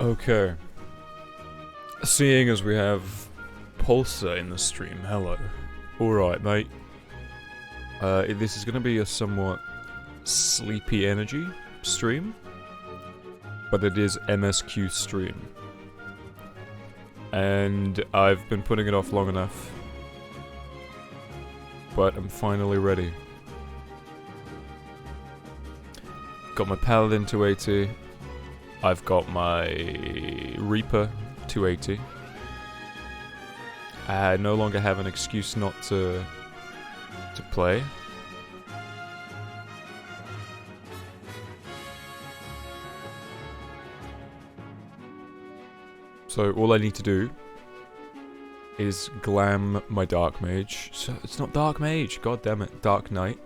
Okay. Seeing as we have Pulsar in the stream, hello. Alright, mate. This is gonna be a somewhat sleepy energy stream, but it is MSQ stream. And I've been putting it off long enough, but I'm finally ready. Got my Paladin 280. I've got my Reaper 280. I no longer have an excuse not to play. So all I need to do is glam my Dark Mage. So it's not Dark Mage, god damn it, Dark Knight,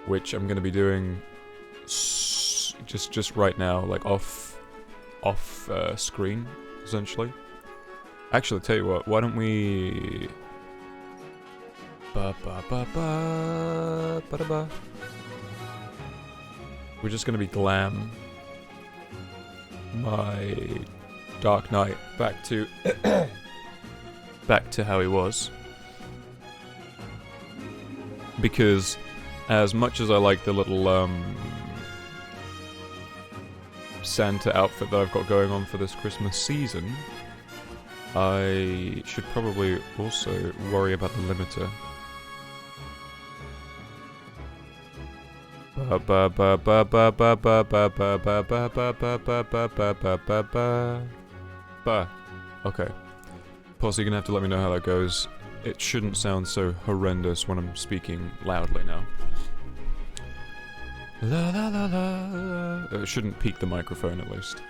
which I'm gonna be doing just right now, like off screen, essentially. Actually, tell you what, why don't we... We're just gonna be glam my Dark Knight back to back to how he was. Because as much as I like the little Santa outfit that I've got going on for this Christmas season, I should probably also worry about the limiter. Okay. Plus, you're gonna have to let me know how that goes. It shouldn't sound so horrendous when I'm speaking loudly now. La la la la. It shouldn't peak the microphone, at least.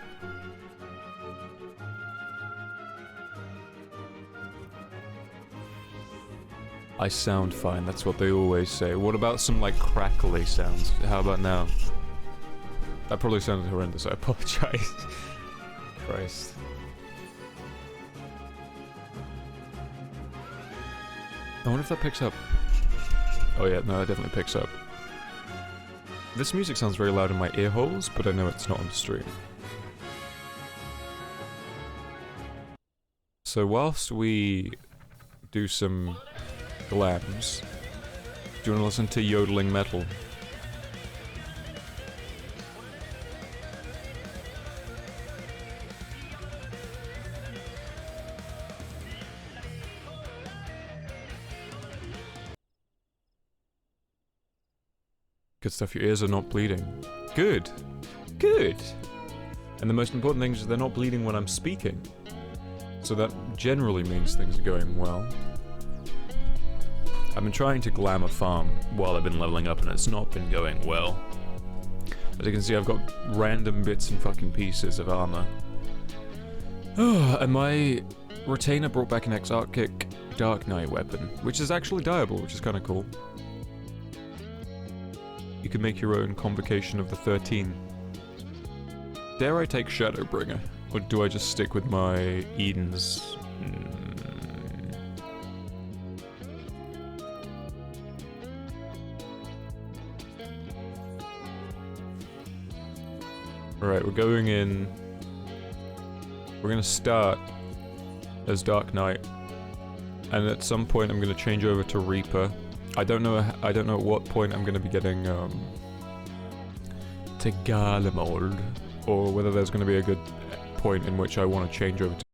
I sound fine, that's what they always say. What about some, like, crackly sounds? How about now? That probably sounded horrendous, I apologize. Christ. I wonder if that picks up. Oh yeah, no, that definitely picks up. This music sounds very loud in my ear holes, but I know it's not on stream. So whilst we do some glams, do you want to listen to yodeling metal? Good stuff, your ears are not bleeding. Good. Good. And the most important thing is they're not bleeding when I'm speaking. So that generally means things are going well. I've been trying to glam a farm while I've been leveling up and it's not been going well. As you can see, I've got random bits and fucking pieces of armor. And my retainer brought back an Exarchic Dark Knight weapon, which is actually dyeable, which is kind of cool. You can make your own convocation of the 13. Dare I take Shadowbringer? Or do I just stick with my Eden's? Alright, we're going in. We're gonna start as Dark Knight. And at some point I'm gonna change over to Reaper. I don't know at what point I'm gonna be getting to Garlemald, or whether there's gonna be a good point in which I want to change over to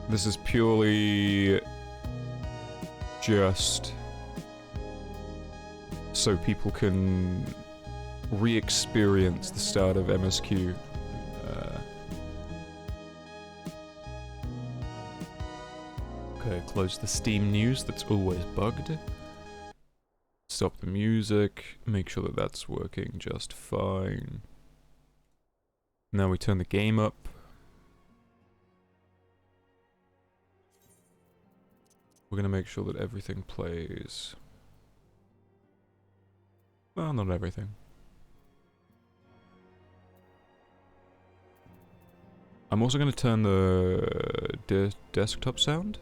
This is purely just so people can re-experience the start of MSQ. Okay, close the Steam news that's always bugged. Stop the music, make sure that that's working just fine. Now we turn the game up. We're gonna make sure that everything plays. Well, not everything. I'm also gonna turn the desktop sound.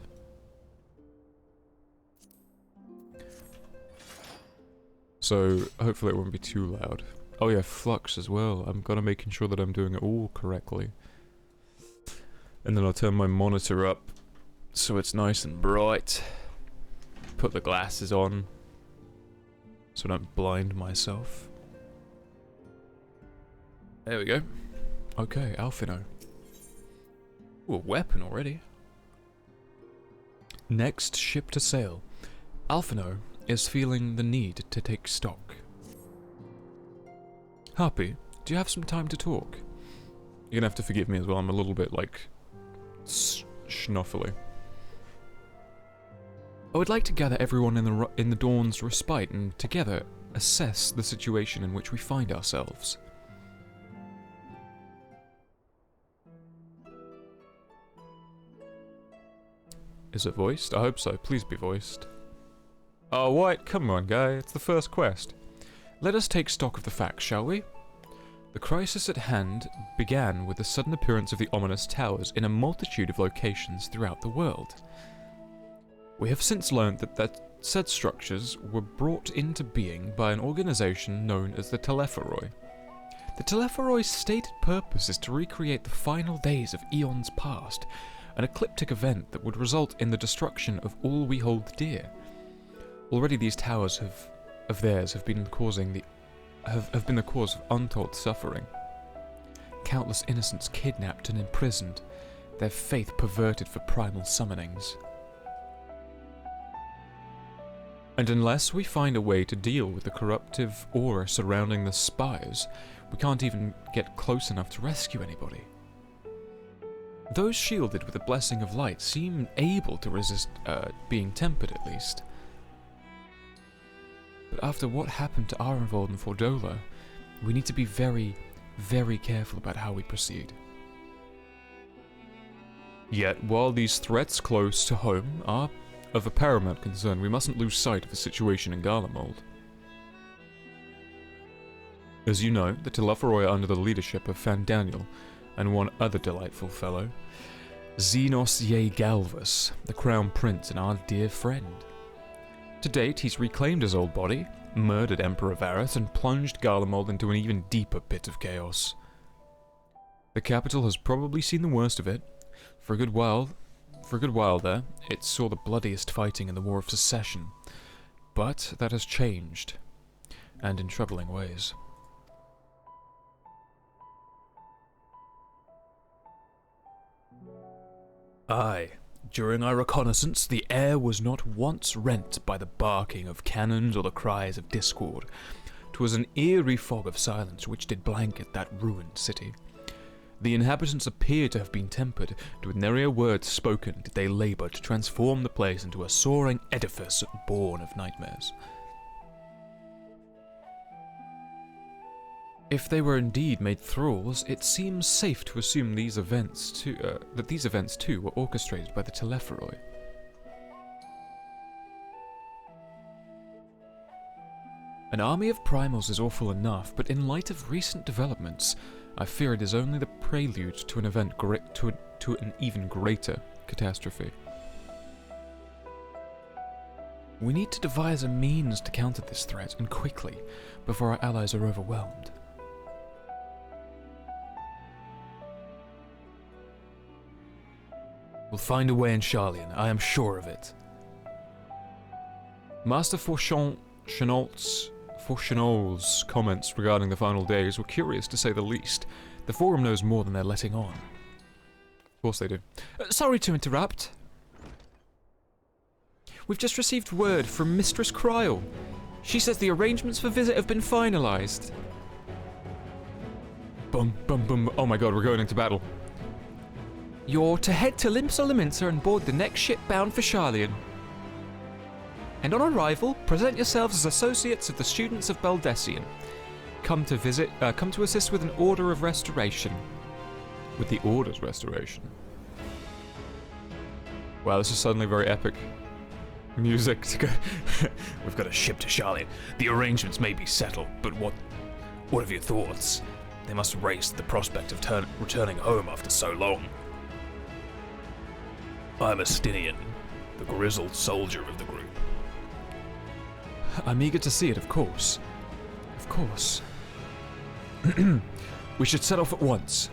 So, hopefully it won't be too loud. Oh yeah, flux as well. I'm gonna making sure that I'm doing it all correctly. And then I'll turn my monitor up so it's nice and bright. Put the glasses on so I don't blind myself. There we go. Okay, Alphino. Ooh, a weapon already. Next ship to sail. Alphino is feeling the need to take stock. Harpy, do you have some time to talk? You're gonna have to forgive me as well, I'm a little bit, like, schnoffly. I would like to gather everyone in the Dawn's respite and together assess the situation in which we find ourselves. Is it voiced? I hope so, please be voiced. Oh, what? Come on, guy, it's the first quest. Let us take stock of the facts, shall we? The crisis at hand began with the sudden appearance of the ominous towers in a multitude of locations throughout the world. We have since learned that said structures were brought into being by an organization known as the Telepharoi. The Telepharoi's stated purpose is to recreate the final days of eons past, an ecliptic event that would result in the destruction of all we hold dear. Already these towers of theirs have been the cause of untold suffering. Countless innocents kidnapped and imprisoned, their faith perverted for primal summonings. And unless we find a way to deal with the corruptive aura surrounding the spires, we can't even get close enough to rescue anybody. Those shielded with the blessing of light seem able to resist being tempered at least. But after what happened to Arenvold and Fordola, we need to be very, very careful about how we proceed. Yet, while these threats close to home are of a paramount concern, we mustn't lose sight of the situation in Garlemald. As you know, the Telepharoi are under the leadership of Fandaniel and one other delightful fellow, Xenos Ye Galvus, the Crown Prince and our dear friend. To date, he's reclaimed his old body, murdered Emperor Varus, and plunged Garlemald into an even deeper pit of chaos. The capital has probably seen the worst of it. For a good while there, it saw the bloodiest fighting in the War of Secession. But that has changed, and in troubling ways. Aye. During our reconnaissance, the air was not once rent by the barking of cannons or the cries of discord. 'Twas an eerie fog of silence which did blanket that ruined city. The inhabitants appeared to have been tempered, and with nary a word spoken did they labour to transform the place into a soaring edifice born of nightmares. If they were indeed made thralls, it seems safe to assume these events too were orchestrated by the Telepharoi. An army of primals is awful enough, but in light of recent developments, I fear it is only the prelude to an even greater catastrophe. We need to devise a means to counter this threat, and quickly, before our allies are overwhelmed. We'll find a way in Charlian, I am sure of it. Master Fourchenol's comments regarding the final days were curious to say the least. The forum knows more than they're letting on. Of course they do. Sorry to interrupt. We've just received word from Mistress Kryl. She says the arrangements for visit have been finalized. Bum, bum, bum. Oh my god, we're going into battle. You're to head to Limsa and board the next ship bound for Sharlayan. And on arrival, present yourselves as associates of the students of Baldessian. Come to assist with an order of restoration. With the order's restoration. Wow, this is suddenly very epic. Music to go. We've got a ship to Sharlayan. The arrangements may be settled, but what have your thoughts? They must race the prospect of returning home after so long. I'm Astinian, the grizzled soldier of the group. I'm eager to see it, of course. Of course. We should set off at once.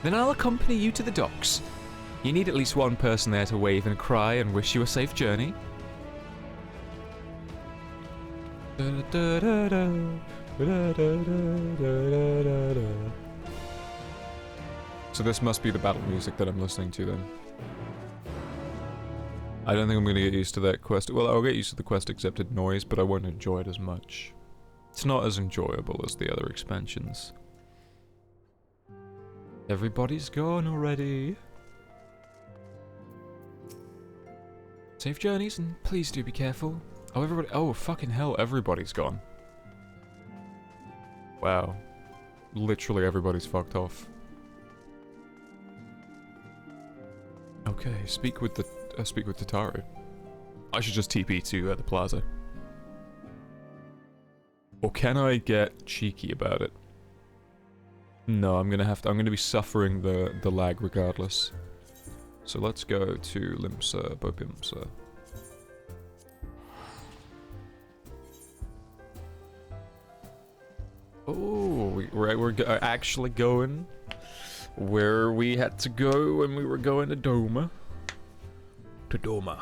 Then I'll accompany you to the docks. You need at least one person there to wave and cry and wish you a safe journey. So this must be the battle music that I'm listening to then. I don't think I'm going to get used to that quest. Well, I'll get used to the quest accepted noise, but I won't enjoy it as much. It's not as enjoyable as the other expansions. Everybody's gone already. Safe journeys, and please do be careful. Oh, everybody. Oh, fucking hell, everybody's gone. Wow. Literally everybody's fucked off. Okay, speak with Tataru. I should just TP to the plaza. Or can I get cheeky about it? No, I'm gonna be suffering the lag regardless. So let's go to Limsa, Bopimsa. Oh, we're actually going where we had to go when we were going to Doma. To Doma.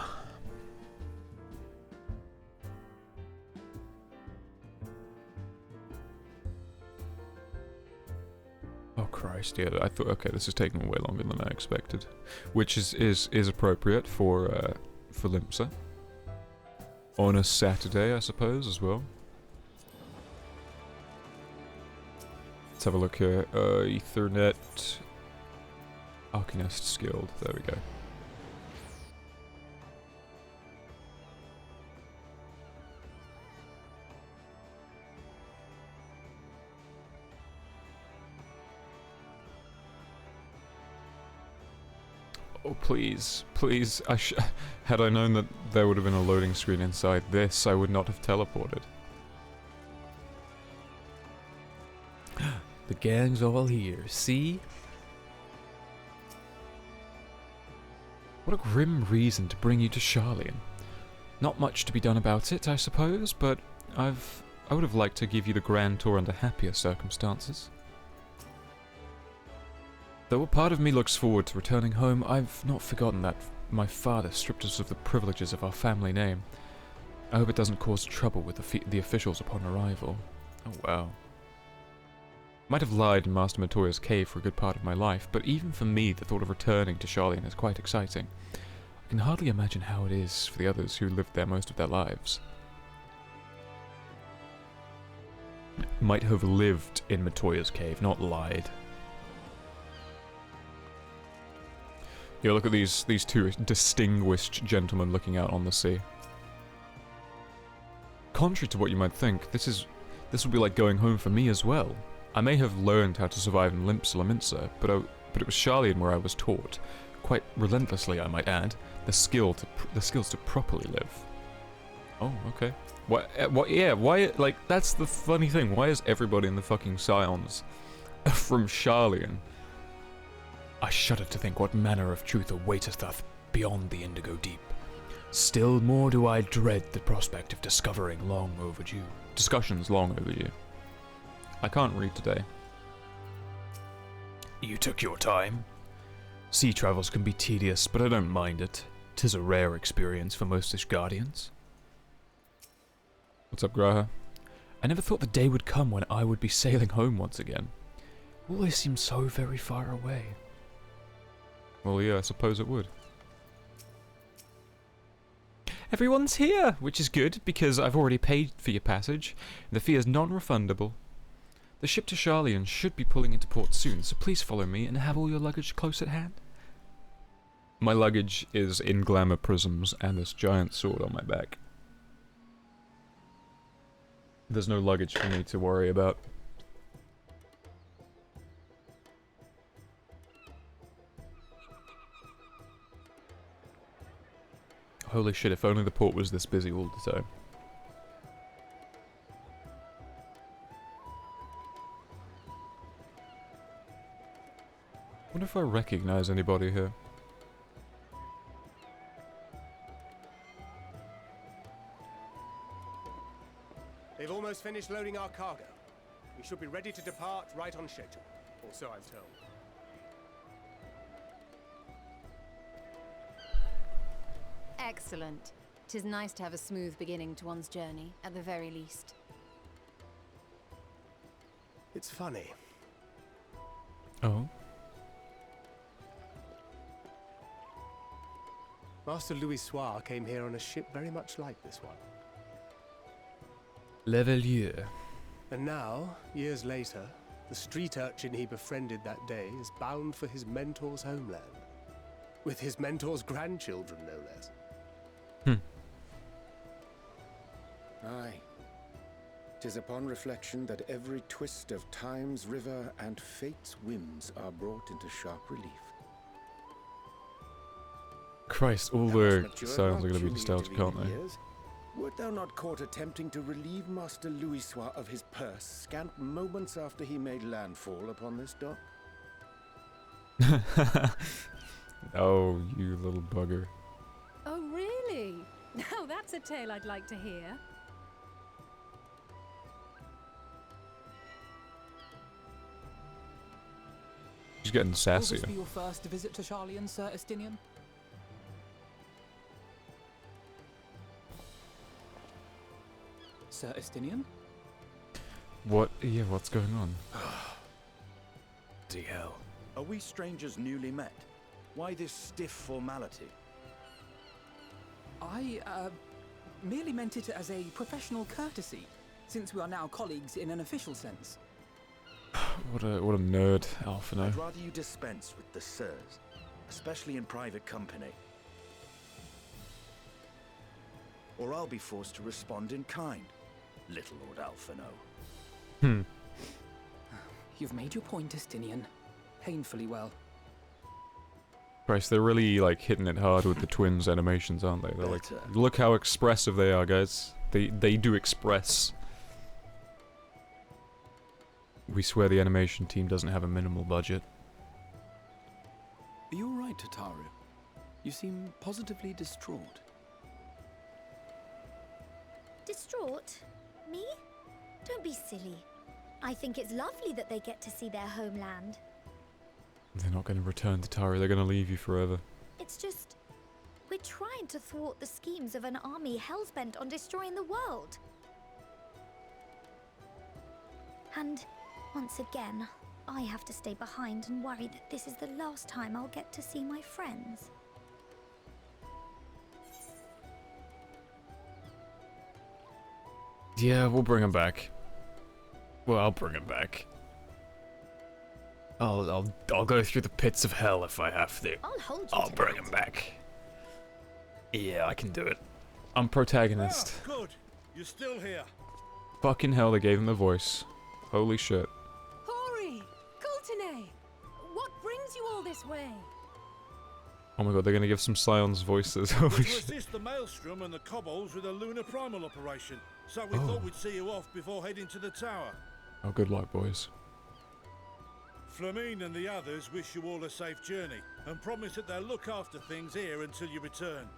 Oh Christ, yeah, I thought, okay, this is taking way longer than I expected. Which is appropriate for Limsa. On a Saturday, I suppose, as well. Let's have a look here. Ethernet... Arcanist skilled, there we go. Oh, please, please, had I known that there would have been a loading screen inside this, I would not have teleported. The gang's all here, see? What a grim reason to bring you to Sharlayan. Not much to be done about it, I suppose, but I would have liked to give you the grand tour under happier circumstances. Though a part of me looks forward to returning home, I've not forgotten that my father stripped us of the privileges of our family name. I hope it doesn't cause trouble with the officials upon arrival. Oh wow. Might have lied in Master Matoya's cave for a good part of my life, but even for me the thought of returning to Sharlayan is quite exciting. I can hardly imagine how it is for the others who lived there most of their lives. Might have lived in Matoya's cave, not lied. Yeah, look at these two distinguished gentlemen looking out on the sea. Contrary to what you might think, this would be like going home for me as well. I may have learned how to survive in Limsa, but it was Sharlayan where I was taught, quite relentlessly I might add, the skills to properly live. Oh, okay. What? Yeah. Why? Like, that's the funny thing. Why is everybody in the fucking Scions from Sharlayan? I shudder to think what manner of truth awaiteth us beyond the indigo deep. Still more do I dread the prospect of discovering discussions long overdue. I can't read today. You took your time. Sea travels can be tedious, but I don't mind it. 'Tis a rare experience for most Ishgardians. What's up, Graha? I never thought the day would come when I would be sailing home once again. All this seems so very far away. Well, yeah, I suppose it would. Everyone's here, which is good, because I've already paid for your passage. The fee is non-refundable. The ship to Charlian should be pulling into port soon, so please follow me and have all your luggage close at hand. My luggage is in glamour prisms and this giant sword on my back. There's no luggage for me to worry about. Holy shit, if only the port was this busy all the time. Wonder if I recognize anybody here. They've almost finished loading our cargo. We should be ready to depart right on schedule, or so I'm told. Excellent. 'Tis nice to have a smooth beginning to one's journey, at the very least. It's funny. Oh? Master Louis Soir came here on a ship very much like this one. Levelier. And now, years later, the street urchin he befriended that day is bound for his mentor's homeland. With his mentor's grandchildren, no less. Aye. 'Tis upon reflection that every twist of time's river and fate's whims are brought into sharp relief. Christ, all the sounds are going to be nostalgic, aren't they? Wert thou not caught attempting to relieve Master Louis Soir of his purse scant moments after he made landfall upon this dock? Oh, you little bugger. Oh, really? Now that's a tale I'd like to hear. She's getting Will sassy. this be your first visit to Charlian, Sir Estinian? Sir Estinian? What? Yeah, what's going on? DL. Are we strangers newly met? Why this stiff formality? I, merely meant it as a professional courtesy, since we are now colleagues in an official sense. What a nerd, Alphino. I'd rather you dispense with the sirs, especially in private company. Or I'll be forced to respond in kind, little Lord Alphino. You've made your point, Estinian. Painfully well. Christ, they're really, like, hitting it hard with the twins animations, aren't they? They're like, look how expressive they are, guys. They do express. We swear the animation team doesn't have a minimal budget. Are you alright, Tataru? You seem positively distraught. Distraught? Me? Don't be silly. I think it's lovely that they get to see their homeland. They're not going to return to Tari, they're going to leave you forever. It's just... we're trying to thwart the schemes of an army hellbent on destroying the world. And, once again, I have to stay behind and worry that this is the last time I'll get to see my friends. Yeah, we'll bring him back. Well, I'll bring him back. I'll go through the pits of hell if I have to. I'll hold you I'll to bring that. him back. Yeah, I can do it. I'm protagonist. Ah, good. You're still here. Fucking hell, they gave him a voice. Holy shit. Hori! Kultine! What brings you all this way? Oh my god, they're gonna give some Scions voices. Holy To shit. assist the Maelstrom and the Kobolds with a lunar primal operation. So we thought we'd see you off before heading to the tower. Oh, good luck, boys. Flamine and the others wish you all a safe journey and promise that they'll look after things here until you return.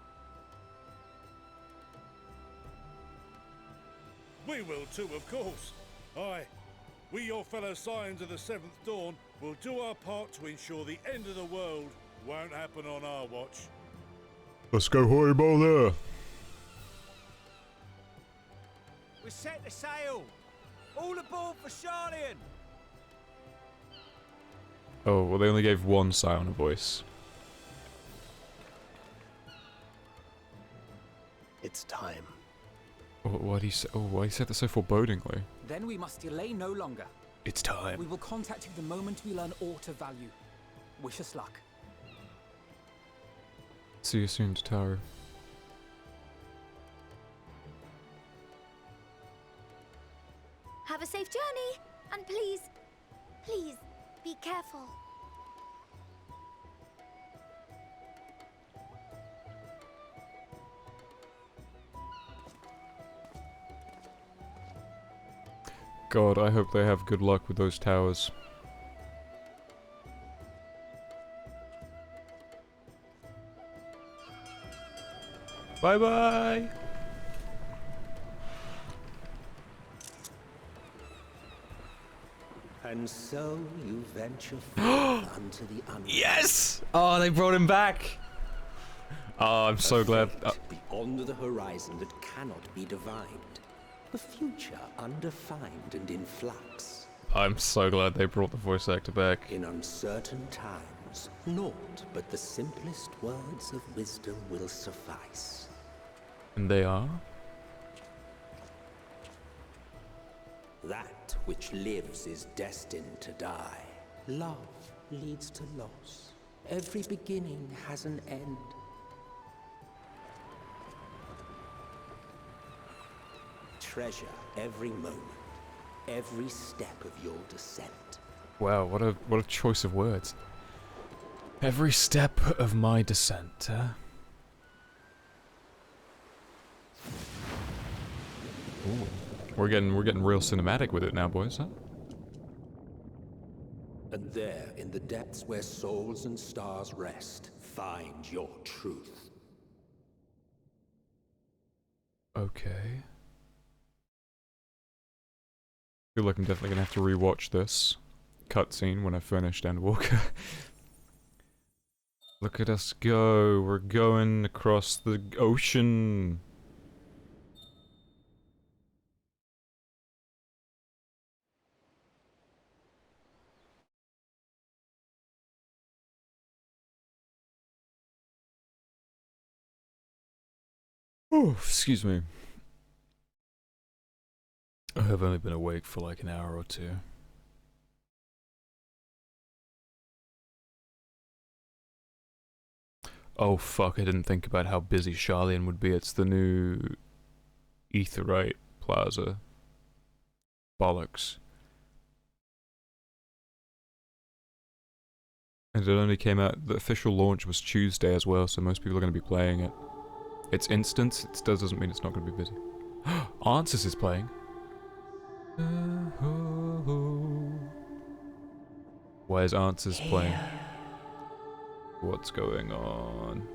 We will too, of course. Aye. We, your fellow Scions of the Seventh Dawn, will do our part to ensure the end of the world won't happen on our watch. Let's go horrible there. We're set to sail. All aboard for Charlian! Oh, well, they only gave one Scion a voice. It's time. Why'd he say? Oh, why he said that so forebodingly? Then we must delay no longer. It's time. We will contact you the moment we learn aught of value. Wish us luck. See you soon, Tataru. Have a safe journey, and please, please, be careful. God, I hope they have good luck with those towers. Bye-bye! And so you venture forth unto the unknown. Yes! Oh, they brought him back! Oh, I'm so glad. Beyond the horizon that cannot be divined. The future undefined and in flux. I'm so glad they brought the voice actor back. In uncertain times, naught but the simplest words of wisdom will suffice. And they are? That which lives is destined to die. Love leads to loss. Every beginning has an end. Treasure every moment, every step of your descent. Wow, what a choice of words. Every step of my descent, huh? Ooh. We're getting real cinematic with it now, boys, huh? And there, in the depths where souls and stars rest, find your truth. Okay. Feel like I'm definitely gonna have to rewatch this cutscene when I finished Endwalker. Look at us go! We're going across the ocean. Oh, excuse me. I have only been awake for like an hour or two. Oh fuck, I didn't think about how busy Charlian would be. It's the new Aetheryte Plaza. Bollocks. And it only came out, the official launch was Tuesday as well, so most people are going to be playing it. It's instant, it still doesn't mean it's not going to be busy. Ansys is playing. Why is Ansys playing? What's going on?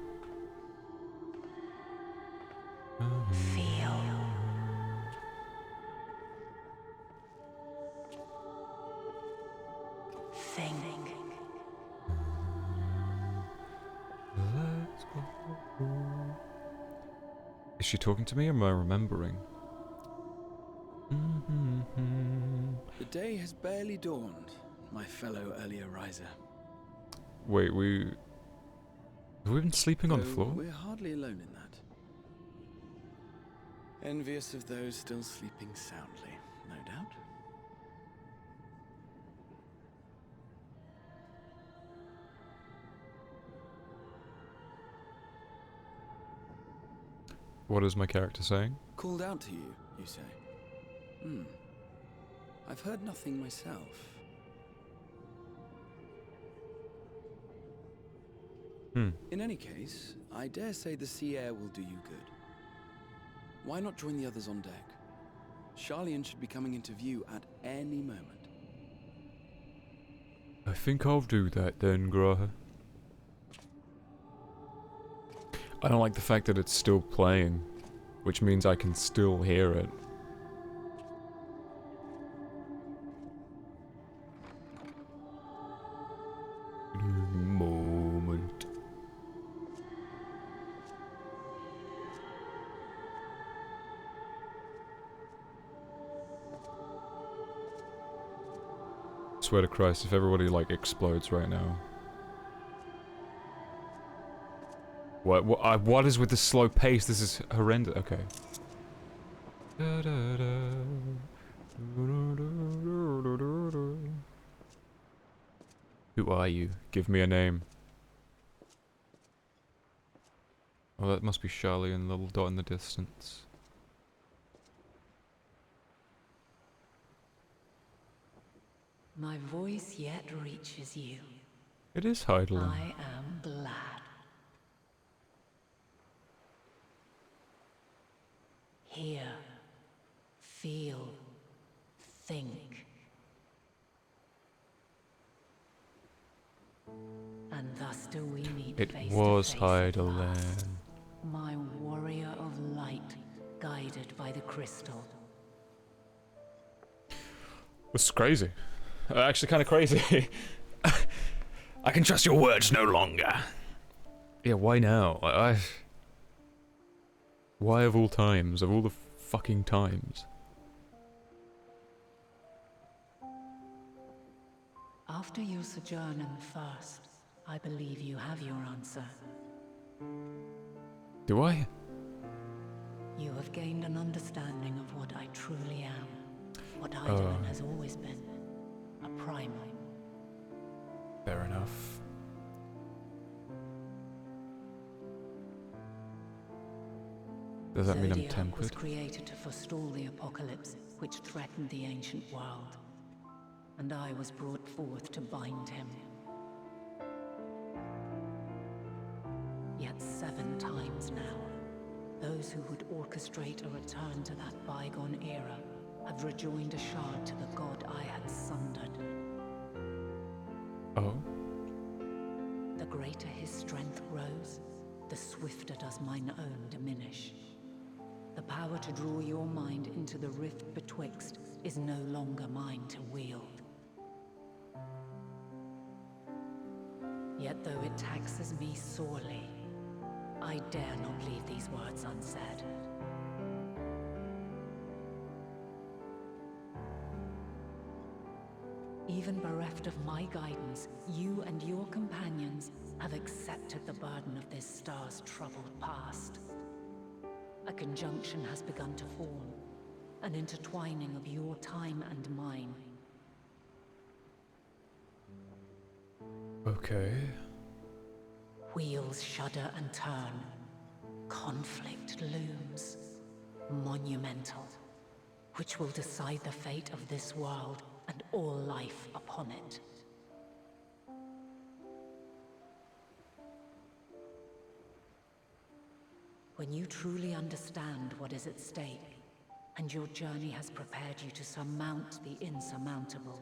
Feel. Think. Let's go. Is she talking to me or am I remembering? The day has barely dawned, my fellow earlier riser. Wait, have we been sleeping on the floor? We're hardly alone in that. Envious of those still sleeping soundly, no doubt. What is my character saying? Called out to you, you say? I've heard nothing myself. In any case, I dare say the sea air will do you good. Why not join the others on deck? Charlian should be coming into view at any moment. I think I'll do that then, Graha. I don't like the fact that it's still playing, which means I can still hear it. Moment. swear to Christ, if everybody, like, explodes right now. What is with this slow pace? This is horrendous. Okay. Who are you? Give me a name. Oh, that must be Charlie and the little dot in the distance. My voice yet reaches you. It is Heidelin. I am glad. Hear, feel, think. And thus do we meet It face was to face Heidelin. my warrior of light, guided by the crystal. This is crazy. Actually, kind of crazy. I can trust your words no longer. Yeah, why now? Why of all times? Of all the fucking times? After your sojourn in the First, I believe you have your answer. Do I? You have gained an understanding of what I truly am. What Heidelin has always been. A primal. Fair enough. Does that mean I'm Zodiac was tempered? created to forestall the apocalypse which threatened the ancient world. And I was brought forth to bind him. Yet 7 times now, those who would orchestrate a return to that bygone era have rejoined a shard to the god I had sundered. Oh? The greater his strength grows, the swifter does mine own diminish. The power to draw your mind into the rift betwixt is no longer mine to wield. Yet though it taxes me sorely, I dare not leave these words unsaid. Even bereft of my guidance, you and your companions have accepted the burden of this star's troubled past. A conjunction has begun to form, an intertwining of your time and mine. Okay. Wheels shudder and turn. Conflict looms. Monumental. Which will decide the fate of this world and all life upon it. When you truly understand what is at stake, and your journey has prepared you to surmount the insurmountable,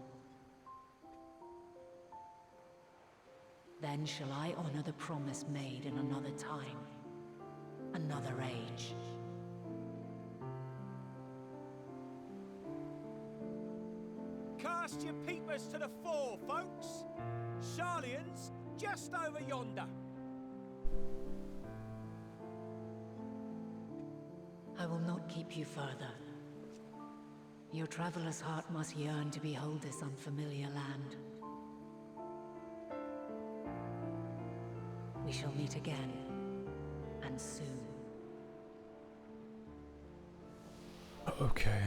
then shall I honor the promise made in another time, another age. Cast your peepers to the fore, folks. Sharlian's just over yonder. I will not keep you further. Your traveler's heart must yearn to behold this unfamiliar land. We shall meet again, and soon. Okay.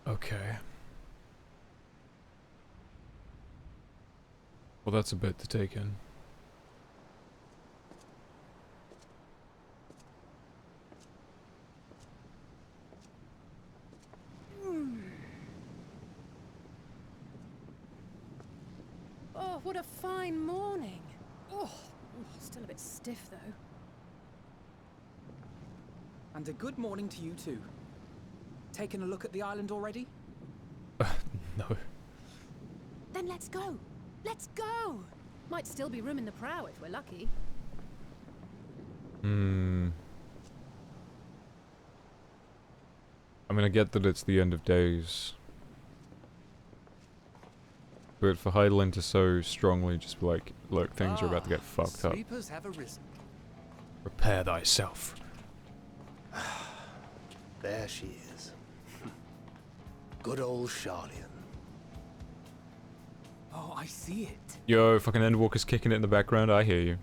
Okay. Well, that's a bit to take in. Oh, what a fine morning. Oh, still a bit stiff though. And a good morning to you too. Taken a look at the island already? No. Then let's go. Let's go! Might still be room in the prow if we're lucky. I mean, I get that it's the end of days. But for Heidelin to so strongly just be like, look, things are about to get fucked up. Sleepers have arisen. Prepare thyself. There she is. Good old Charlian. Oh, I see it. Yo, fucking Endwalker's kicking it in the background. I hear you.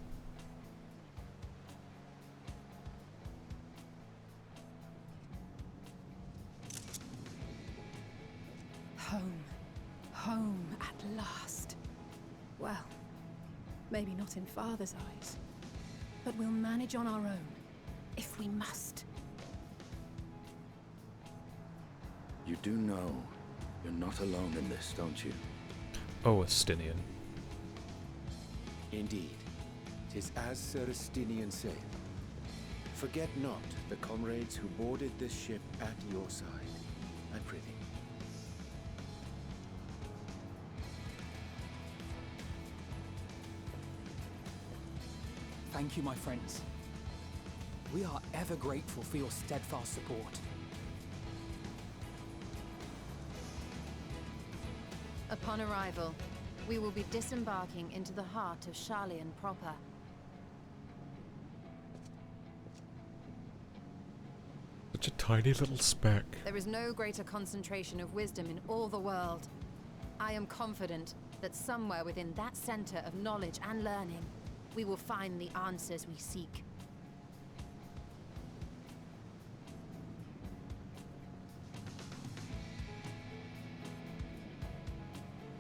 Home. Home at last. Well, maybe not in Father's eyes, but we'll manage on our own, if we must. You do know you're not alone in this, don't you? Oh, Astinian. Indeed. 'Tis as Sir Astinian saith. Forget not the comrades who boarded this ship at your side, I prithee. Thank you, my friends. We are ever grateful for your steadfast support. Upon arrival, we will be disembarking into the heart of Charlian proper. Such a tiny little speck. There is no greater concentration of wisdom in all the world. I am confident that somewhere within that center of knowledge and learning, we will find the answers we seek.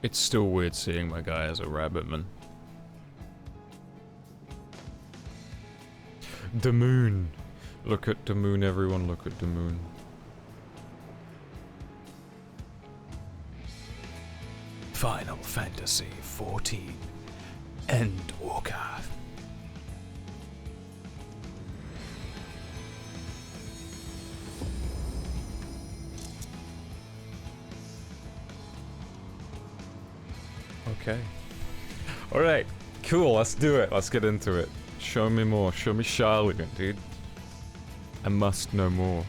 It's still weird seeing my guy as a rabbitman. The moon. Look at the moon, everyone, look at the moon. Final Fantasy 14. Endwalker. Okay. Alright, cool, let's do it. Let's get into it. Show me more. Show me Charlian, dude. I must know more.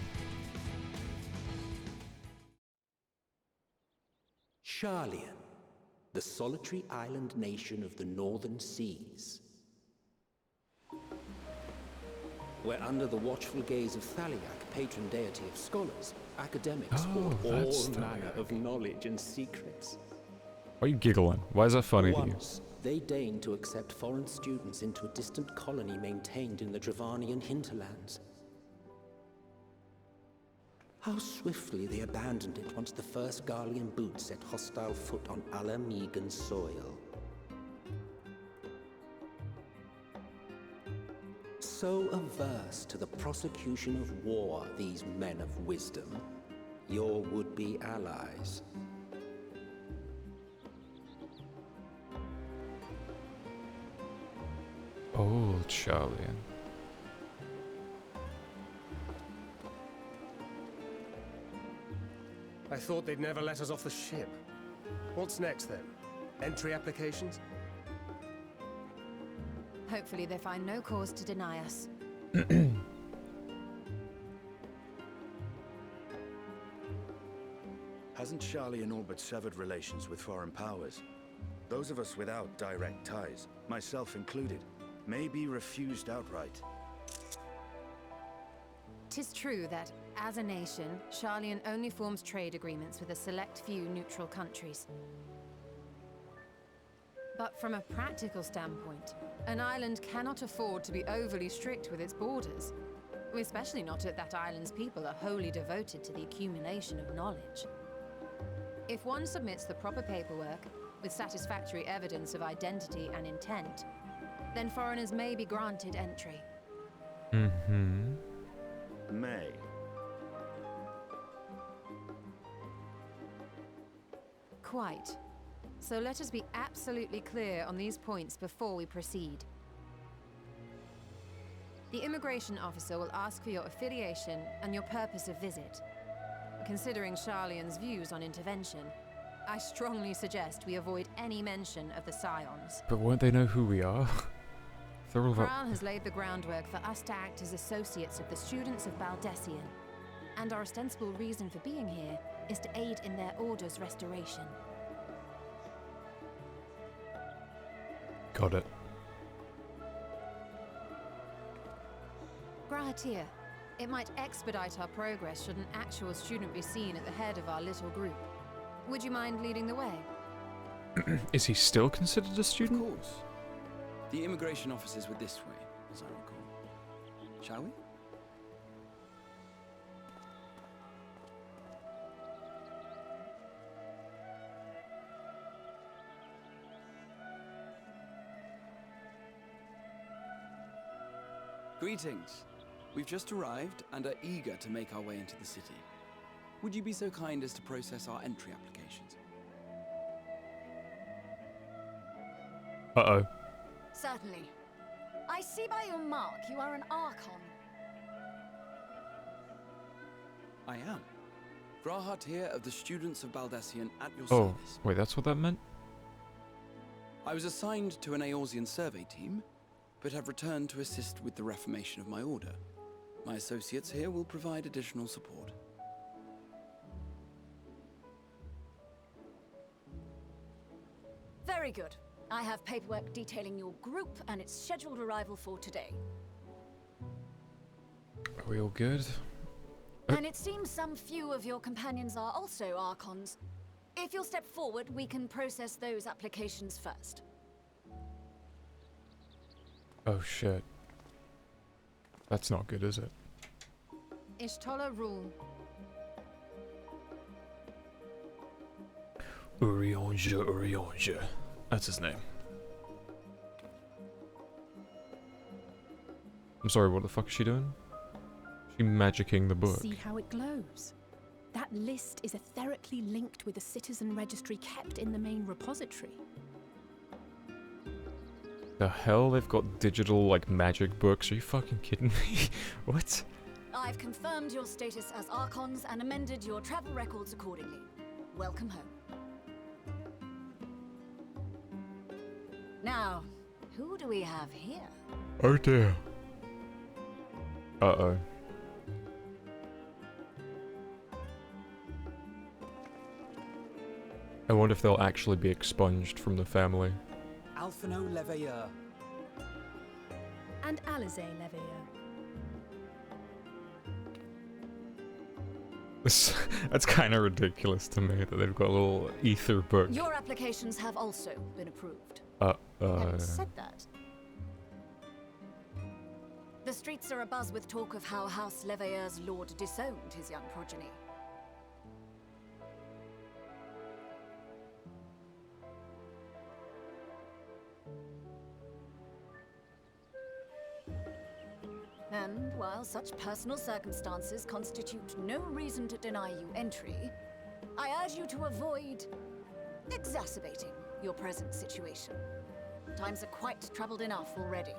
Charlian, the solitary island nation of the northern seas. Where under the watchful gaze of Thaliak, patron deity of scholars, academics hoard all manner of knowledge and secrets. Why are you giggling? Why is that funny to you? Once, they deigned to accept foreign students into a distant colony maintained in the Dravanian hinterlands. How swiftly they abandoned it once the first Garlean boot set hostile foot on Alamegan soil. So averse to the prosecution of war, these men of wisdom, your would-be allies. Old Charlian. I thought they'd never let us off the ship. What's next then? Entry applications? Hopefully they find no cause to deny us. Hasn't Charlian all but severed relations with foreign powers? Those of us without direct ties, myself included, may be refused outright. 'Tis true that, as a nation, Charlian only forms trade agreements with a select few neutral countries. But from a practical standpoint, an island cannot afford to be overly strict with its borders, especially not if that island's people are wholly devoted to the accumulation of knowledge. If one submits the proper paperwork, with satisfactory evidence of identity and intent, then foreigners may be granted entry. Mm-hmm. May. Quite. So let us be absolutely clear on these points before we proceed. The immigration officer will ask for your affiliation and your purpose of visit. Considering Charlian's views on intervention, I strongly suggest we avoid any mention of the Scions. But won't they know who we are? They're all about... Kral has laid the groundwork for us to act as associates of the students of Baldessian, and our ostensible reason for being here is to aid in their order's restoration. Got it. Grahatir, It might expedite our progress should an actual student be seen at the head of our little group. Would you mind leading the way? Is he still considered a student? Of course. The immigration officers were this way, as I recall. Shall we? Greetings. We've just arrived and are eager to make our way into the city. Would you be so kind as to process our entry applications? Uh-oh. Certainly. I see by your mark you are an Archon. I am. Grahat here of the students of Baldassian at your Oh, service. wait, that's what that meant? I was assigned to an Eorzean survey team, but have returned to assist with the reformation of my order. My associates here will provide additional support. Very good. I have paperwork detailing your group and its scheduled arrival for today. Are we all good? And it seems some few of your companions are also Archons. If you'll step forward, we can process those applications first. Oh shit. That's not good, is it? Ishtola rule. Urionja. That's his name. I'm sorry, what the fuck is she doing? She magicking the book. See how it glows? That list is etherically linked with the citizen registry kept in the main repository. The hell? They've got digital, like, magic books? Are you fucking kidding me? What? I've confirmed your status as Archons and amended your travel records accordingly. Welcome home. Now, who do we have here? Oh dear. Uh-oh. I wonder if they'll actually be expunged from the family. Alphino Leveilleur. And Alize Leveilleur. That's kind of ridiculous to me that they've got a little ether book. Your applications have also been approved. Having said that, the streets are abuzz with talk of how House Leveilleur's lord disowned his young progeny. And while such personal circumstances constitute no reason to deny you entry, I urge you to avoid exacerbating your present situation. Times are quite troubled enough already.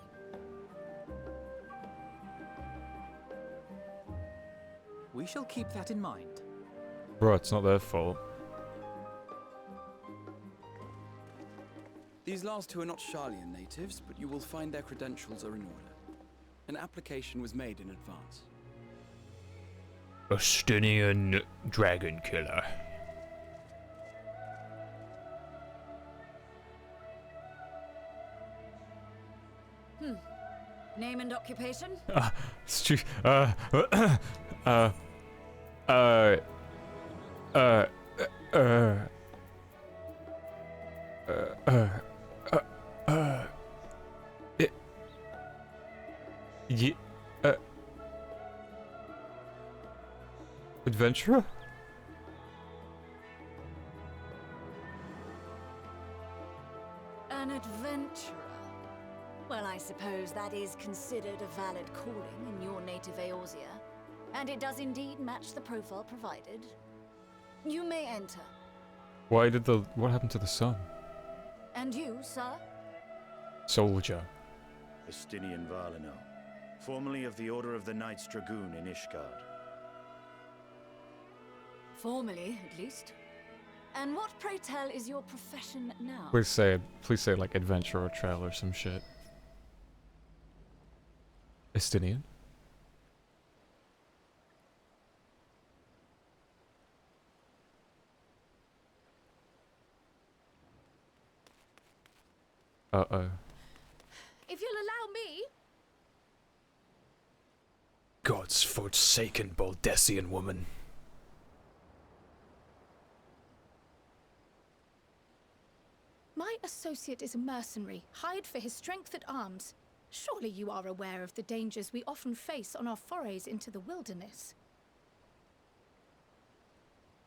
We shall keep that in mind. Bro, it's not their fault. These last two are not Sharlayan natives, but you will find their credentials are in order. An application was made in advance. Estinian dragon killer. Name and occupation? Adventurer? An adventurer. Well, I suppose that is considered a valid calling in your native Eorzea, and it does indeed match the profile provided. You may enter. What happened to the sun? And you, sir? Soldier. Estinian Valino, formerly of the Order of the Knights Dragoon in Ishgard. Formerly, at least. And what, pray tell, is your profession now? Please say like adventurer trail or some shit. Estinian? Uh-oh. If you'll allow me... God's forsaken Baldessian woman. My associate is a mercenary, hired for his strength at arms. Surely you are aware of the dangers we often face on our forays into the wilderness.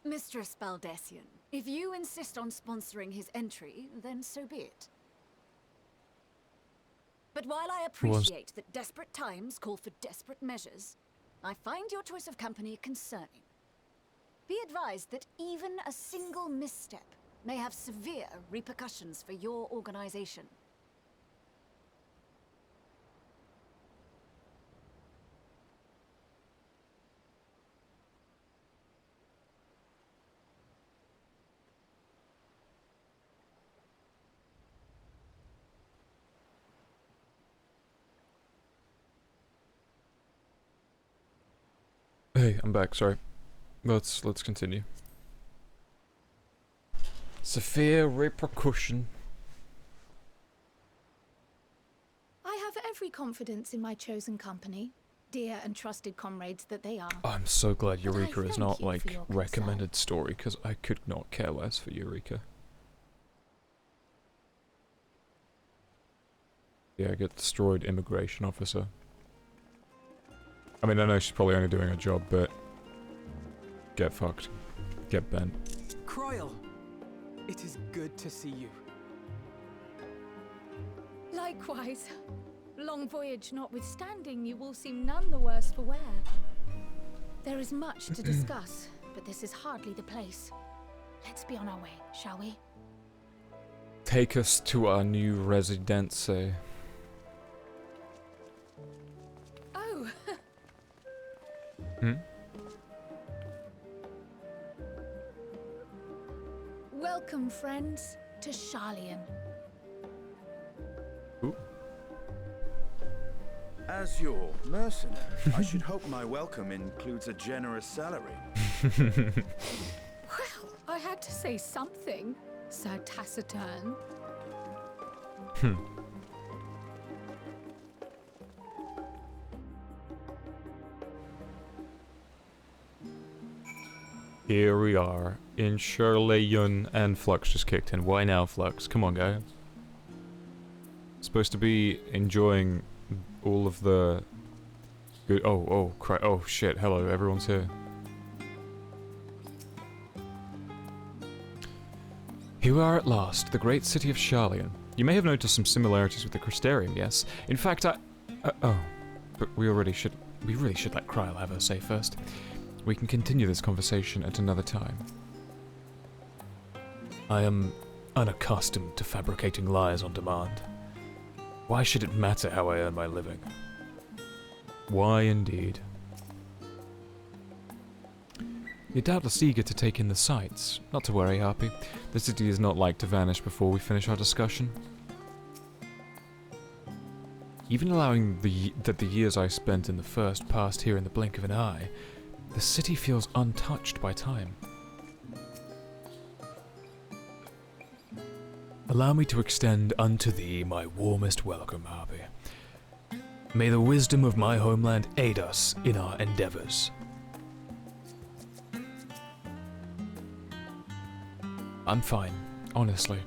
Mistress Baldessian, if you insist on sponsoring his entry, then so be it. But while I appreciate that desperate times call for desperate measures, I find your choice of company concerning. Be advised that even a single misstep may have severe repercussions for your organization. Hey, I'm back, sorry. Let's continue. Severe repercussion. I have every confidence in my chosen company, dear and trusted comrades that they are. I'm so glad But I Eureka is thank not you for like your concern. recommended story, because I could not care less for Eureka. Yeah, get destroyed immigration officer. I mean, I know she's probably only doing her job, but get fucked. Get bent. Croyle, it is good to see you. Likewise. Long voyage notwithstanding, you all seem none the worse for wear. There is much to discuss, but this is hardly the place. Let's be on our way, shall we? Take us to our new residence. Oh! Hmm? Welcome, friends, to Sharlayan. Ooh. As your mercenary, I should hope my welcome includes a generous salary. Well, I had to say something, Sir Taciturn. Here we are, in Sharlayan, and Flux just kicked in. Why now, Flux? Come on, guys. Supposed to be enjoying all of the good. Oh, shit. Hello, everyone's here. Here we are at last, the great city of Sharlayan. You may have noticed some similarities with the Crystarium, yes? In fact, but we really should let Kryl have her say first. We can continue this conversation at another time. I am unaccustomed to fabricating lies on demand. Why should it matter how I earn my living? Why indeed? You're doubtless eager to take in the sights. Not to worry, Harpy. The city is not like to vanish before we finish our discussion. Even allowing that the years I spent in the first passed here in the blink of an eye, the city feels untouched by time. Allow me to extend unto thee my warmest welcome, Harpy. May the wisdom of my homeland aid us in our endeavors. I'm fine, honestly.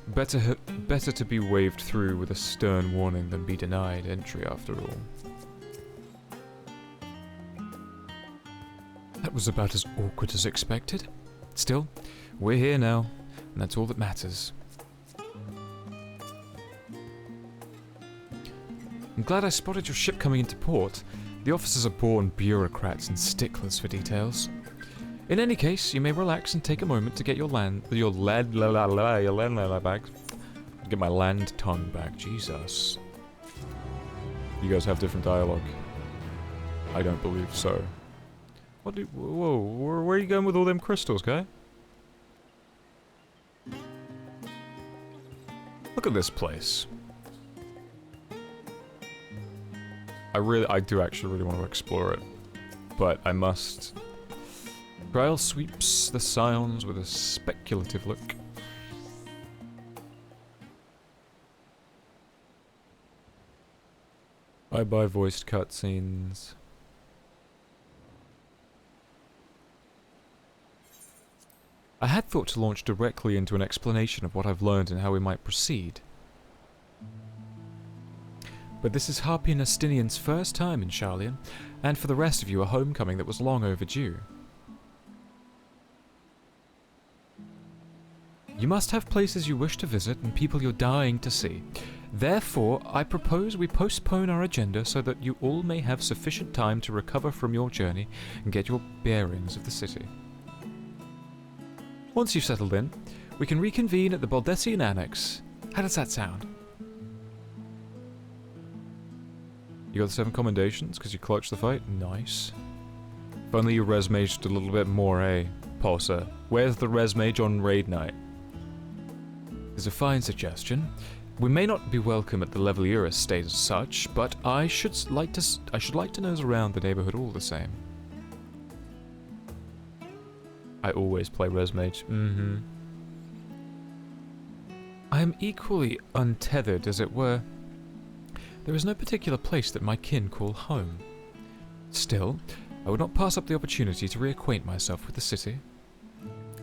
Better to be waved through with a stern warning than be denied entry after all. That was about as awkward as expected. Still, we're here now, and that's all that matters. I'm glad I spotted your ship coming into port. The officers are born bureaucrats and sticklers for details. In any case, you may relax and take a moment to get your land back. Get my land tongue back, Jesus. You guys have different dialogue. I don't believe so. Whoa, where are you going with all them crystals, guy? Look at this place. I do actually really want to explore it. But I must. Kryl sweeps the scions with a speculative look. Bye-bye voiced cutscenes. I had thought to launch directly into an explanation of what I've learned and how we might proceed. But this is Harpy and Estinian's first time in Sharlayan, and for the rest of you a homecoming that was long overdue. You must have places you wish to visit and people you're dying to see. Therefore, I propose we postpone our agenda so that you all may have sufficient time to recover from your journey and get your bearings of the city. Once you've settled in, we can reconvene at the Baldessian Annex. How does that sound? You got the 7 commendations because you clutched the fight? Nice. If only you res-maged a little bit more, eh, Pulsar? Where's the res-mage on raid night? Is a fine suggestion. We may not be welcome at the level Eurus state as such, but I should like to nose around the neighborhood all the same. I always play res-mage. I am equally untethered, as it were. There is no particular place that my kin call home. Still, I would not pass up the opportunity to reacquaint myself with the city.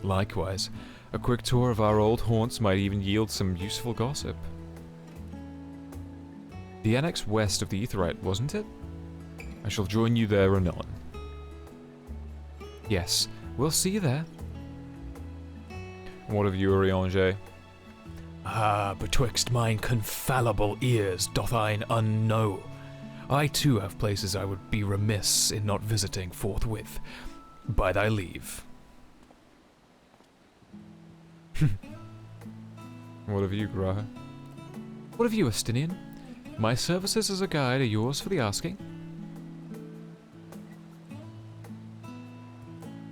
Likewise, a quick tour of our old haunts might even yield some useful gossip. The annex west of the Aetheryte, wasn't it? I shall join you there anon. Yes, we'll see you there. What of you, Oriange? Ah, betwixt mine confallible ears doth thine unknow. I too have places I would be remiss in not visiting forthwith. By thy leave. What of you, Graha? What of you, Estinian? My services as a guide are yours for the asking.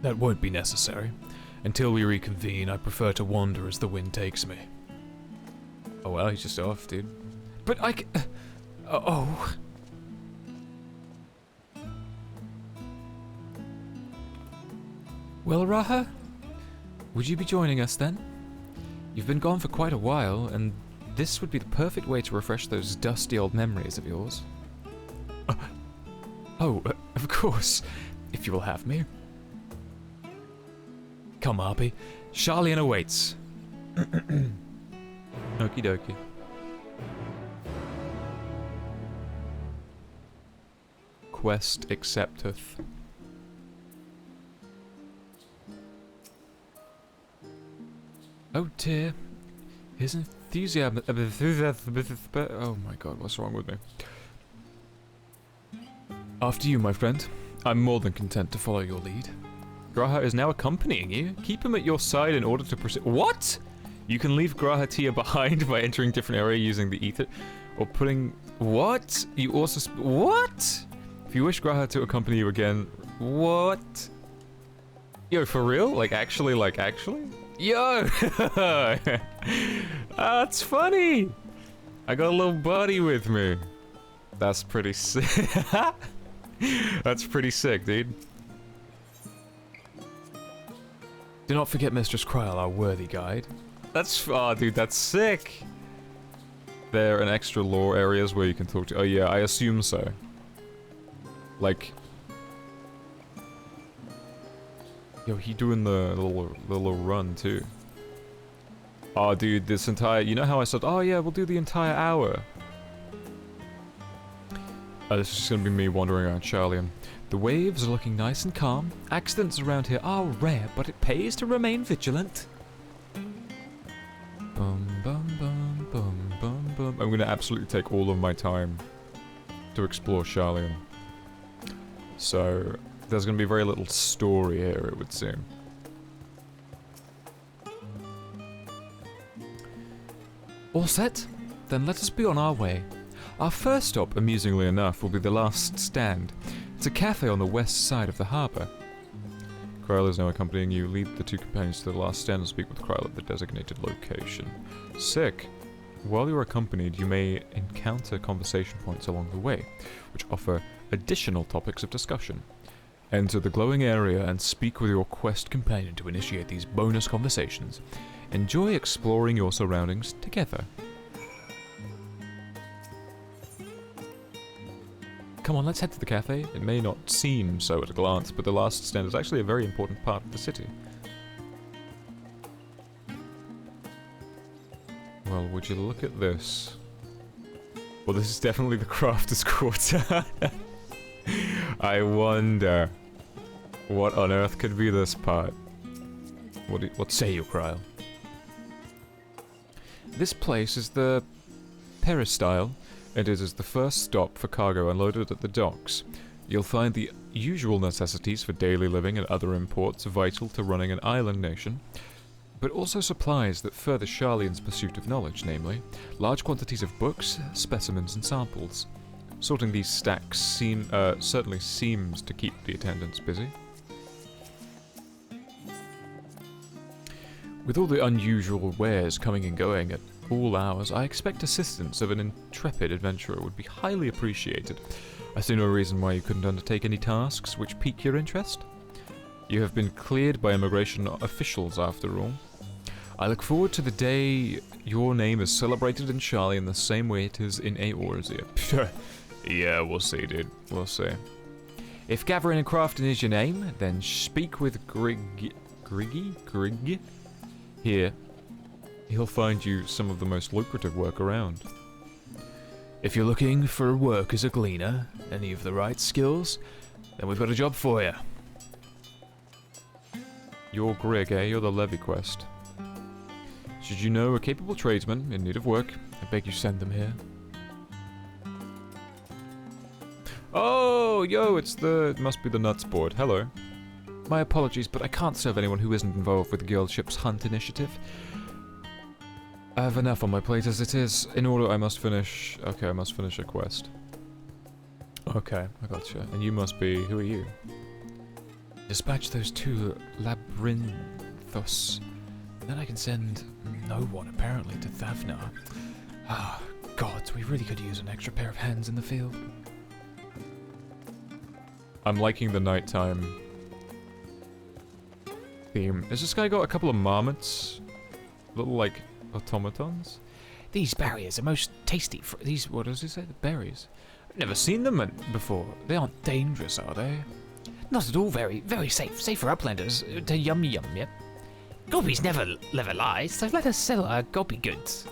That won't be necessary. Until we reconvene, I prefer to wander as the wind takes me. Oh well, he's just off, dude. But I oh. Well, Raha, would you be joining us then? You've been gone for quite a while, and this would be the perfect way to refresh those dusty old memories of yours. Of course, if you will have me. Come, Harpy. Sharlayan awaits. Okie dokie. Quest accepteth. Oh dear. His enthusiasm. Oh my god, what's wrong with me? After you, my friend. I'm more than content to follow your lead. Graha is now accompanying you. Keep him at your side in order to proceed. What? You can leave Graha Tia behind by entering different area using the ether, or putting. What? You also. What? If you wish Graha to accompany you again. What? Yo, for real? Like actually? Yo! That's funny! I got a little buddy with me. That's pretty sick. That's pretty sick, dude. Do not forget Mistress Kryl, our worthy guide. Oh, dude, that's sick. There are extra lore areas where you can talk to. Oh yeah, I assume so. Like, yo, he doing the little run too. Oh, dude, this entire. You know how I said, oh yeah, we'll do the entire hour. This is just gonna be me wandering around Sharlayan. The waves are looking nice and calm. Accidents around here are rare, but it pays to remain vigilant. Bum bum bum bum bum bum. I'm gonna absolutely take all of my time to explore Sharlayan. So there's gonna be very little story here, it would seem. All set? Then let us be on our way. Our first stop, amusingly enough, will be the last stand. It's a cafe on the west side of the harbour. Kryl is now accompanying you. Lead the 2 companions to the last stand and speak with Kryl at the designated location. Sick. While you're accompanied, you may encounter conversation points along the way, which offer additional topics of discussion. Enter the glowing area and speak with your quest companion to initiate these bonus conversations. Enjoy exploring your surroundings together. Come on, let's head to the cafe. It may not seem so at a glance, but the last stand is actually a very important part of the city. Well, would you look at this? Well, this is definitely the crafter's quarter. I wonder what on earth could be this part. What say you, Cryle? This place is the peristyle, and it is the first stop for cargo unloaded at the docks. You'll find the usual necessities for daily living and other imports vital to running an island nation, but also supplies that further Sharlayan's pursuit of knowledge, namely, large quantities of books, specimens, and samples. Sorting these stacks certainly seems to keep the attendants busy. With all the unusual wares coming and going at all hours, I expect assistance of an intrepid adventurer would be highly appreciated. I see no reason why you couldn't undertake any tasks which pique your interest. You have been cleared by immigration officials, after all. I look forward to the day your name is celebrated in Sharlayan the same way it is in Eorzea. Yeah, we'll see, dude. We'll see. If gathering and crafting is your name, then speak with Griggy? Here, he'll find you some of the most lucrative work around. If you're looking for work as a gleaner, and you have the right skills, then we've got a job for you. You're Grig, eh? You're the Levy quest. Should you know a capable tradesman in need of work, I beg you send them here. Oh, yo, it must be the nuts board. Hello. My apologies, but I can't serve anyone who isn't involved with the Guildship's Hunt initiative. I have enough on my plate as it is. In order, I must finish... Okay, I must finish a quest. Okay, I gotcha. And you must be... Who are you? Dispatch those 2 labyrinthos. Then I can send no one, apparently, to Thavnar. Ah, gods, we really could use an extra pair of hands in the field. I'm liking the nighttime theme. Has this guy got a couple of marmots? Little, like, automatons? These berries are most tasty for these... What does he say? The berries? I've never seen them before. They aren't dangerous, are they? Not at all. Very, very safe. Safe for uplanders. To yum, yep. Gobbies never lie, so let us sell our gobby goods.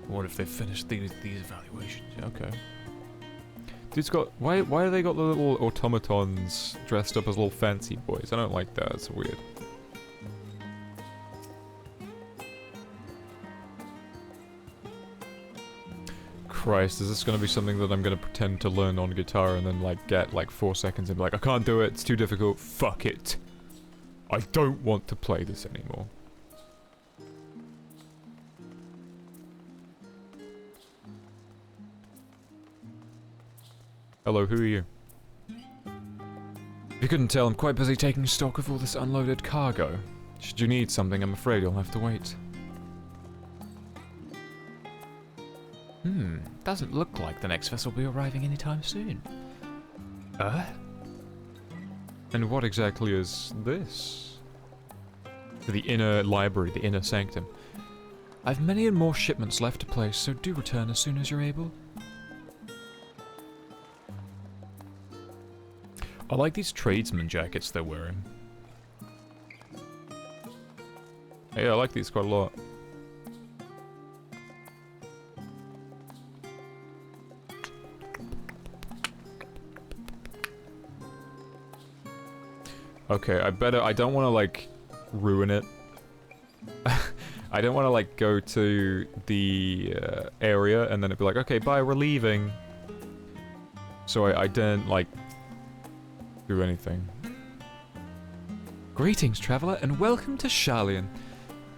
What if they finished these evaluations? Yeah, okay. Dude's got... Why have they got the little automatons dressed up as little fancy boys? I don't like that. It's weird. Christ, is this going to be something that I'm going to pretend to learn on guitar and then, like, get, like, 4 seconds and be like, I can't do it, it's too difficult, fuck it. I don't want to play this anymore. Hello, who are you? If you couldn't tell, I'm quite busy taking stock of all this unloaded cargo. Should you need something, I'm afraid you'll have to wait. Doesn't look like the next vessel will be arriving anytime soon. And what exactly is this? The inner library, the inner sanctum. I've many and more shipments left to place, so do return as soon as you're able. I like these tradesman jackets they're wearing. Yeah, I like these quite a lot. Okay, I don't want to, like, ruin it. I don't want to, like, go to the area and then it'd be like, okay, bye, we're leaving. So I didn't, like, do anything. Greetings, traveller, and welcome to Sharlayan.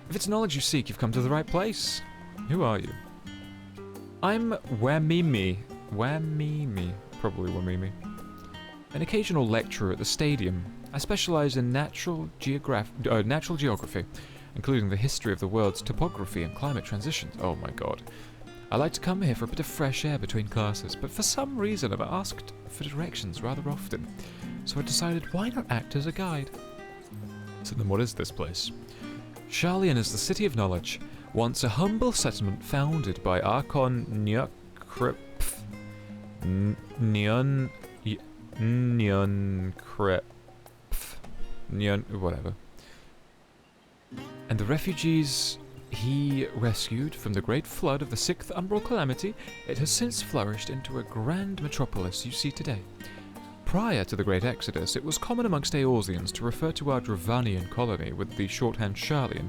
If it's knowledge you seek, you've come to the right place. Who are you? I'm Wamimi. Probably Wamimi. An occasional lecturer at the stadium. I specialise in natural geography, including the history of the world's topography and climate transitions. Oh my god. I like to come here for a bit of fresh air between classes, but for some reason I've asked for directions rather often. So I decided, why not act as a guide? So then what is this place? Sharlayan is the city of knowledge, once a humble settlement founded by Archon Whatever. And the refugees he rescued from the great flood of the 6th Umbral Calamity, it has since flourished into a grand metropolis you see today. Prior to the Great Exodus, it was common amongst Eorzeans to refer to our Dravanian colony with the shorthand Sharlayan,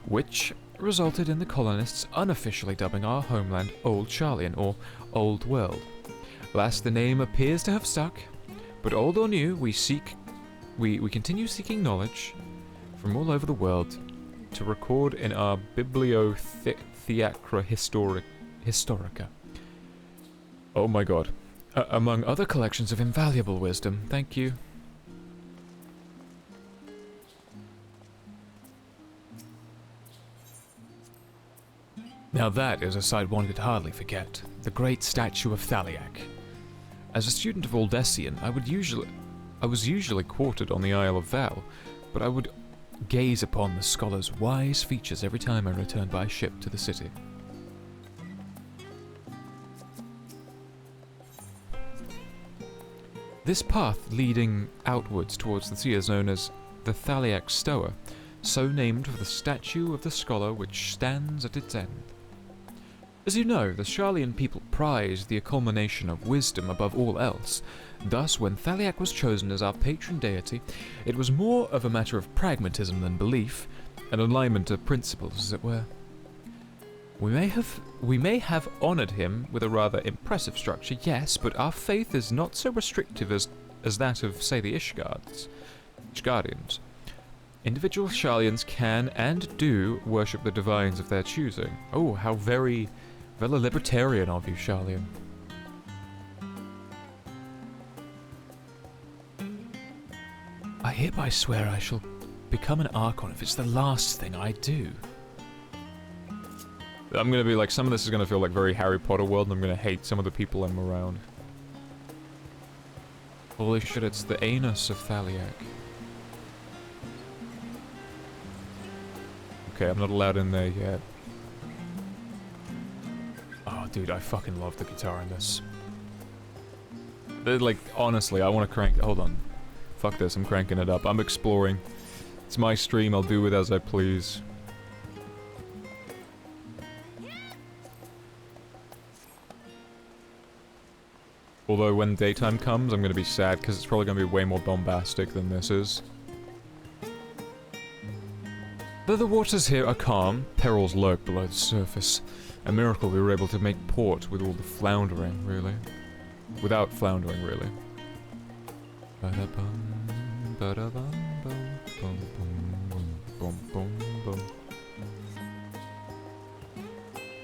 which resulted in the colonists unofficially dubbing our homeland Old Sharlayan, or Old World. Alas, the name appears to have stuck, but old or new, we continue seeking knowledge from all over the world to record in our Bibliotheca Historica. Oh my god. Among other collections of invaluable wisdom. Thank you. Now that is a sight one could hardly forget. The great statue of Thaliak. As a student of Aldessian, I was usually quartered on the Isle of Val, but I would gaze upon the scholar's wise features every time I returned by ship to the city. This path leading outwards towards the sea is known as the Thaliak Stoa, so named for the statue of the scholar which stands at its end. As you know, the Sharlayan people prize the culmination of wisdom above all else. Thus, when Thaliak was chosen as our patron deity, it was more of a matter of pragmatism than belief, an alignment of principles, as it were. We may have honoured him with a rather impressive structure, yes, but our faith is not so restrictive as that of, say, the Ishgardians. Individual Sharlayans can and do worship the divines of their choosing. Oh, how very libertarian of you, Sharlayan. I hereby swear I shall become an Archon if it's the last thing I do. I'm gonna be like, some of this is gonna feel like very Harry Potter world, and I'm gonna hate some of the people I'm around. Holy shit, it's the anus of Thaliak. Okay, I'm not allowed in there yet. Oh, dude, I fucking love the guitar in this. Like, honestly, I want to crank... Hold on. Fuck this, I'm cranking it up. I'm exploring. It's my stream, I'll do it as I please. Although when daytime comes, I'm gonna be sad, because it's probably gonna be way more bombastic than this is. Though the waters here are calm, perils lurk below the surface. A miracle we were able to make port with all the floundering, really. Without floundering, really.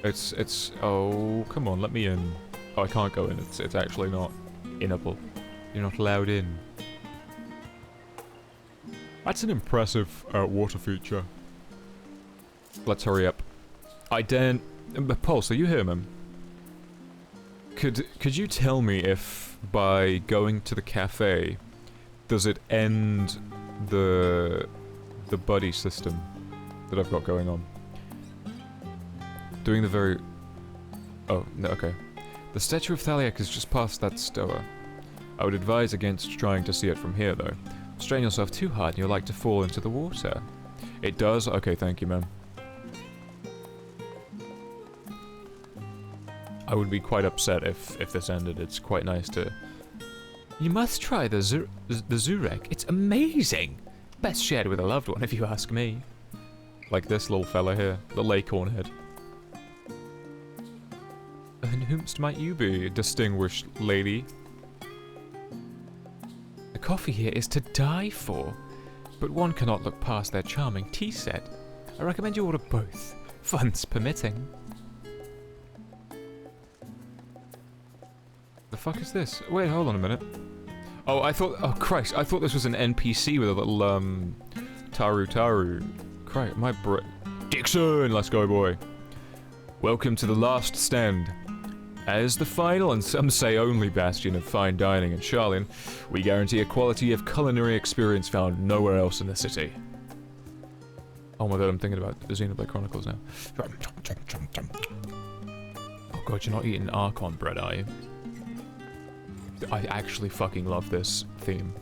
It's... Oh, come on, let me in. Oh, I can't go in. It's actually not inable. You're not allowed in. That's an impressive water feature. Let's hurry up. I daren't... Pulse, are you here, man? Could you tell me if by going to the cafe, does it end the buddy system that I've got going on? Doing the very... Oh, no, okay. The statue of Thaliak is just past that stoa. I would advise against trying to see it from here, though. Strain yourself too hard and you'll like to fall into the water. It does? Okay, thank you, man. I would be quite upset if this ended. It's quite nice to... You must try the Zurek. It's amazing! Best shared with a loved one, if you ask me. Like this little fella here, the Lakecorn head. And whomst might you be, distinguished lady? The coffee here is to die for, but one cannot look past their charming tea set. I recommend you order both, funds permitting. The fuck is this? Wait, hold on a minute. Oh, oh Christ, I thought this was an NPC with a little, Taru. Christ, my Dixon, let's go, boy. Welcome to the last stand. As the final, and some say only, bastion of fine dining in Sharlayan, we guarantee a quality of culinary experience found nowhere else in the city. Oh my god, I'm thinking about the Xenoblade Chronicles now. Oh god, you're not eating Archon bread, are you? I actually fucking love this theme.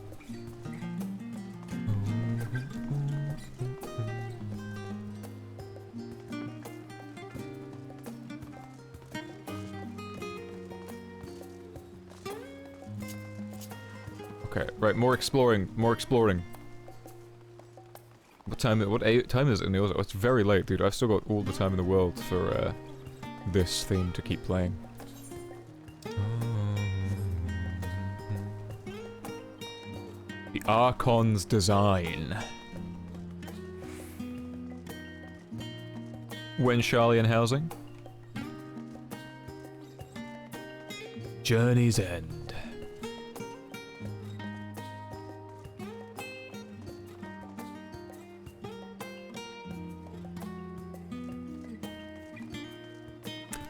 Okay, right, more exploring, more exploring. What time is it in the Ozo? It's very late, dude. I've still got all the time in the world for, this theme to keep playing. The Archon's design. When Charlian housing? Journey's End.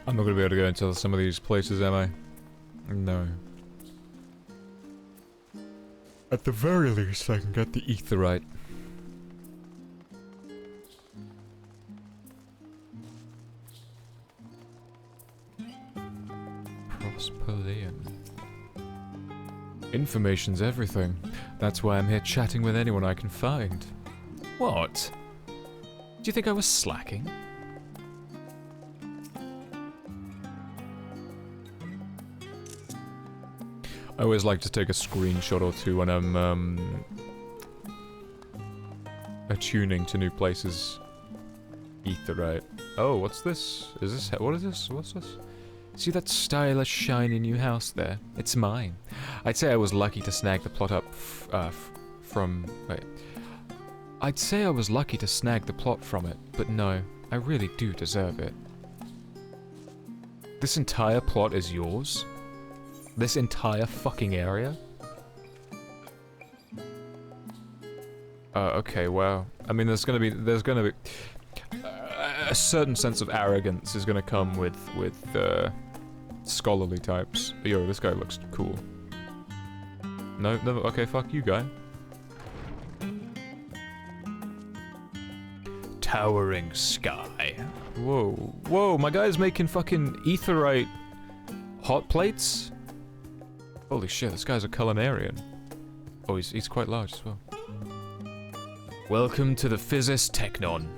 I'm not gonna be able to go into some of these places, am I? No. At the very least, I can get the Aetheryte. Prosperian. Information's everything. That's why I'm here chatting with anyone I can find. What? Do you think I was slacking? I always like to take a screenshot or two when I'm, attuning to new places. Aetheryte. Oh, what's this? Is this... what is this? What's this? See that stylish, shiny new house there? It's mine. I'd say I was lucky to snag the plot up from... wait. I'd say I was lucky to snag the plot from it, but no, I really do deserve it. This entire plot is yours? This entire fucking area? Okay, wow. I mean, there's gonna be a certain sense of arrogance is gonna come with scholarly types. Yo, this guy looks cool. No, okay, fuck you, guy. Towering sky. Whoa, whoa, my guy's making fucking Aetheryte hot plates? Holy shit, this guy's a culinarian. Oh, he's quite large as well. Welcome to the Physis Technon.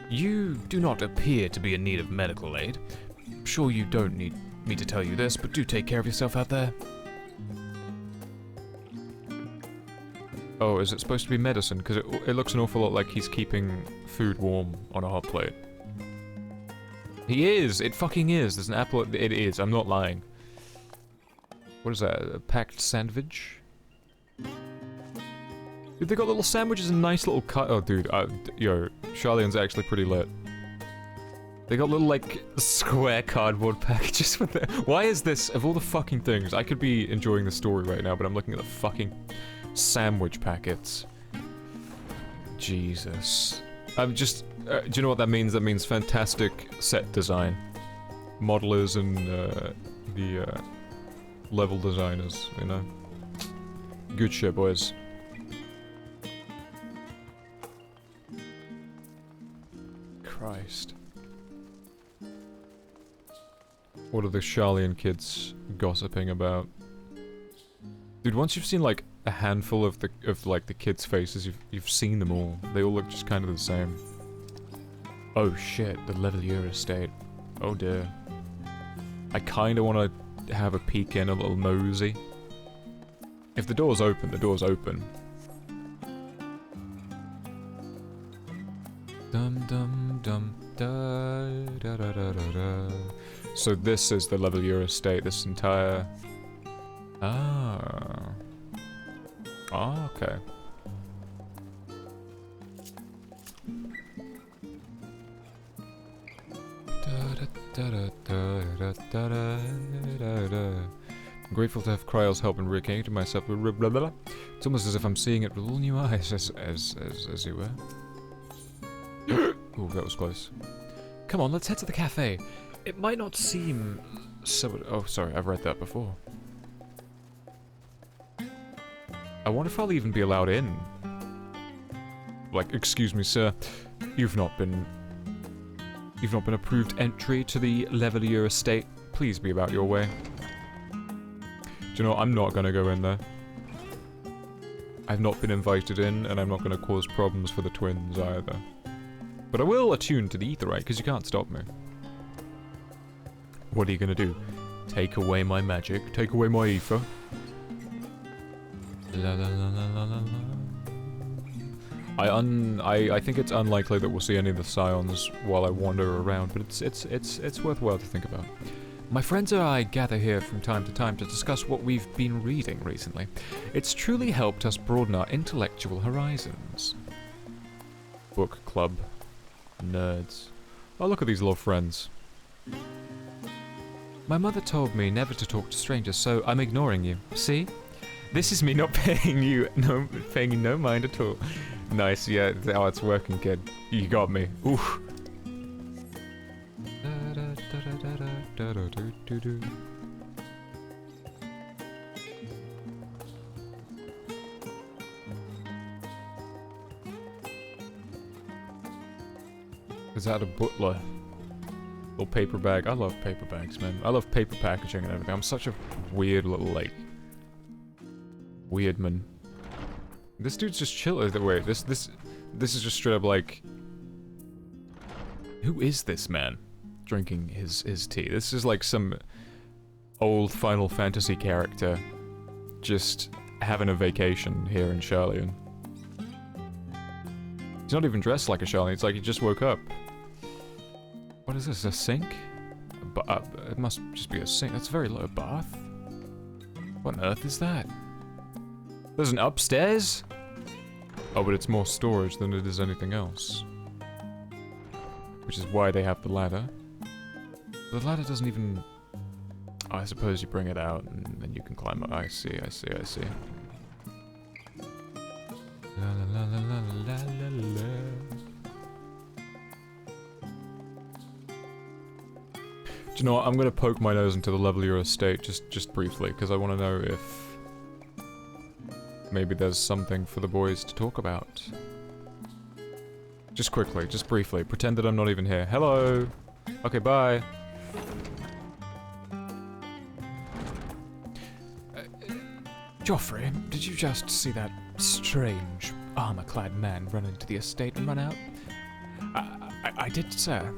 You do not appear to be in need of medical aid. I'm sure you don't need me to tell you this, but do take care of yourself out there. Oh, is it supposed to be medicine? Because it looks an awful lot like he's keeping food warm on a hot plate. He is! It fucking is! There's an apple... It is, I'm not lying. What is that? A packed sandwich? Dude, they got little sandwiches and nice little cut. Oh, dude, yo, Charlian's actually pretty lit. They got little, like, square cardboard packages with it. Why is this, of all the fucking things, I could be enjoying the story right now, but I'm looking at the fucking sandwich packets. Jesus. I'm just, do you know what that means? That means fantastic set design. Modelers and, the, level designers, you know? Good shit, boys. Christ. What are the Charlian kids gossiping about? Dude, once you've seen like a handful of the kids' faces, you've seen them all. They all look just kind of the same. Oh shit, the Levelier estate. Oh dear. I kinda wanna have a peek in, a little nosy. If the door's open, the door's open. Dum dum dum da da da da da da. So this is the Levelier estate, this entire... Ah. Ah, okay. I'm grateful to have Cryos help in reconnecting myself with blah, blah, blah. It's almost as if I'm seeing it with all new eyes, as you were. Ooh, that was close. Come on, let's head to the cafe. It might not seem so... Oh, sorry, I've read that before. I wonder if I'll even be allowed in. Like, excuse me, sir. You've not been approved entry to the Levelier estate. Please be about your way. Do you know what? I'm not gonna go in there. I've not been invited in, and I'm not gonna cause problems for the twins either. But I will attune to the Aetheryte, because you can't stop me. What are you gonna do? Take away my magic? Take away my ether? La la la la la la la. I think it's unlikely that we'll see any of the scions while I wander around, but it's worthwhile to think about. My friends and I gather here from time to time to discuss what we've been reading recently. It's truly helped us broaden our intellectual horizons. Book club. Nerds. Oh, look at these little friends. My mother told me never to talk to strangers, so I'm ignoring you. See? This is me not paying you no mind at all. Nice, yeah. Oh, it's working, kid. You got me. Oof. Is that a butler? Little paper bag. I love paper bags, man. I love paper packaging and everything. I'm such a weird little, like... weird man. This dude's just chilling. Wait, this is just straight up like... Who is this man? Drinking his tea. This is like some old Final Fantasy character just having a vacation here in Charlian. He's not even dressed like a Charlian. It's like he just woke up. What is this? A sink? It must just be a sink. That's very low. Bath? What on earth is that? There's an upstairs? Oh, but it's more storage than it is anything else. Which is why they have the ladder. The ladder doesn't even... Oh, I suppose you bring it out and then you can climb up. I see. La la la la la la la la. Do you know what? I'm gonna poke my nose into the level of your estate just briefly, because I want to know if maybe there's something for the boys to talk about. Just quickly, just briefly. Pretend that I'm not even here. Hello! Okay, bye! Joffrey, did you just see that strange, armor-clad man run into the estate and run out? I did, sir.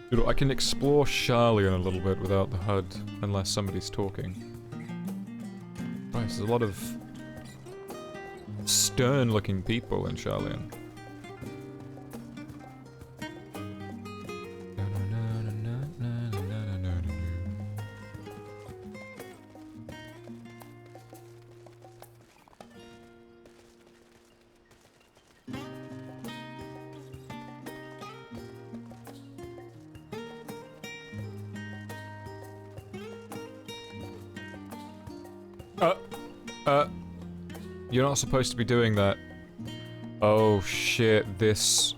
Dude, I can explore Charlian a little bit without the HUD, unless somebody's talking. Right, there's a lot of stern-looking people in Charlian. You're not supposed to be doing that. Oh shit, this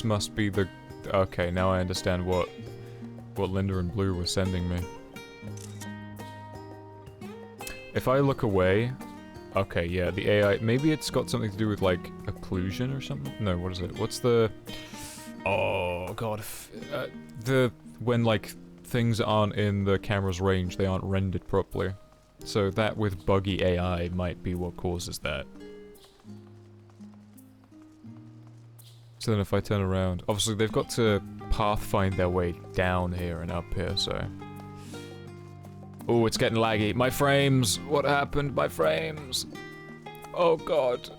must be the... Okay, now I understand what Linda and Blue were sending me. If I look away... Okay, yeah, the AI... Maybe it's got something to do with, like, occlusion or something? No, what is it? What's the... Oh, god. When, like, things aren't in the camera's range, they aren't rendered properly. So that with buggy AI might be what causes that. So then if I turn around... Obviously they've got to pathfind their way down here and up here, so... Oh, it's getting laggy. My frames! What happened? My frames! Oh god.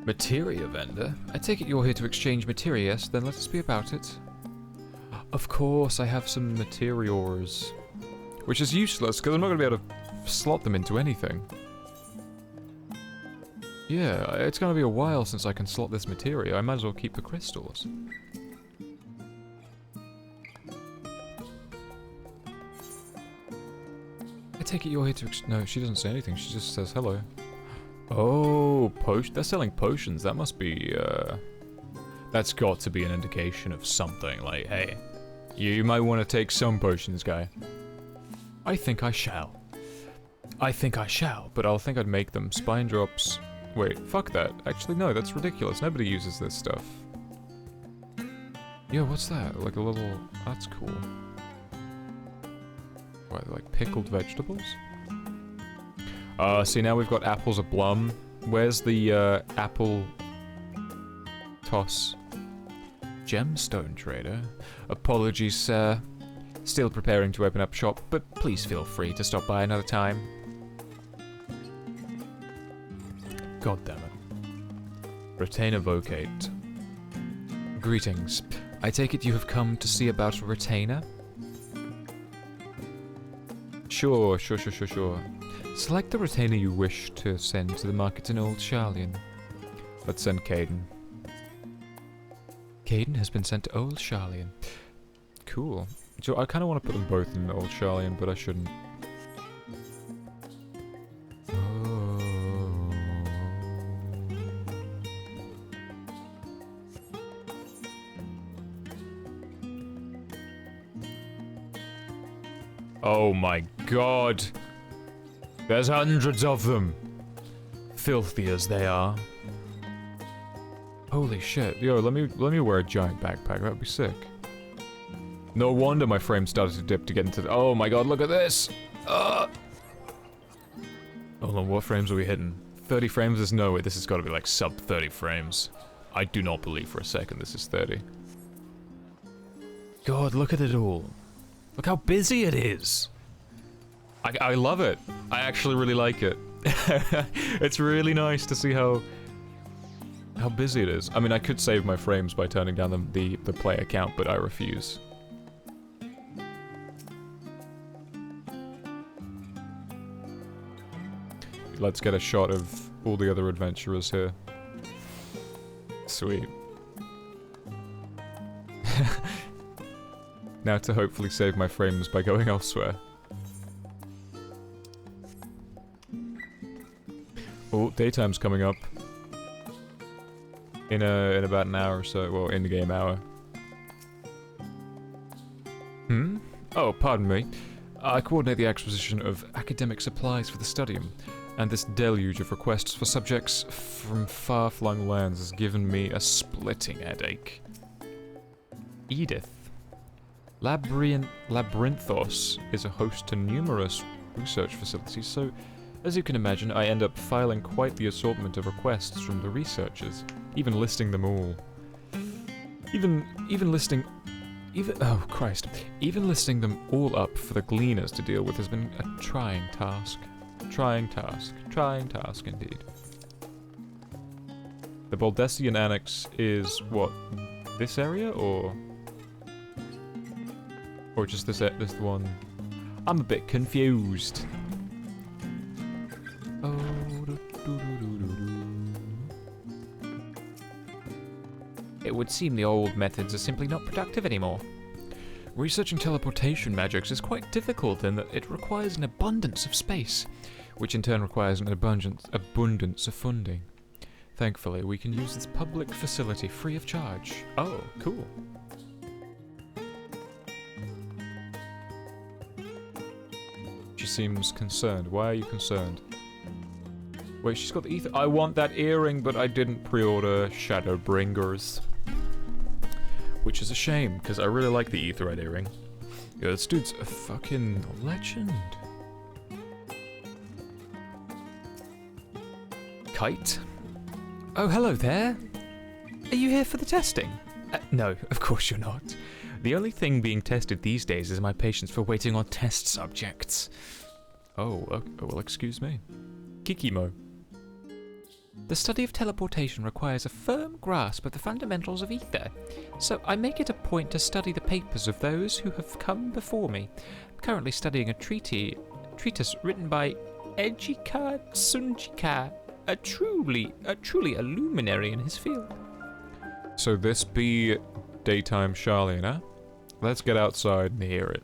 Materia vendor? I take it you're here to exchange materia, yes? Then let us be about it. Of course, I have some materials. Which is useless, because I'm not going to be able to slot them into anything. Yeah, it's going to be a while since I can slot this materia. I might as well keep the crystals. I take it you're here to no, she doesn't say anything. She just says hello. Oh, they're selling potions. That must be, that's got to be an indication of something. Like, hey, you might want to take some potions, guy. I think I shall. I think I shall, but I'll think I'd make them. Spine drops. Wait, fuck that. Actually, no, that's ridiculous. Nobody uses this stuff. Yeah, what's that? Like a little... That's cool. What, like pickled vegetables? See, now we've got apples ablum. Where's the, apple toss? Gemstone trader? Apologies, sir. Still preparing to open up shop, but please feel free to stop by another time. God damn it. Retainer vocate. Greetings. I take it you have come to see about a retainer? Sure. Select the retainer you wish to send to the market in Old Sharlayan. Let's send Caden. Caden has been sent to Old Sharlayan. Cool. So I kind of want to put them both in Old Sharlayan, but I shouldn't. Oh my god. There's hundreds of them. Filthy as they are. Holy shit. Yo, let me wear a giant backpack. That would be sick. No wonder my frame started to dip to get into the— oh my god, look at this! Hold on, what frames are we hitting? 30 frames? There's no way. This has got to be like sub 30 frames. I do not believe for a second this is 30. God, look at it all. Look how busy it is. I love it. I actually really like it. It's really nice to see how busy it is. I mean, I could save my frames by turning down the player count, but I refuse. Let's get a shot of all the other adventurers here. Sweet. Now to hopefully save my frames by going elsewhere. Oh, daytime's coming up. In about an hour or so. Well, in the game hour. Oh, pardon me. I coordinate the acquisition of academic supplies for the studium, and this deluge of requests for subjects from far-flung lands has given me a splitting headache. Edith. Labyrinthos is a host to numerous research facilities, so as you can imagine, I end up filing quite the assortment of requests from the researchers, even listing them all. Even listing them all up for the gleaners to deal with has been a trying task. Trying task indeed. The Baldessian Annex is, what, this area, or just this one? I'm a bit confused. It would seem the old methods are simply not productive anymore. Researching teleportation magics is quite difficult in that it requires an abundance of space, which in turn requires an abundance of funding. Thankfully, we can use this public facility free of charge. Oh, cool. She seems concerned. Why are you concerned? Wait, she's got the ether. I want that earring, but I didn't pre-order Shadowbringers. Which is a shame, because I really like the Aetheryte earring. Yeah, this dude's a fucking legend. Kite? Oh, hello there. Are you here for the testing? No, of course you're not. The only thing being tested these days is my patience for waiting on test subjects. Oh, well, excuse me. Kikimo. The study of teleportation requires a firm grasp of the fundamentals of ether, so I make it a point to study the papers of those who have come before me. I'm currently studying a treatise written by Ejika Tsunjika, a truly a luminary in his field. So this be daytime Sharlayan, huh? Let's get outside and hear it.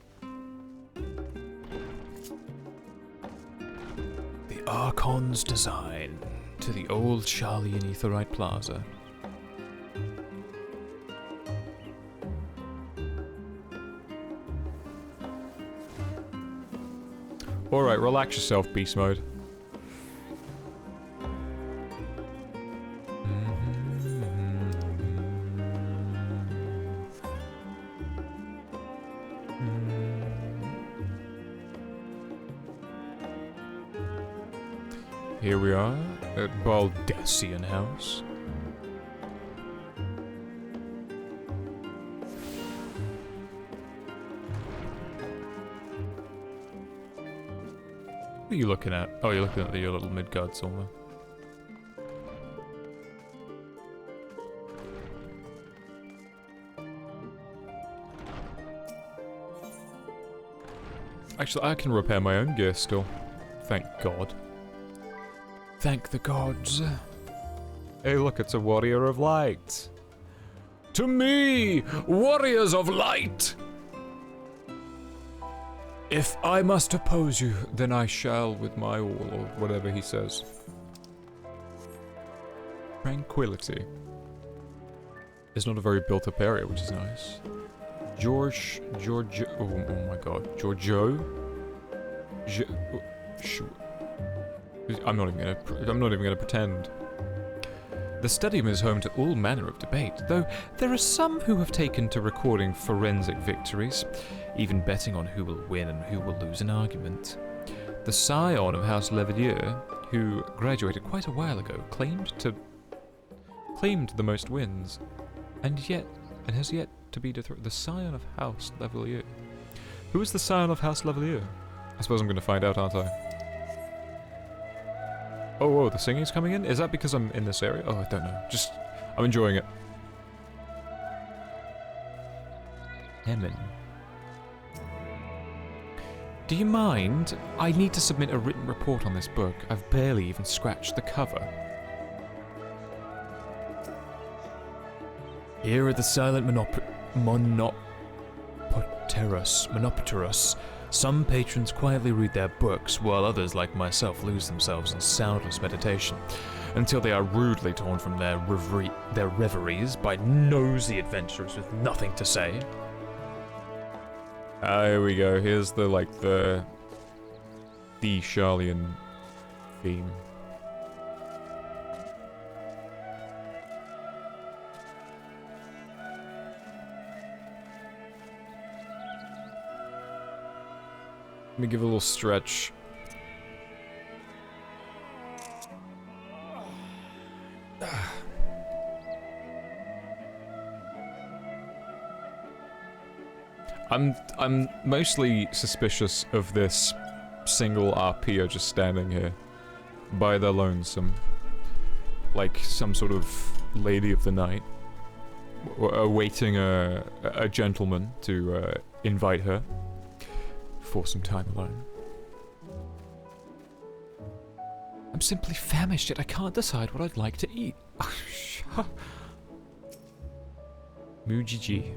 The Archon's design to the Old Sharlayan Aetheryte Plaza. Alright, relax yourself, beast mode. Here we are at Baldessian House. What are you looking at? Oh, you're looking at your little Midgard somewhere. Actually, I can repair my own gear still. Thank God. Thank the gods. Hey, look, it's a warrior of light. To me, warriors of light! If I must oppose you, then I shall with my all, or whatever he says. Tranquility. It's not a very built-up area, which is nice. Oh my god, Giorgio? I'm not even gonna pretend. The stadium is home to all manner of debate, though there are some who have taken to recording forensic victories, even betting on who will win and who will lose an argument. The scion of House Levadier, who graduated quite a while ago, claimed the most wins, and has yet to be the scion of House Levadier. Who is the scion of House Levadier? I suppose I'm going to find out, aren't I? Oh, whoa, the singing's coming in? Is that because I'm in this area? Oh, I don't know. I'm enjoying it. Emin. Do you mind? I need to submit a written report on this book. I've barely even scratched the cover. Here are the silent Monopterus. Some patrons quietly read their books, while others, like myself, lose themselves in soundless meditation, until they are rudely torn from their reveries by nosy adventurers with nothing to say. Here we go. Here's the Charlian theme. Let me give a little stretch. I'm mostly suspicious of this single RPer just standing here by the lonesome, like some sort of lady of the night, awaiting a gentleman to invite her for some time alone. I'm simply famished, yet I can't decide what I'd like to eat. Mujiji.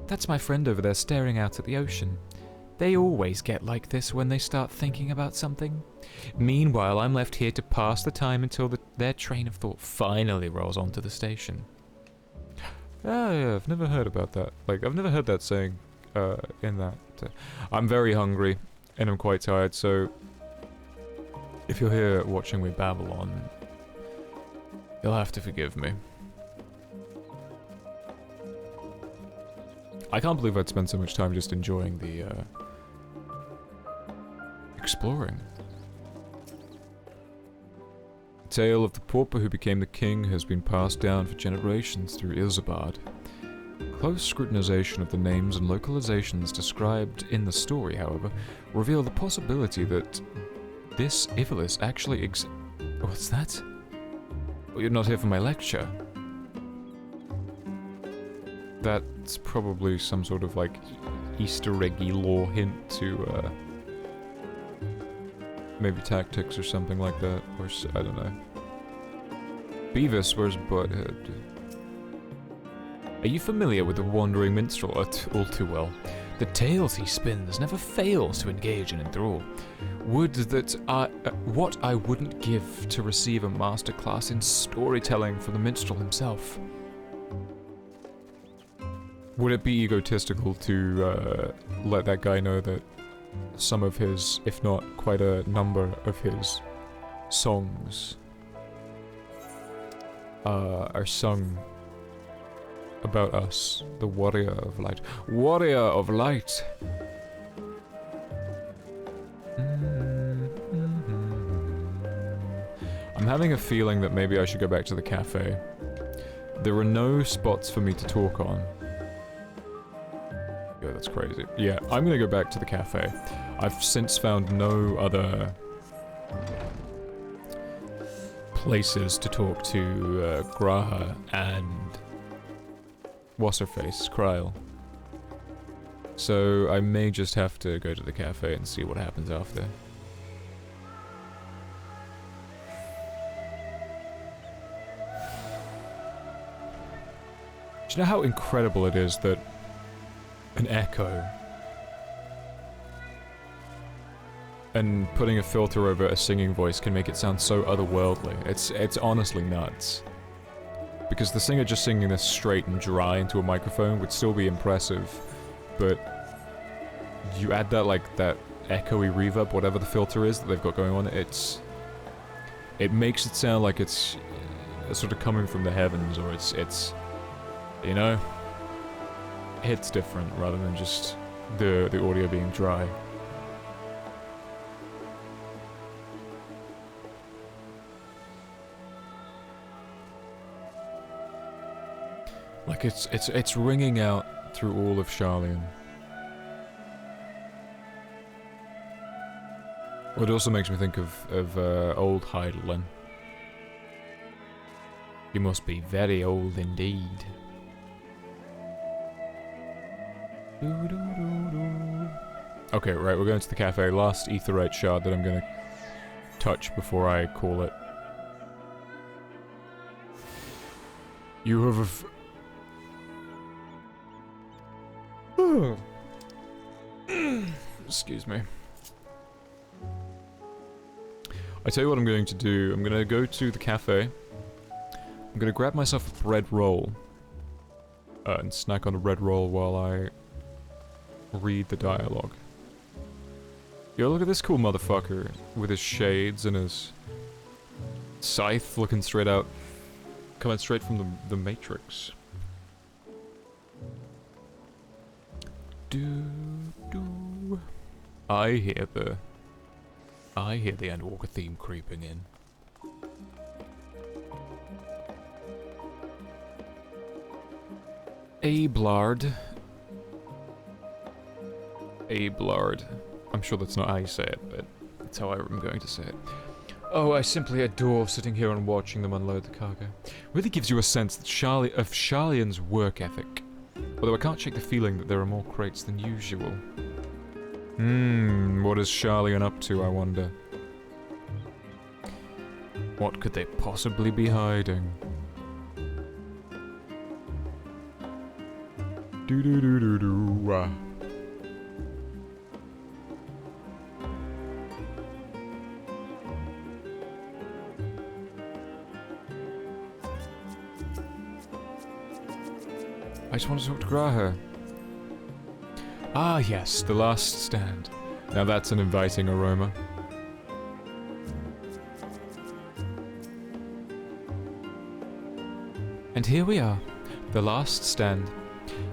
That's my friend over there staring out at the ocean. They always get like this when they start thinking about something. Meanwhile, I'm left here to pass the time until their train of thought finally rolls onto the station. Ah, yeah, I've never heard about that. I've never heard that saying in that. I'm very hungry, and I'm quite tired, so if you're here watching me babble on, you'll have to forgive me. I can't believe I'd spent so much time just enjoying the, exploring. The tale of the pauper who became the king has been passed down for generations through Ilzabad. Close scrutinization of the names and localizations described in the story, however, reveal the possibility that this Ivalis actually What's that? Well, you're not here for my lecture. That's probably some sort of, Easter eggy lore hint to, maybe tactics or something like that, or I don't know. Beavis, where's Butthead? Are you familiar with the wandering minstrel? All too well. The tales he spins never fails to engage and enthrall. Would that what I wouldn't give to receive a masterclass in storytelling from the minstrel himself. Would it be egotistical to let that guy know that some of his, if not quite a number of his songs are sung about us, the warrior of light. Warrior of light! I'm having a feeling that maybe I should go back to the cafe. There are no spots for me to talk on. Yeah, that's crazy. Yeah, I'm gonna go back to the cafe. I've since found no other places to talk to Graha and what's-her-face, Kryl. So I may just have to go to the cafe and see what happens after. Do you know how incredible it is that an echo and putting a filter over a singing voice can make it sound so otherworldly? It's honestly nuts. Because the singer just singing this straight and dry into a microphone would still be impressive, but you add that, like, that echoey reverb, whatever the filter is that they've got going on, it makes it sound like it's sort of coming from the heavens, or it's you know, it's different rather than just the audio being dry. Like it's ringing out through all of Sharlayan. Well, it also makes me think of old Heidelin. He must be very old indeed. Okay, right, we're going to the cafe. Last aetheryte shard that I'm gonna touch before I call it. You have... Excuse me. I tell you what I'm going to do. I'm gonna go to the cafe. I'm gonna grab myself a bread roll. And snack on a bread roll while I read the dialogue. Yo, look at this cool motherfucker with his shades and his scythe looking straight out, coming straight from the Matrix. I hear the Endwalker theme creeping in. Ablard. I'm sure that's not how you say it, but that's how I'm going to say it. Oh, I simply adore sitting here and watching them unload the cargo. Really gives you a sense that of Sharlayan's work ethic. Although I can't shake the feeling that there are more crates than usual. What is Sharlayan up to, I wonder? What could they possibly be hiding? Do-do-do-do-do. I just want to talk to Graha. Ah yes, the last stand. Now that's an inviting aroma. And here we are, the last stand.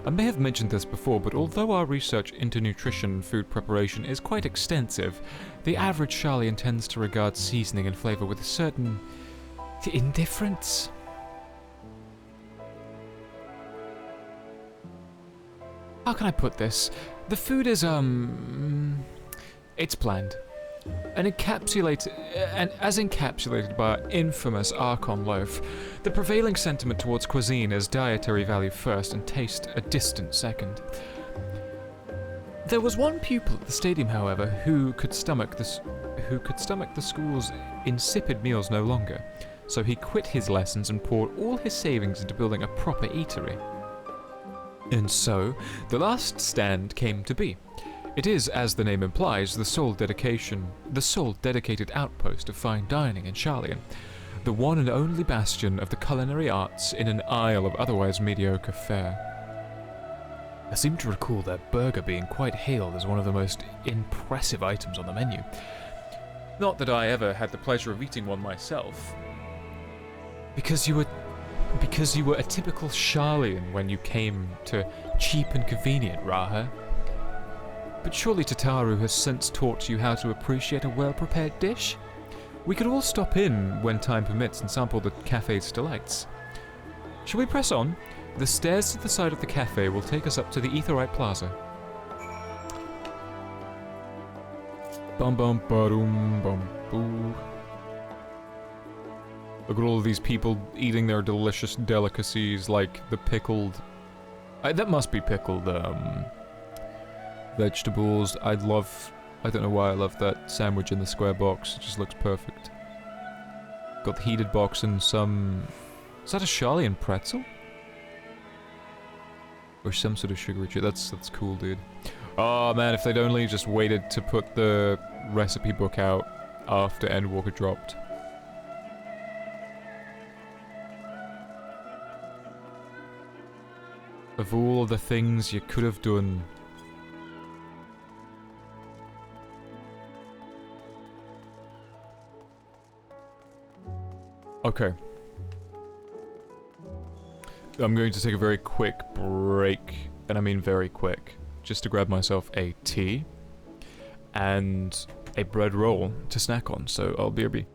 I may have mentioned this before, but although our research into nutrition and food preparation is quite extensive, the average Sharlayan tends to regard seasoning and flavor with a certain indifference. How can I put this? The food is, it's bland. As encapsulated by our infamous Archon loaf, the prevailing sentiment towards cuisine is dietary value first and taste a distant second. There was one pupil at the stadium, however, who could stomach the school's insipid meals no longer, so he quit his lessons and poured all his savings into building a proper eatery. And so, the last stand came to be. It is, as the name implies, the sole dedicated outpost of fine dining in Sharlayan, the one and only bastion of the culinary arts in an isle of otherwise mediocre fare. I seem to recall their burger being quite hailed as one of the most impressive items on the menu. Not that I ever had the pleasure of eating one myself. Because you were a typical Sharlayan when you came to cheap and convenient, Raha. But surely Tataru has since taught you how to appreciate a well-prepared dish? We could all stop in when time permits and sample the cafe's delights. Shall we press on? The stairs to the side of the cafe will take us up to the Aetheryte Plaza. Bum bum ba-dum bum boo. Look at all of these people eating their delicious delicacies like the pickled... that must be pickled, vegetables. I don't know why I love that sandwich in the square box. It just looks perfect. Got the heated box and some... Is that a Charlian pretzel? Or some sort of sugary treat. That's cool, dude. Oh man, if they'd only just waited to put the recipe book out after Endwalker dropped. Of all the things you could have done. Okay. I'm going to take a very quick break, and I mean very quick, just to grab myself a tea and a bread roll to snack on, so I'll BRB.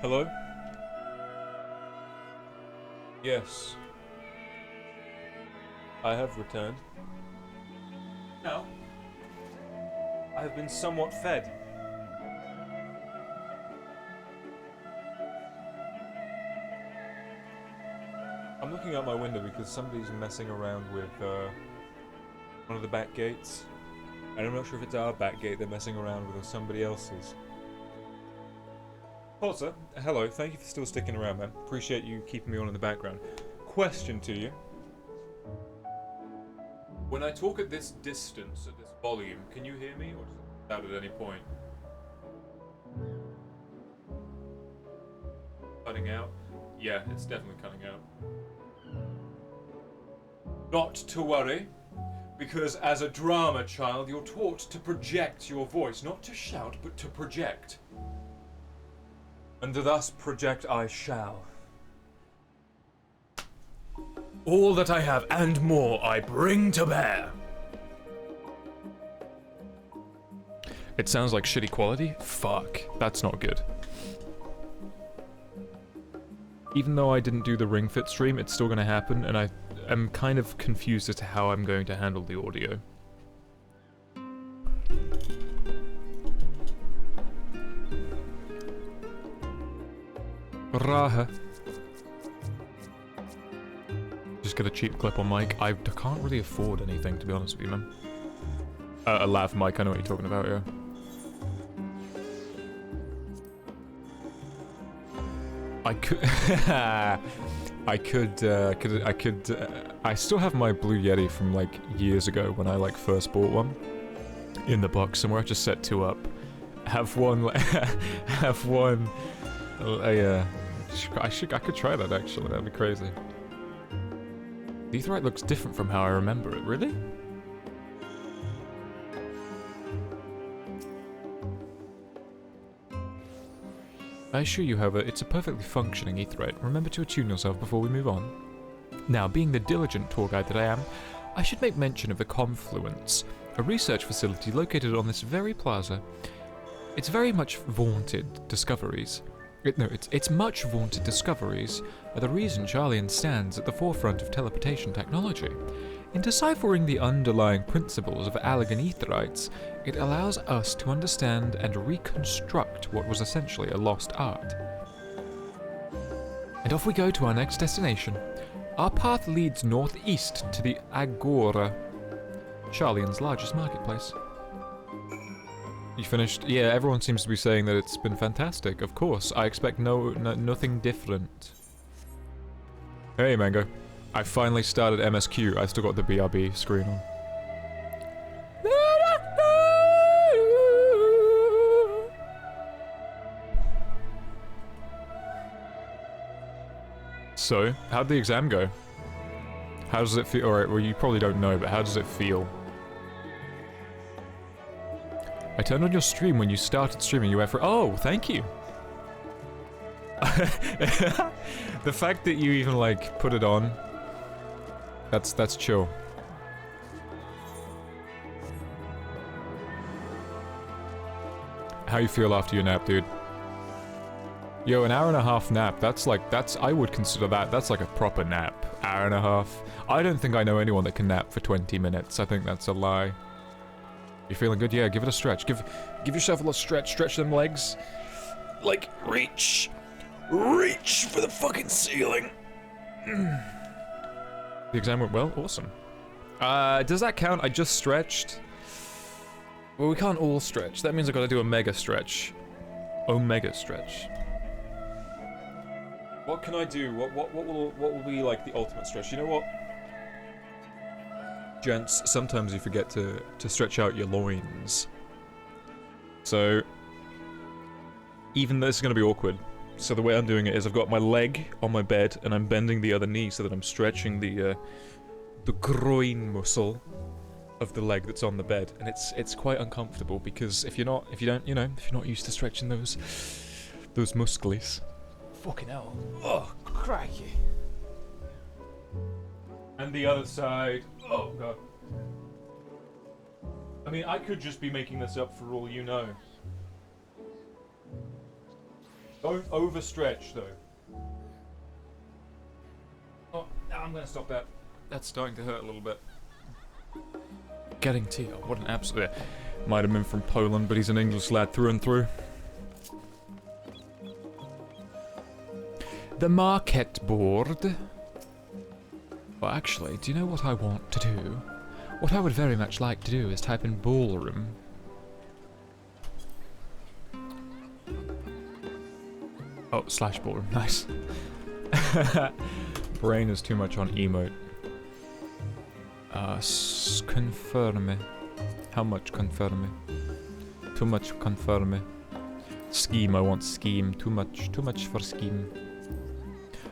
Hello? Yes. I have returned. No. I have been somewhat fed. I'm looking out my window because somebody's messing around with one of the back gates. And I'm not sure if it's our back gate they're messing around with or somebody else's. Potter, hello, thank you for still sticking around, man. Appreciate you keeping me on in the background. Question to you. When I talk at this distance, at this volume, can you hear me, or does it out at any point? Cutting out? Yeah, it's definitely cutting out. Not to worry, because as a drama child, you're taught to project your voice, not to shout, but to project. And thus project I shall. All that I have and more I bring to bear. It sounds like shitty quality? Fuck, that's not good. Even though I didn't do the Ring Fit stream, it's still gonna happen, and I am kind of confused as to how I'm going to handle the audio. Raha. Just get a cheap clip on mic. I can't really afford anything, to be honest with you, man. A lav mic, I know what you're talking about, yeah. I still have my Blue Yeti from like years ago when I like first bought one in the box somewhere. I just set two up, have one, I could try that actually. That'd be crazy. The Aetheryte looks different from how I remember it. Really? I assure you, however, it's a perfectly functioning Aetheryte. Remember to attune yourself before we move on. Now, being the diligent tour guide that I am, I should make mention of the Confluence, a research facility located on this very plaza. It's very much vaunted discoveries. It's much vaunted discoveries are the reason Charlian stands at the forefront of teleportation technology. In deciphering the underlying principles of Allegan Aetherites, it allows us to understand and reconstruct what was essentially a lost art. And off we go to our next destination. Our path leads northeast to the Agora, Charlian's largest marketplace. You finished? Yeah, everyone seems to be saying that it's been fantastic. Of course, I expect nothing different. Hey, Mango. I finally started MSQ. I still got the BRB screen on. So, how'd the exam go? How does it feel? Alright, well you probably don't know, but how does it feel? I turned on your stream when you started streaming, you went for— oh, thank you! The fact that you even, like, put it on, that's chill. How you feel after your nap, dude? Yo, an hour and a half nap, I would consider that's like a proper nap. Hour and a half. I don't think I know anyone that can nap for 20 minutes. I think that's a lie. You feeling good? Yeah, give it a stretch. Give yourself a little stretch. Stretch them legs. Like, reach for the fucking ceiling. The exam went well? Awesome. Does that count? I just stretched. Well, we can't all stretch. That means I've got to do a mega stretch. Omega stretch. What can I do? What will be like the ultimate stretch? You know what? Gents, sometimes you forget to stretch out your loins. So, even though this is going to be awkward, so the way I'm doing it is I've got my leg on my bed and I'm bending the other knee so that I'm stretching the groin muscle of the leg that's on the bed, and it's quite uncomfortable because if you're not used to stretching those muscles. Fucking hell. Oh, crikey. And the other side. Oh, God. I mean, I could just be making this up for all you know. Don't overstretch, though. Oh, I'm gonna stop that. That's starting to hurt a little bit. Getting tea. Oh, what an absolute... Might have been from Poland, but he's an English lad through and through. The market board. Well, actually, do you know what I want to do? What I would very much like to do is type in ballroom. Oh, slash ballroom. Nice. Brain is too much on emote. Confirm me. How much confirm me? Too much confirm me. Scheme, I want scheme. Too much for scheme.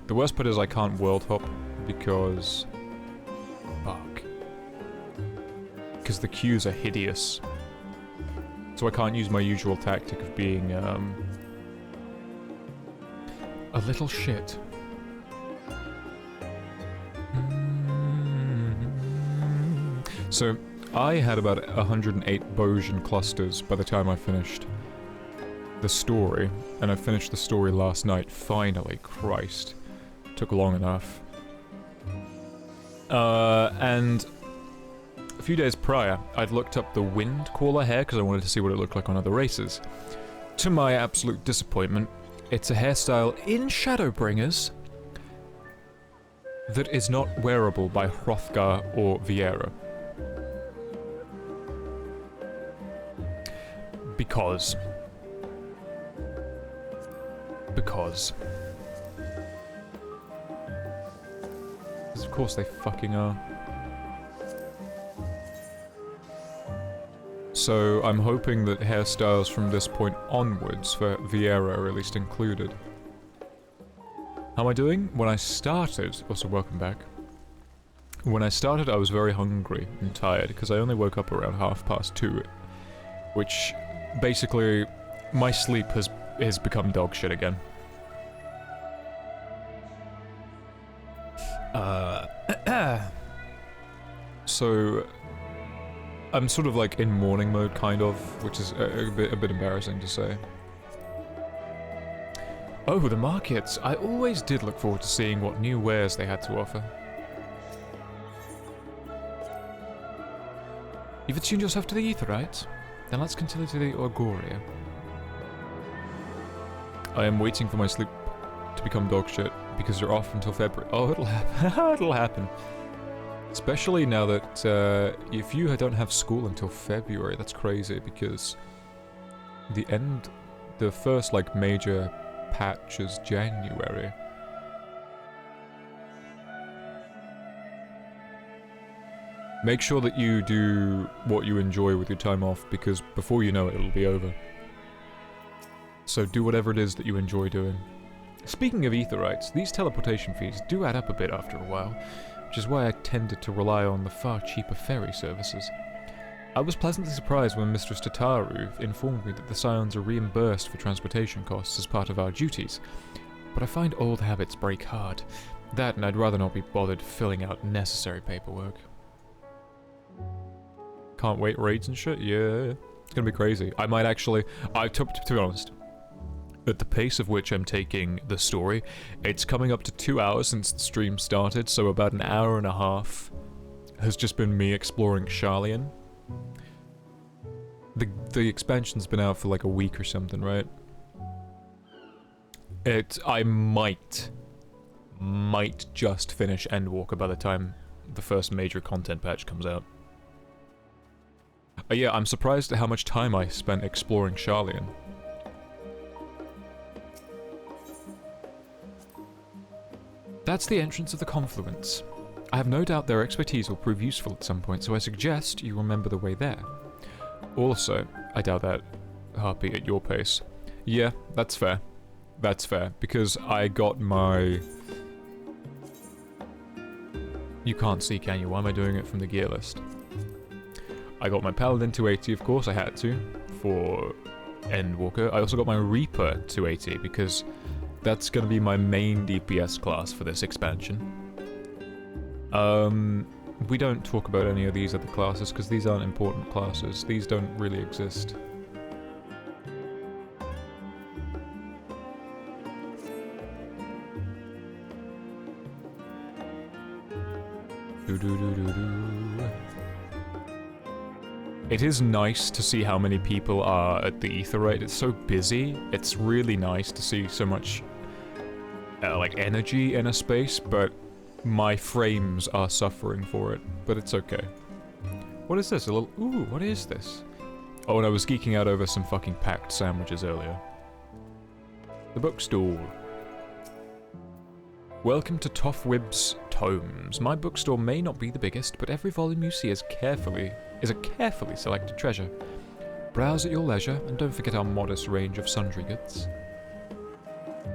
The worst part is I can't world hop because... Fuck. Because the queues are hideous. So I can't use my usual tactic of being, a little shit. So, I had about 108 Bojang clusters by the time I finished the story, and I finished the story last night, finally. Christ. Took long enough. And a few days prior, I'd looked up the wind caller hair because I wanted to see what it looked like on other races. To my absolute disappointment, it's a hairstyle in Shadowbringers that is not wearable by Hrothgar or Vieira. Because. Because of course they fucking are. So I'm hoping that hairstyles from this point onwards for Vieira are at least included. How am I doing? When I started, also welcome back. When I started I was very hungry and tired because I only woke up around 2:30, which basically my sleep has become dog shit again. So I'm sort of like in morning mode, kind of, which is a bit embarrassing to say. Oh, the markets! I always did look forward to seeing what new wares they had to offer. You've attuned yourself to the Aetheryte? Then let's continue to the Orgoria. I am waiting for my sleep to become dog shit, because you're off until February. Oh, it'll happen. It'll happen. Especially now that, if you don't have school until February, that's crazy, because the first, like, major patch is January. Make sure that you do what you enjoy with your time off, because before you know it, it'll be over. So do whatever it is that you enjoy doing. Speaking of Aetherites, these teleportation fees do add up a bit after a while, which is why I tended to rely on the far cheaper ferry services. I was pleasantly surprised when Mistress Tataru informed me that the Scions are reimbursed for transportation costs as part of our duties, but I find old habits break hard. That, and I'd rather not be bothered filling out necessary paperwork. Can't wait raids and shit? Yeah, it's gonna be crazy. I might actually... to be honest, at the pace of which I'm taking the story, it's coming up to 2 hours since the stream started, so about an hour and a half has just been me exploring Sharlayan. The expansion's been out for like a week or something, right? I might just finish Endwalker by the time the first major content patch comes out. Yeah, I'm surprised at how much time I spent exploring Sharlayan. That's the entrance of the confluence. I have no doubt their expertise will prove useful at some point, so I suggest you remember the way there. Also, I doubt that, Harpy, at your pace. Yeah, that's fair. That's fair, because I got my... You can't see, can you? Why am I doing it from the gear list? I got my Paladin 280, of course, I had to, for Endwalker. I also got my Reaper 280, because that's going to be my main DPS class for this expansion. We don't talk about any of these other classes, because these aren't important classes. These don't really exist. It is nice to see how many people are at the Aetheryte. It's so busy. It's really nice to see so much like energy in a space, but my frames are suffering for it. But it's okay. What is this? A little... Ooh, what is this? Oh, and I was geeking out over some fucking packed sandwiches earlier. The bookstall. Welcome to Toffwib's Tomes. My bookstore may not be the biggest, but every volume you see is a carefully selected treasure. Browse at your leisure, and don't forget our modest range of sundry goods.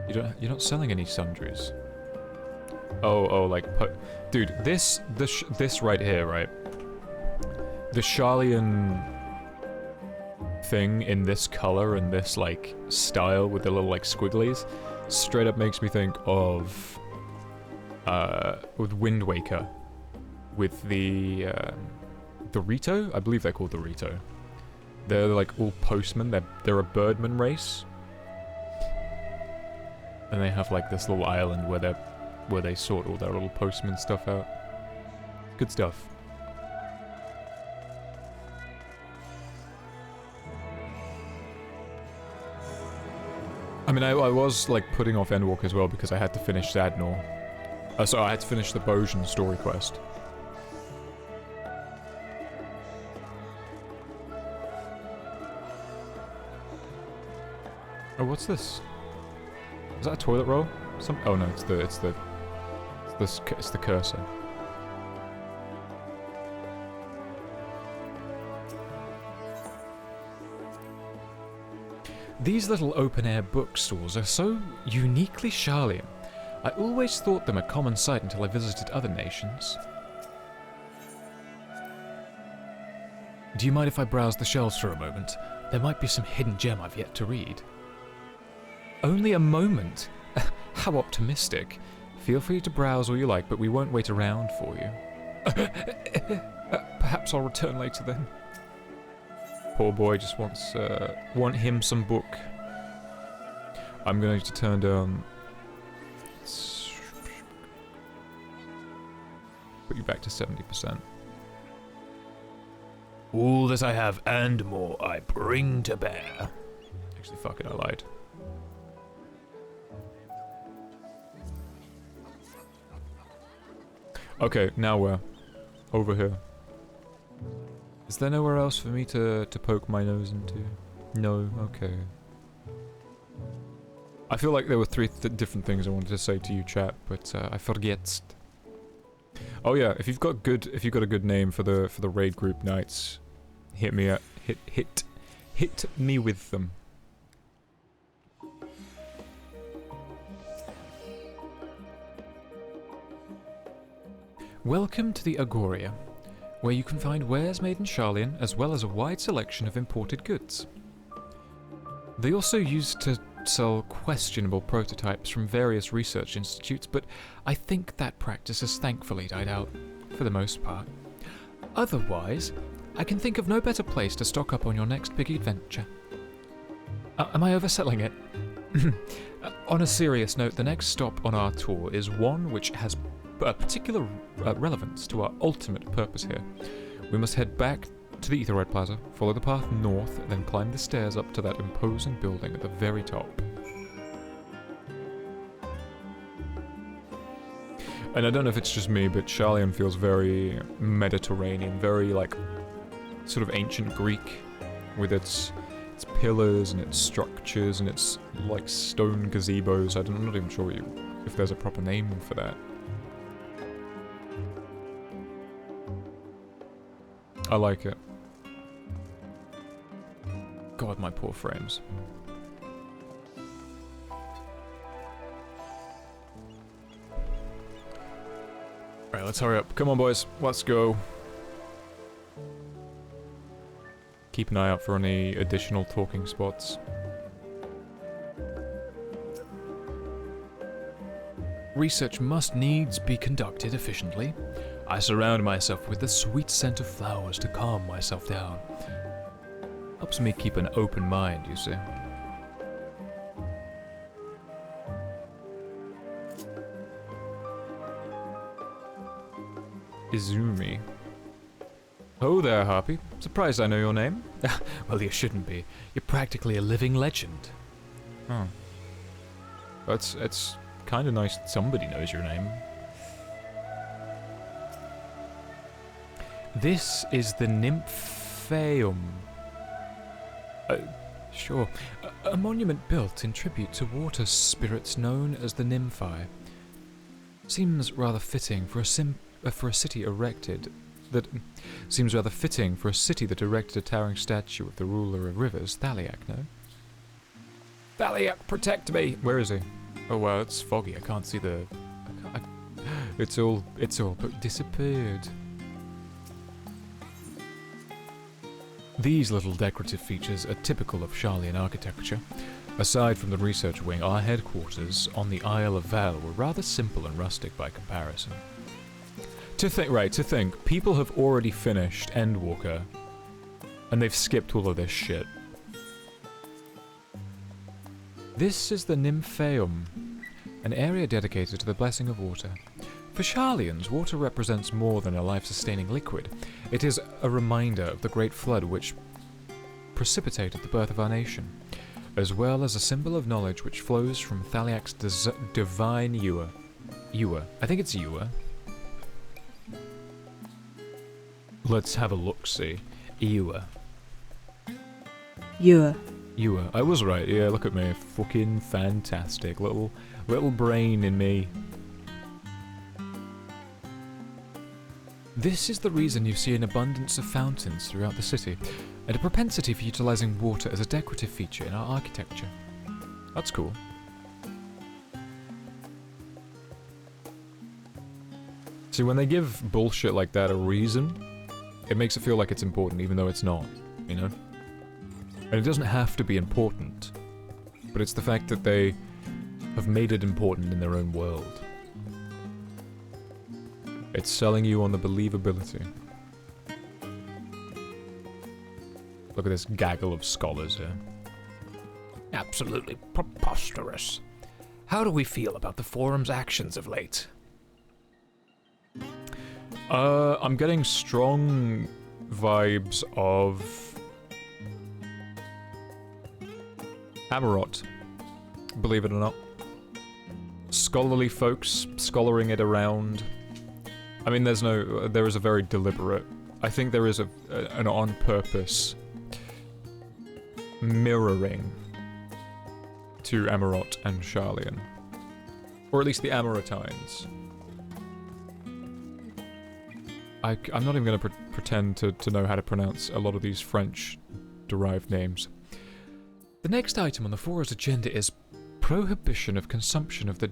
You're not selling any sundries. Oh, like dude, this right here, right? The Sharlayan thing in this color and this like style with the little like squigglies straight up makes me think of with Wind Waker with the Rito. I believe they're called the Rito. They're like all postmen. They're a birdman race, and they have like this little island where they sort all their little postman stuff out. Good stuff. I mean, I was like putting off Endwalk as well because I had to finish Zadnor. So I had to finish the Bojan story quest. Oh, what's this? Is that a toilet roll? Oh no, it's the cursor. These little open-air bookstores are so uniquely Sharlayan. I always thought them a common sight until I visited other nations. Do you mind if I browse the shelves for a moment? There might be some hidden gem I've yet to read. Only a moment? How optimistic. Feel free to browse all you like, but we won't wait around for you. Perhaps I'll return later then. Poor boy just wants, want him some book. I'm going to turn down... Put you back to 70%. All that I have and more I bring to bear. Actually, fuck it, I lied. Okay, now we're over here. Is there nowhere else for me to poke my nose into? No, okay. I feel like there were three different things I wanted to say to you, chat, but I forget. Oh yeah, if you've got a good name for the raid group nights, hit me with them. Welcome to the Agoria, where you can find wares made in Sharlayan as well as a wide selection of imported goods. They also used to sell questionable prototypes from various research institutes, but I think that practice has thankfully died out, for the most part. Otherwise, I can think of no better place to stock up on your next big adventure. Am I overselling it? On a serious note, the next stop on our tour is one which has a particular relevance to our ultimate purpose here. We must head back to the Aetheryte Plaza, follow the path north, and then climb the stairs up to that imposing building at the very top. And I don't know if it's just me, but Sharlayan feels very Mediterranean, very like sort of ancient Greek, with its pillars and its structures and its like stone gazebos. I'm not even sure if there's a proper name for that. I like it. God, my poor frames. Alright, let's hurry up. Come on, boys. Let's go. Keep an eye out for any additional talking spots. Research must needs be conducted efficiently. I surround myself with the sweet scent of flowers to calm myself down. Helps me keep an open mind, you see. Izumi. Oh there, Harpy. Surprised I know your name. Well, you shouldn't be. You're practically a living legend. Oh. It's kind of nice that somebody knows your name. This is the Nymphaeum. Sure. A monument built in tribute to water spirits known as the Nymphae. Seems rather fitting for a city erected that seems rather fitting for a city that erected a towering statue of the ruler of rivers, Thaliak, no? Thaliak, protect me! Where is he? Oh well, it's foggy. I can't see the. It's all disappeared. These little decorative features are typical of Sharlayan architecture. Aside from the research wing, our headquarters on the Isle of Val were rather simple and rustic by comparison. To think, people have already finished Endwalker, and they've skipped all of this shit. This is the Nymphaeum, an area dedicated to the blessing of water. For Sharlayans, water represents more than a life-sustaining liquid. It is a reminder of the great flood which precipitated the birth of our nation, as well as a symbol of knowledge which flows from Thaliak's divine Ewer. I think it's Ewer. Let's have a look-see. Ewer. Ewer. Ewer. I was right, yeah, look at me. Fucking fantastic. Little brain in me. This is the reason you see an abundance of fountains throughout the city, and a propensity for utilizing water as a decorative feature in our architecture. That's cool. See, when they give bullshit like that a reason, it makes it feel like it's important, even though it's not, you know? And it doesn't have to be important, but it's the fact that they have made it important in their own world. It's selling you on the believability. Look at this gaggle of scholars here. Absolutely preposterous. How do we feel about the forum's actions of late? I'm getting strong vibes of Amarot, believe it or not. Scholarly folks scholaring it around. I mean, there is a very deliberate, I think there is an on-purpose mirroring to Amarot and Sharlayan. Or at least the Amarotines. I'm not even going to pretend to know how to pronounce a lot of these French-derived names. The next item on the forum's agenda is prohibition of consumption of the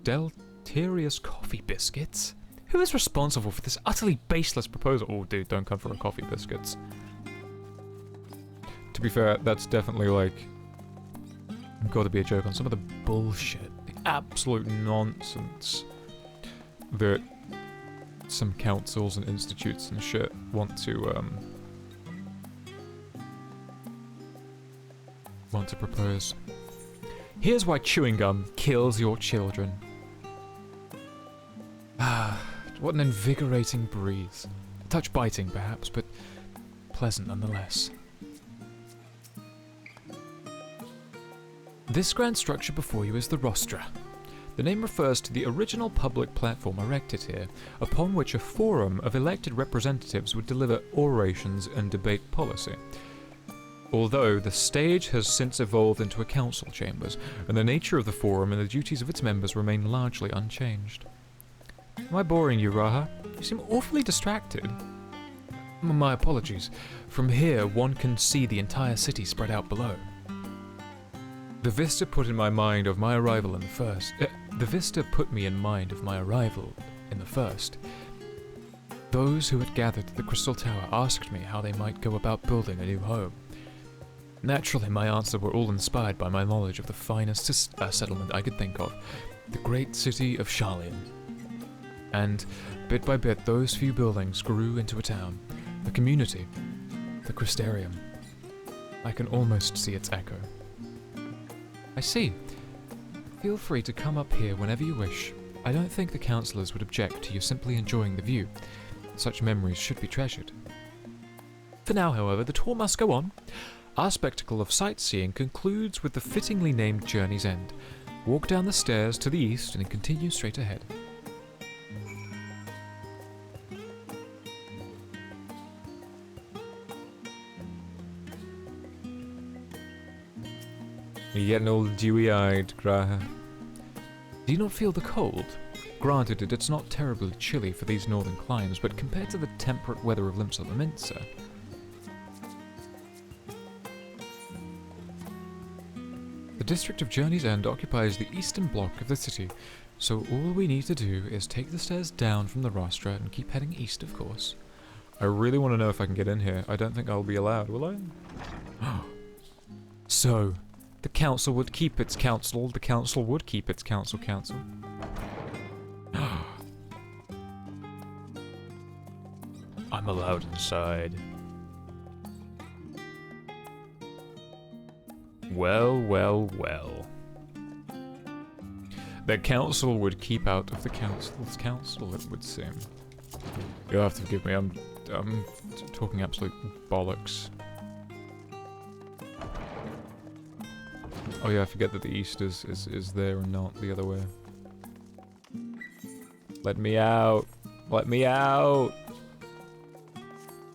deleterious coffee biscuits. Who is responsible for this utterly baseless proposal? Oh, dude, don't come for a coffee biscuits. To be fair, that's definitely like got to be a joke on some of the bullshit, the absolute nonsense that some councils and institutes and shit want to propose. Here's why chewing gum kills your children. Ah, what an invigorating breeze. A touch biting, perhaps, but pleasant nonetheless. This grand structure before you is the rostra. The name refers to the original public platform erected here, upon which a forum of elected representatives would deliver orations and debate policy. Although the stage has since evolved into a council chambers, and the nature of the forum and the duties of its members remain largely unchanged. Am I boring you, Raha? You seem awfully distracted. My apologies. From here, one can see the entire city spread out below. The vista put me in mind of my arrival in the first. Those who had gathered at the Crystal Tower asked me how they might go about building a new home. Naturally, my answers were all inspired by my knowledge of the finest settlement I could think of, the great city of Sharlayan. And, bit by bit, those few buildings grew into a town, a community, the Crystarium. I can almost see its echo. I see. Feel free to come up here whenever you wish. I don't think the councillors would object to you simply enjoying the view. Such memories should be treasured. For now, however, the tour must go on. Our spectacle of sightseeing concludes with the fittingly named Journey's End. Walk down the stairs to the east and continue straight ahead. You're getting all dewy-eyed, Graha. Do you not feel the cold? Granted, it's not terribly chilly for these northern climes, but compared to the temperate weather of Limsa Lominsa... The district of Journey's End occupies the eastern block of the city, so all we need to do is take the stairs down from the rostra and keep heading east, of course. I really want to know if I can get in here. I don't think I'll be allowed, will I? So, the council would keep its council, the council would keep its council. I'm allowed inside. Well, well, well. The council would keep out of the council's council, it would seem. You'll have to forgive me, I'm talking absolute bollocks. Oh yeah, I forget that the east is there and not the other way. Let me out! Let me out!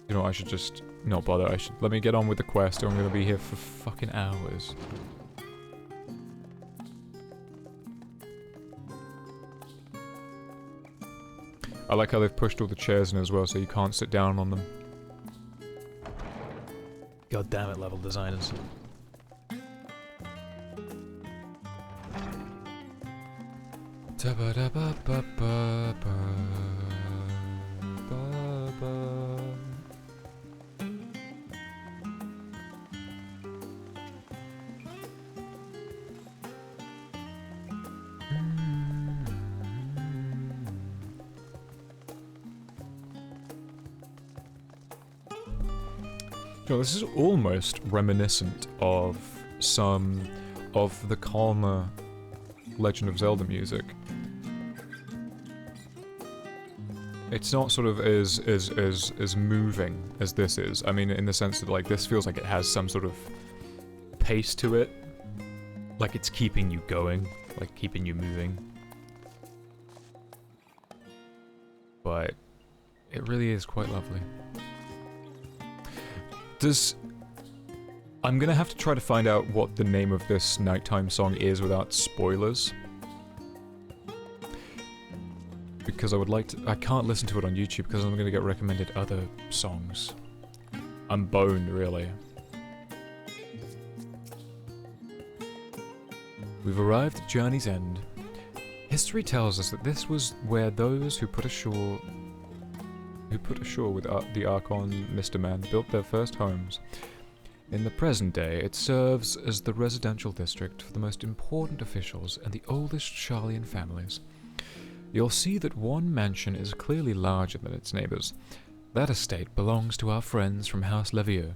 You know, I should just not bother. Let me get on with the quest or I'm gonna be here for fucking hours. I like how they've pushed all the chairs in as well, so you can't sit down on them. God damn it, level designers. You know, this is almost reminiscent of some of the calmer Legend of Zelda music. It's not sort of as moving as this is. I mean, in the sense that, like, this feels like it has some sort of pace to it. Like it's keeping you going, like keeping you moving. But it really is quite lovely. I'm gonna have to try to find out what the name of this nighttime song is without spoilers. Because I would like to... I can't listen to it on YouTube because I'm gonna get recommended other songs. I'm boned, really. We've arrived at Journey's End. History tells us that this was where those who put ashore with the Archon Mr. Man built their first homes. In the present day, it serves as the residential district for the most important officials and the oldest Sharlayan families. You'll see that one mansion is clearly larger than its neighbors. That estate belongs to our friends from House Levieux.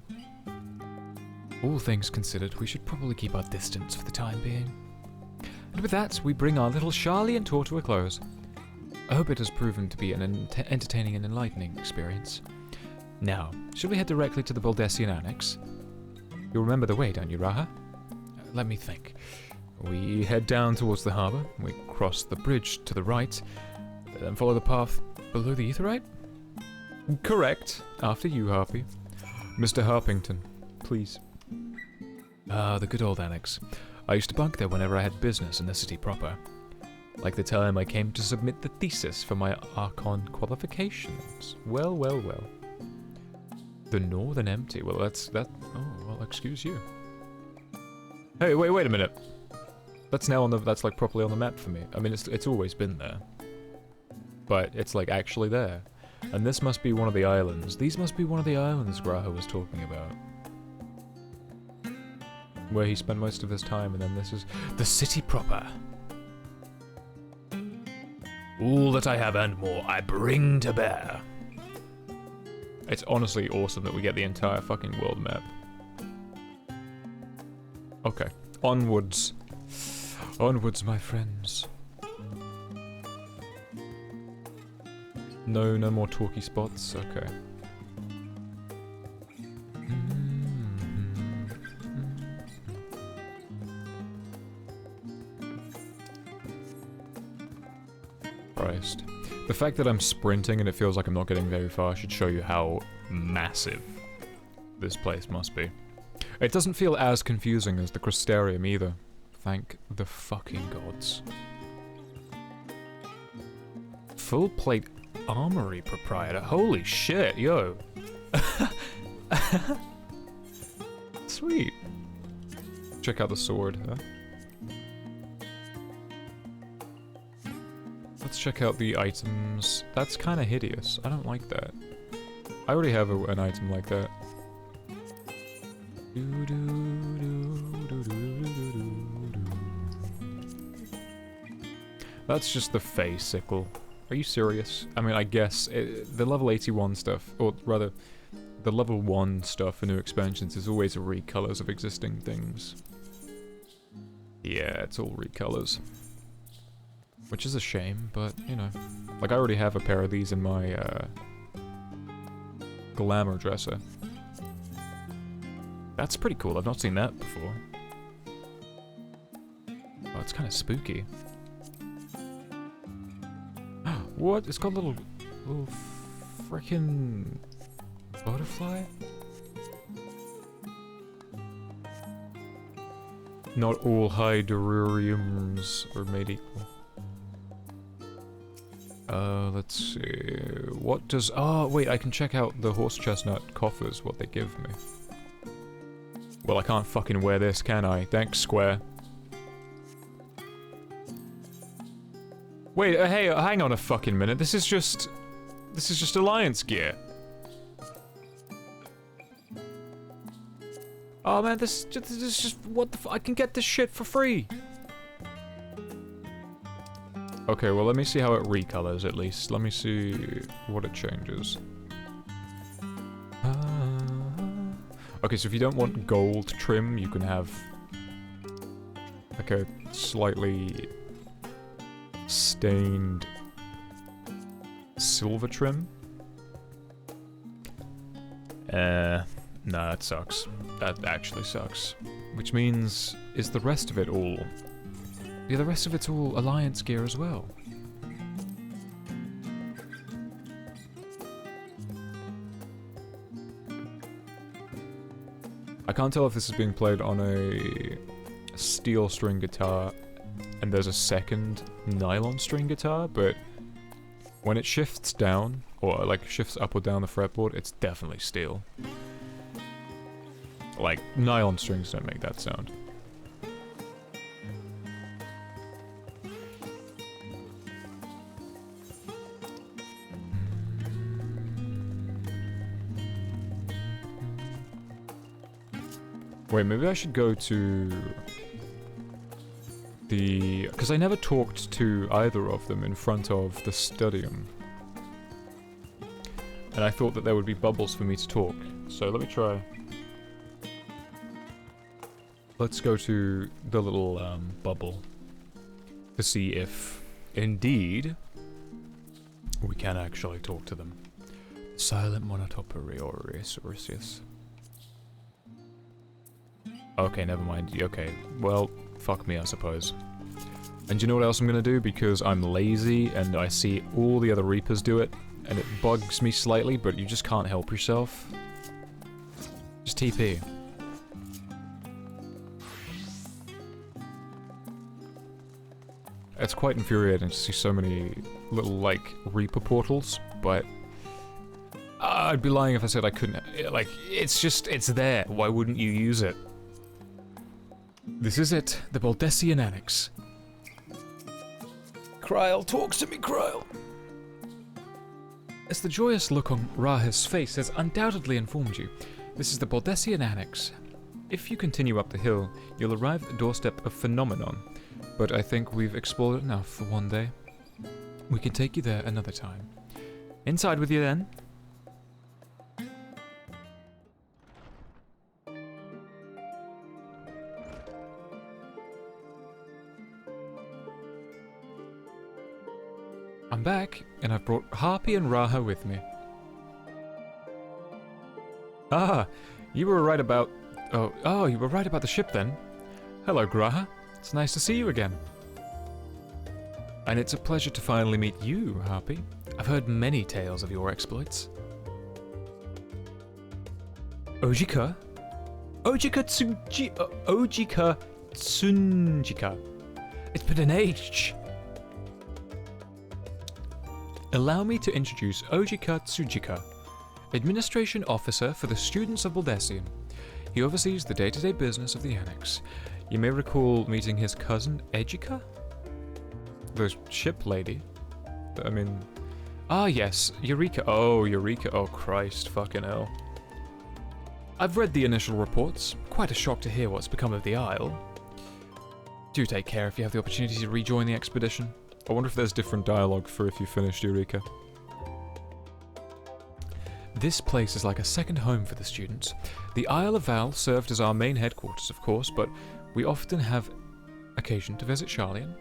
All things considered, we should probably keep our distance for the time being. And with that, we bring our little Sharlayan tour to a close. I hope it has proven to be an entertaining and enlightening experience. Now, shall we head directly to the Baldessian Annex? You'll remember the way, don't you, Raha? Let me think. We head down towards the harbour, we cross the bridge to the right, then follow the path below the Aetheryte? Correct. After you, Harpy. Mr. Harpington, please. Ah, the good old annex. I used to bunk there whenever I had business in the city proper. Like the time I came to submit the thesis for my Archon qualifications. Well, well, well. The Northern Empty. Well, oh, well, excuse you. Hey, wait a minute. That's now that's like properly on the map for me. I mean, it's always been there. But it's like actually there. And this must be one of the islands. These must be one of the islands Graha was talking about. Where he spent most of his time, and then this is the city proper. All that I have and more, I bring to bear. It's honestly awesome that we get the entire fucking world map. Okay, onwards. Onwards, my friends. No, no more talky spots? Okay. Christ. The fact that I'm sprinting and it feels like I'm not getting very far should show you how massive this place must be. It doesn't feel as confusing as the Crystarium either. Thank the fucking gods. Full plate armory proprietor. Holy shit, yo. Sweet. Check out the sword, huh? Let's check out the items. That's kind of hideous. I don't like that. I already have an item like that. That's just the face sickle. Are you serious? I mean, I guess the level 81 stuff, or rather, the level 1 stuff for new expansions is always recolors of existing things. Yeah, it's all recolors. Which is a shame, but, you know. Like, I already have a pair of these in my, glamour dresser. That's pretty cool, I've not seen that before. Oh, it's kind of spooky. What? It's got a little frickin' butterfly? Not all hydruriums are made equal. Let's see. What does... Oh, wait, I can check out the horse chestnut coffers, what they give me. Well, I can't fucking wear this, can I? Thanks, Square. Wait, hey, hang on a fucking minute. This is just Alliance gear. Oh man, this is just what the I can get this shit for free. Okay, well let me see how it recolors at least. Let me see what it changes. Okay, so if you don't want gold trim, you can have like a slightly stained silver trim. No, that sucks. That actually sucks. Which means, is the rest of it all... Yeah, the rest of it's all Alliance gear as well. I can't tell if this is being played on a steel string guitar and there's a second nylon string guitar, but when it shifts down, or like shifts up or down the fretboard, it's definitely steel. Like, nylon strings don't make that sound. Wait, maybe I should go to the... Because I never talked to either of them in front of the Studium. And I thought that there would be bubbles for me to talk. So let me try. Let's go to the little bubble to see if, indeed, we can actually talk to them. Silent monotoperiorisius. Okay, never mind. Okay, well, fuck me, I suppose. And you know what else I'm gonna do? Because I'm lazy and I see all the other Reapers do it, and it bugs me slightly, but you just can't help yourself. Just TP. It's quite infuriating to see so many little, like, Reaper portals, but... I'd be lying if I said I couldn't... Like, it's just, it's there. Why wouldn't you use it? This is it, the Baldessian Annex. Kryl, talks to me, Kryl! As the joyous look on Raha's face has undoubtedly informed you, this is the Baldessian Annex. If you continue up the hill, you'll arrive at the doorstep of Phenomenon, but I think we've explored enough for one day. We can take you there another time. Inside with you then. I'm back, and I've brought Harpy and Raha with me. Ah, you were right about... Oh, you were right about the ship then. Hello, Graha. It's nice to see you again. And it's a pleasure to finally meet you, Harpy. I've heard many tales of your exploits. Ojika? Ojika Tsunjika. It's been an age. Allow me to introduce Ojika Tsujika, Administration Officer for the Students of Baldessian. He oversees the day-to-day business of the Annex. You may recall meeting his cousin, Ejika? The ship lady. I mean... Ah, yes, Eureka. Oh, Eureka. Oh, Christ, fucking hell. I've read the initial reports. Quite a shock to hear what's become of the Isle. Do take care if you have the opportunity to rejoin the expedition. I wonder if there's different dialogue for if you finished Eureka. This place is like a second home for the students. The Isle of Val served as our main headquarters, of course, but we often have occasion to visit Charlian.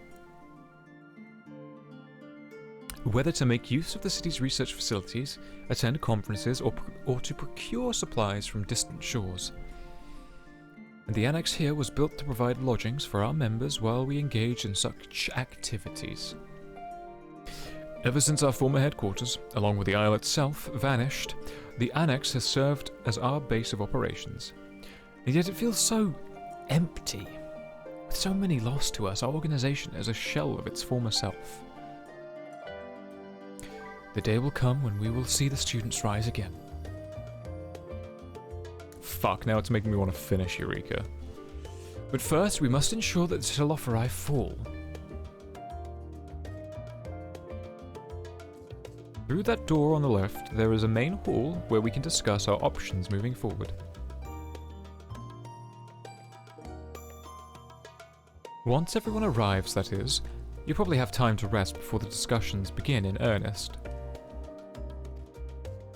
Whether to make use of the city's research facilities, attend conferences, or to procure supplies from distant shores. And the annex here was built to provide lodgings for our members while we engage in such activities. Ever since our former headquarters, along with the Isle itself, vanished, the annex has served as our base of operations. And yet it feels so empty. With so many lost to us, our organization is a shell of its former self. The day will come when we will see the students rise again. Fuck, now it's making me want to finish Eureka. But first, we must ensure that the Telophori fall. Through that door on the left, there is a main hall where we can discuss our options moving forward. Once everyone arrives, that is, you probably have time to rest before the discussions begin in earnest.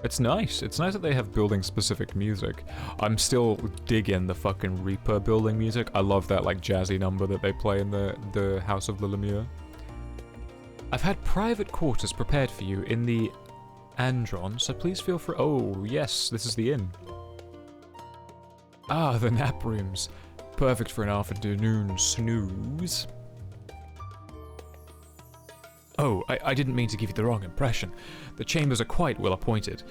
It's nice that they have building-specific music. I'm still digging the fucking Reaper building music. I love that, like, jazzy number that they play in the House of Lilemure. I've had private quarters prepared for you in the Andron, so please feel free— Oh, yes, this is the inn. Ah, the nap rooms. Perfect for an afternoon snooze. Oh, I didn't mean to give you the wrong impression. The chambers are quite well appointed.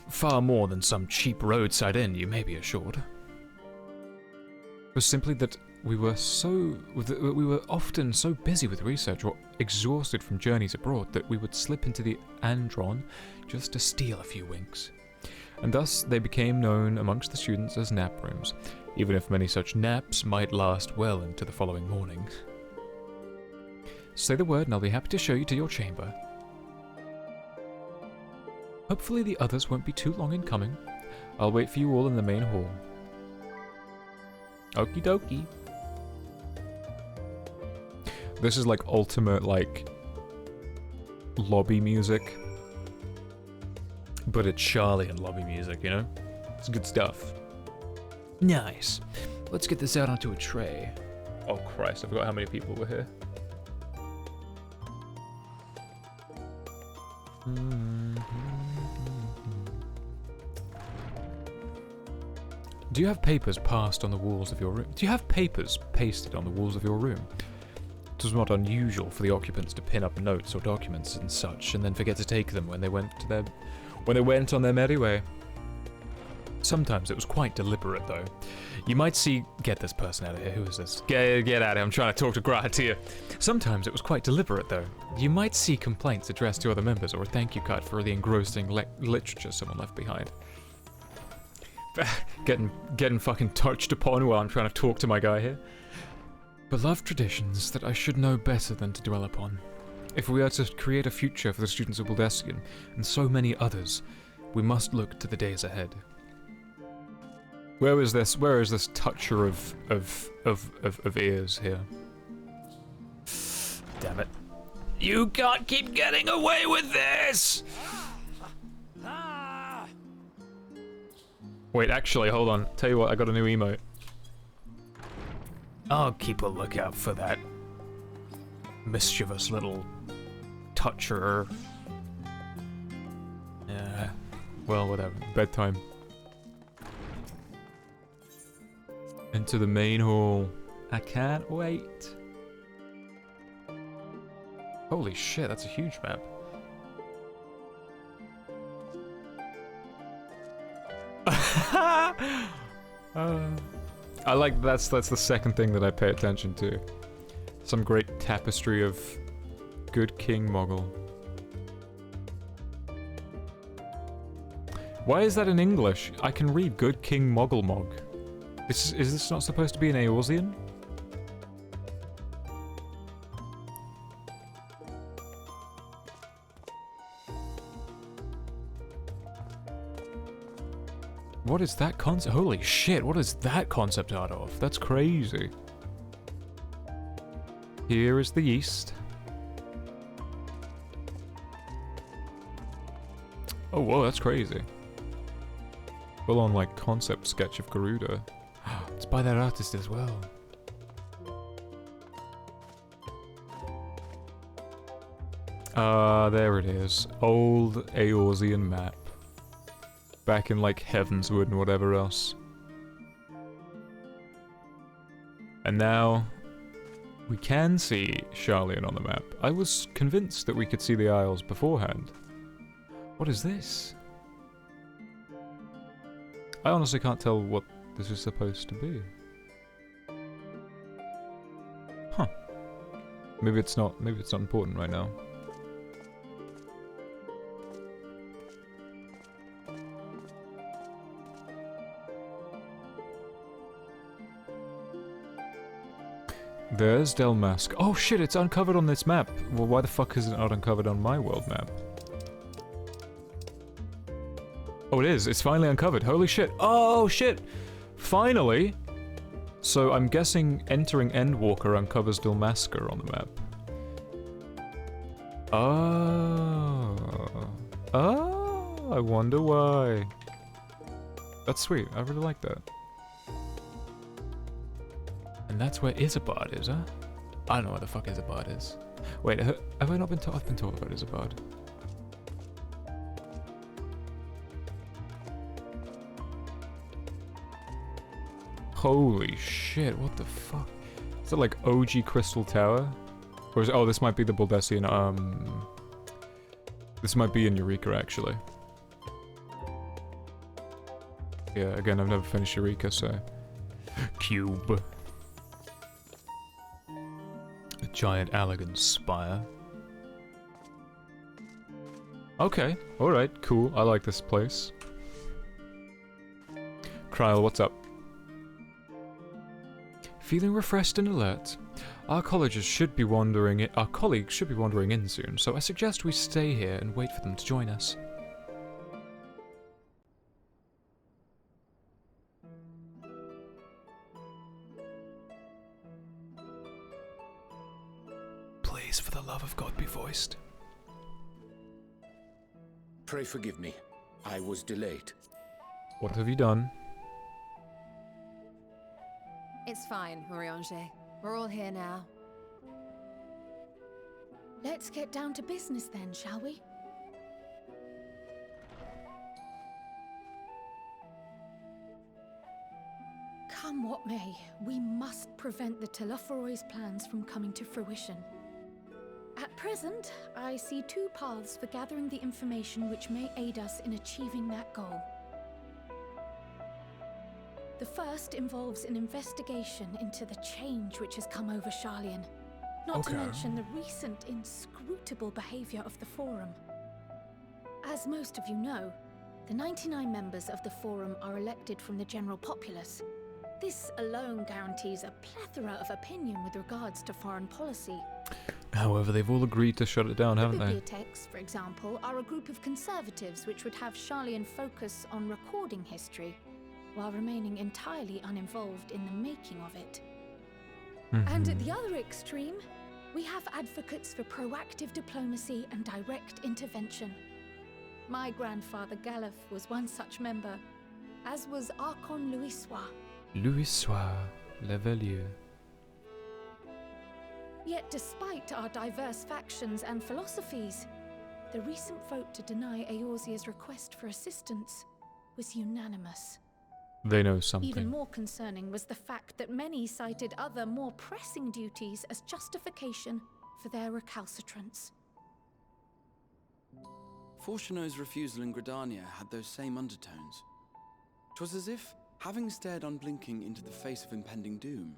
Far more than some cheap roadside inn, you may be assured. It was simply that we were often so busy with research or exhausted from journeys abroad that we would slip into the Andron just to steal a few winks. And thus they became known amongst the students as nap rooms, even if many such naps might last well into the following morning. Say the word and I'll be happy to show you to your chamber. Hopefully the others won't be too long in coming. I'll wait for you all in the main hall. Okie dokie. This is like ultimate, like, lobby music. But it's Charlian lobby music, you know? It's good stuff. Nice. Let's get this out onto a tray. Oh Christ, I forgot how many people were here. Do you have papers passed on the walls of your room? Do you have papers pasted on the walls of your room? It was not unusual for the occupants to pin up notes or documents and such, and then forget to take them when they went on their merry way. Sometimes it was quite deliberate, though. You might see— Get this person out of here. Who is this? Get out of here. I'm trying to talk to Grahatia. Sometimes it was quite deliberate, though. You might see complaints addressed to other members or a thank you card for the engrossing literature someone left behind. Getting fucking touched upon while I'm trying to talk to my guy here. Beloved traditions that I should know better than to dwell upon. If we are to create a future for the students of Baldessian, and so many others, we must look to the days ahead. Where is this toucher of ears here? Damn it. You can't keep getting away with this! Wait, actually, hold on. Tell you what, I got a new emote. I'll keep a lookout for that mischievous little touch her. Yeah. Well, whatever. Bedtime. Into the main hall. I can't wait. Holy shit, that's a huge map. I like that's the second thing that I pay attention to. Some great tapestry of good King Moggle. Why is that in English? I can read good King Moggle Mog. Is this not supposed to be an Eorzean? What is that concept? Holy shit, what is that concept art of? That's crazy. Here is the East. Oh, whoa, that's crazy. Full on, like, concept sketch of Garuda. It's by that artist as well. There it is. Old Eorzean map. Back in, like, Heavenswood and whatever else. And now, we can see Sharlayan on the map. I was convinced that we could see the Isles beforehand. What is this? I honestly can't tell what this is supposed to be. Huh. Maybe it's not important right now. There's Delmask. Oh shit, it's uncovered on this map. Well, why the fuck is it not uncovered on my world map? Oh, it is. It's finally uncovered. Holy shit. Oh shit! Finally! So I'm guessing entering Endwalker uncovers Delmasker on the map. Oh. Oh, I wonder why. That's sweet. I really like that. And that's where Isabard is, huh? I don't know where the fuck Isabard is. Wait, have I not been taught? I've been taught about Isabard. Holy shit, what the fuck? Is it like OG Crystal Tower? Or is it, oh, this might be the Baldessian, this might be in Eureka, actually. Yeah, again, I've never finished Eureka, so... Cube. A giant Allegan spire. Okay, alright, cool, I like this place. Kryl, what's up? Feeling refreshed and alert? Our colleagues should be wandering in soon, so I suggest we stay here and wait for them to join us. Please, for the love of God, be voiced. Pray forgive me. I was delayed. What have you done? It's fine, Urianger. We're all here now. Let's get down to business then, shall we? Come what may, we must prevent the Telophoroid's plans from coming to fruition. At present, I see two paths for gathering the information which may aid us in achieving that goal. The first involves an investigation into the change which has come over Sharlayan, not to mention the recent inscrutable behavior of the Forum. As most of you know, the 99 members of the Forum are elected from the general populace. This alone guarantees a plethora of opinion with regards to foreign policy. However, they've all agreed to shut it down, haven't they? Bibliotheques, for example, are a group of conservatives which would have Sharlayan focus on recording history, while remaining entirely uninvolved in the making of it. And at the other extreme, we have advocates for proactive diplomacy and direct intervention. My grandfather Galef was one such member, as was Archon Louisois. Louisois, Levelier. Yet despite our diverse factions and philosophies, the recent vote to deny Eorzea's request for assistance was unanimous. They know something. Even more concerning was the fact that many cited other, more pressing duties as justification for their recalcitrance. Fortuno's refusal in Gridania had those same undertones. 'Twas as if, having stared unblinking into the face of impending doom,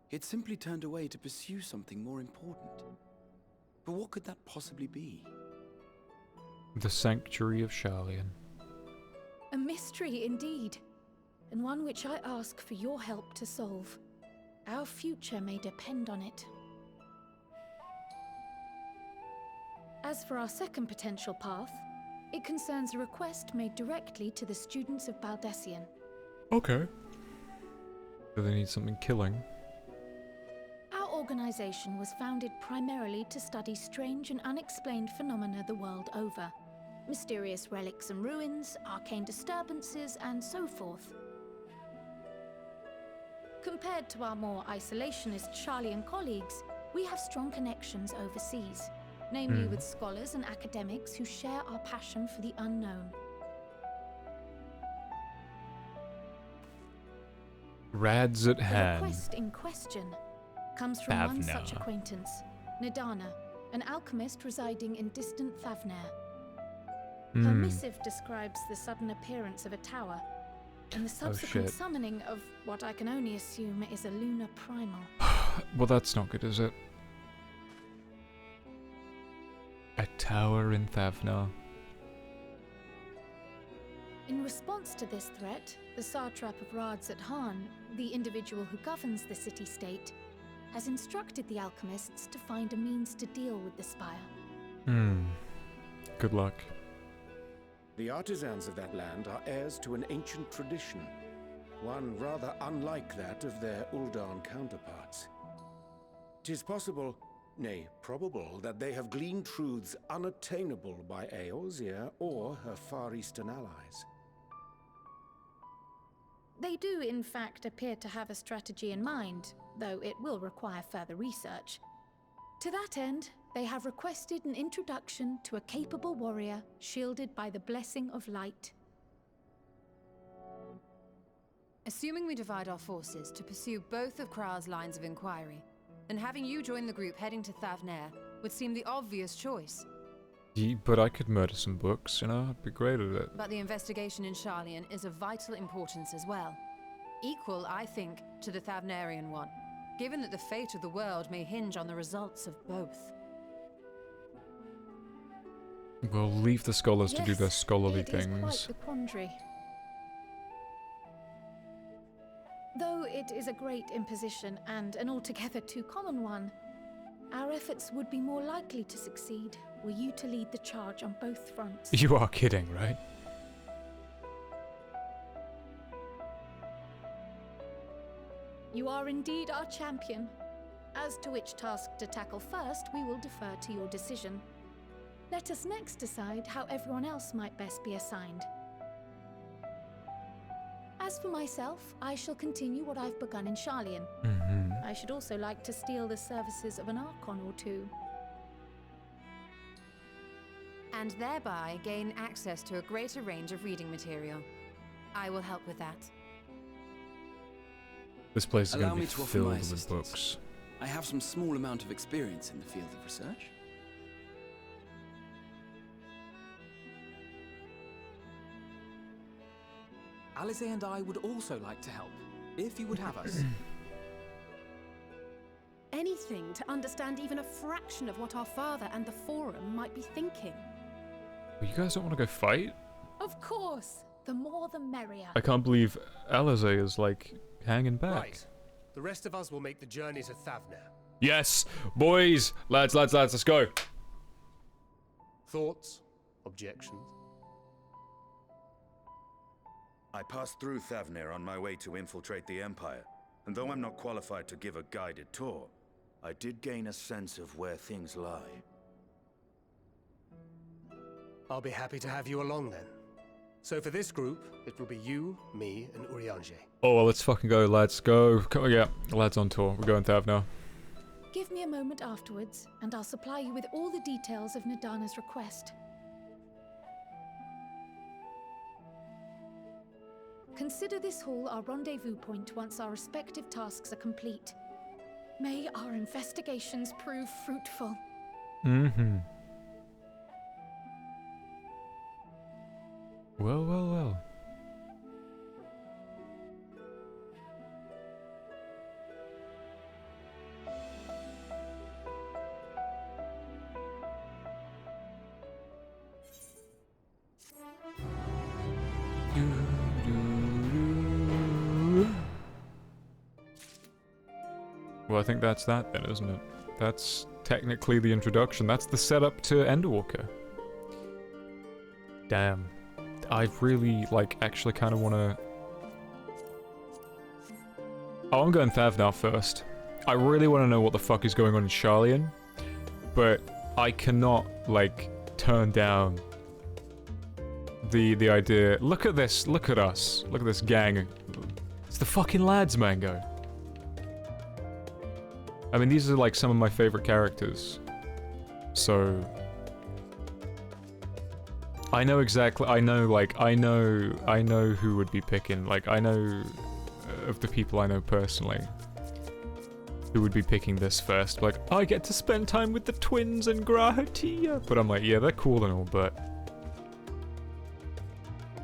he had simply turned away to pursue something more important. But what could that possibly be? The Sanctuary of Sharlayan. A mystery indeed, and one which I ask for your help to solve. Our future may depend on it. As for our second potential path, it concerns a request made directly to the students of Baldessian. Okay. Do they need something killing? Our organization was founded primarily to study strange and unexplained phenomena the world over. Mysterious relics and ruins, arcane disturbances, and so forth. Compared to our more isolationist Sharlayan colleagues, we have strong connections overseas, namely with scholars and academics who share our passion for the unknown. Rads at hand. The request in question comes from one such acquaintance, Nadana, an alchemist residing in distant Thavnair. Her missive describes the sudden appearance of a tower and the subsequent summoning of what I can only assume is a lunar primal. Well, that's not good, is it? A tower in Thavnair. In response to this threat, the satrap of Radzat-Han, the individual who governs the city-state, has instructed the alchemists to find a means to deal with the spire. Good luck. The artisans of that land are heirs to an ancient tradition, one rather unlike that of their Uldan counterparts. 'Tis possible, nay, probable, that they have gleaned truths unattainable by Eorzea or her Far Eastern allies. They do, in fact, appear to have a strategy in mind, though it will require further research. To that end, they have requested an introduction to a capable warrior shielded by the blessing of light. Assuming we divide our forces to pursue both of Kral's lines of inquiry, then having you join the group heading to Thavnair would seem the obvious choice. Yeah, but I could murder some books, you know? I'd be great at it. But the investigation in Sharlayan is of vital importance as well. Equal, I think, to the Thavnarian one, given that the fate of the world may hinge on the results of both. We'll leave the scholars to do their scholarly It is things. quite the quandary. Though it is a great imposition and an altogether too common one, our efforts would be more likely to succeed were you to lead the charge on both fronts. You are kidding, right? You are indeed our champion. As to which task to tackle first, we will defer to your decision. Let us next decide how everyone else might best be assigned. As for myself, I shall continue what I've begun in Sharlayan. I should also like to steal the services of an Archon or two. And thereby gain access to a greater range of reading material. I will help with that. This place is Allow going to me be to offer filled my with assistance. books. I have some small amount of experience in the field of research. Alize and I would also like to help, if you would have us. Anything to understand even a fraction of what our father and the Forum might be thinking. You guys don't want to go fight? Of course, the more the merrier. I can't believe Alize is, like, hanging back. Right. The rest of us will make the journey to Thavnair. Yes! Boys! Lads, let's go! Thoughts? Objections? I passed through Thavnair on my way to infiltrate the Empire, and though I'm not qualified to give a guided tour, I did gain a sense of where things lie. I'll be happy to have you along then. So for this group, it will be you, me, and Urianger. Oh, well, let's fucking go, lads. Go. Come on, yeah, lads on tour. We're going Thavnair. Give me a moment afterwards, and I'll supply you with all the details of Nadana's request. Consider this hall our rendezvous point once our respective tasks are complete. May our investigations prove fruitful. Mm-hmm. Well, well, well. Well, I think that's that then, isn't it? That's technically the introduction. That's the setup to Endwalker. Damn. I really, like, actually kind of want to... Oh, I'm going Thavnar first. I really want to know what the fuck is going on in Sharlayan, but I cannot, like, turn down the idea. Look at this, look at us. Look at this gang. It's the fucking lads, Mango. I mean, these are, like, some of my favorite characters. So... I know exactly, I know who would be picking, like, I know of the people I know personally who would be picking this first. Like, I get to spend time with the twins and Grahatia. But I'm like, yeah, they're cool and all, but...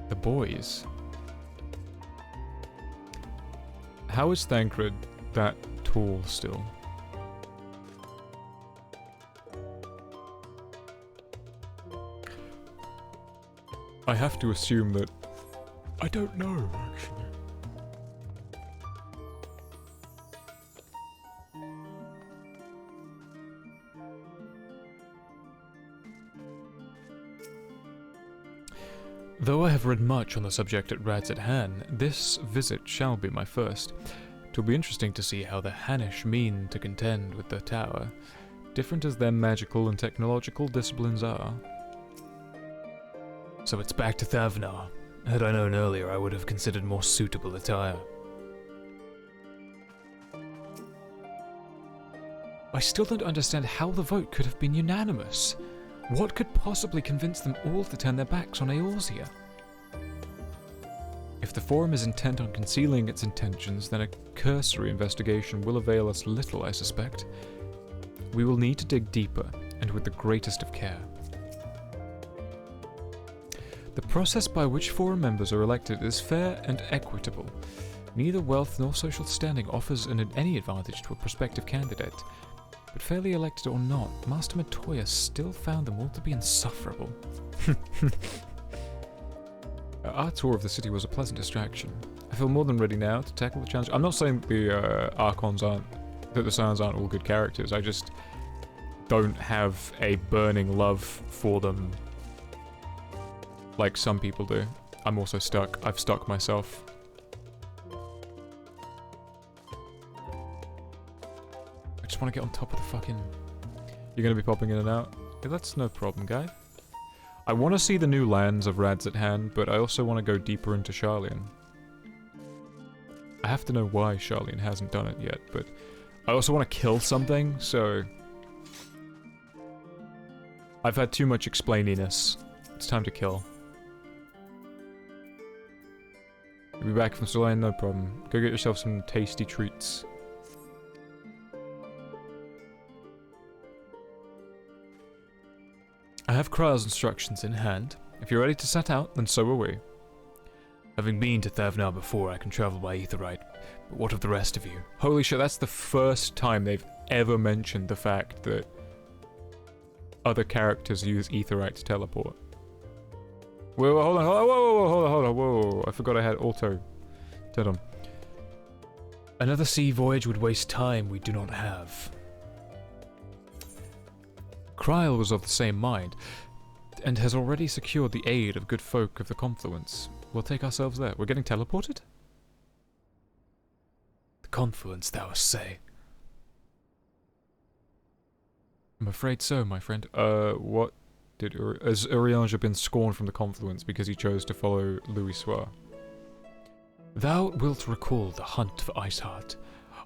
The boys. How is Thancred that tall still? I have to assume that... I don't know, actually. Though I have read much on the subject at Rad's at Han, this visit shall be my first. 'Twill be interesting to see how the Hanish mean to contend with the Tower, different as their magical and technological disciplines are. So it's back to Thavnar. Had I known earlier, I would have considered more suitable attire. I still don't understand how the vote could have been unanimous. What could possibly convince them all to turn their backs on Eorzea? If the Forum is intent on concealing its intentions, then a cursory investigation will avail us little, I suspect. We will need to dig deeper, and with the greatest of care. The process by which Forum members are elected is fair and equitable. Neither wealth nor social standing offers any advantage to a prospective candidate. But fairly elected or not, Master Matoya still found them all to be insufferable. Our tour of the city was a pleasant distraction. I feel more than ready now to tackle the challenge. I'm not saying the Archons aren't, that the Scions aren't all good characters, I just don't have a burning love for them like some people do. I'm also stuck. I've stuck myself. I just want to get on top of the fucking... You're going to be popping in and out? Yeah, that's no problem, guy. I want to see the new lands of Rad's at Hand, but I also want to go deeper into Sharlayan. I have to know why Sharlayan hasn't done it yet, but I also want to kill something, so... I've had too much explaininess. It's time to kill. You'll be back from Sharlayan, no problem. Go get yourself some tasty treats. I have Kryle's instructions in hand. If you're ready to set out, then so are we. Having been to Thavnar before, I can travel by Aetheryte, but what of the rest of you? Holy shit, that's the first time they've ever mentioned the fact that other characters use Aetheryte to teleport. Whoa, hold on, hold on, whoa, I forgot I had auto turned on. Another sea voyage would waste time we do not have. Kryle was of the same mind, and has already secured the aid of good folk of the Confluence. We'll take ourselves there. We're getting teleported? The Confluence, thou say? I'm afraid so, my friend. What did has Urianger been scorned from the Confluence because he chose to follow Louis Soir? Thou wilt recall the hunt for Iceheart.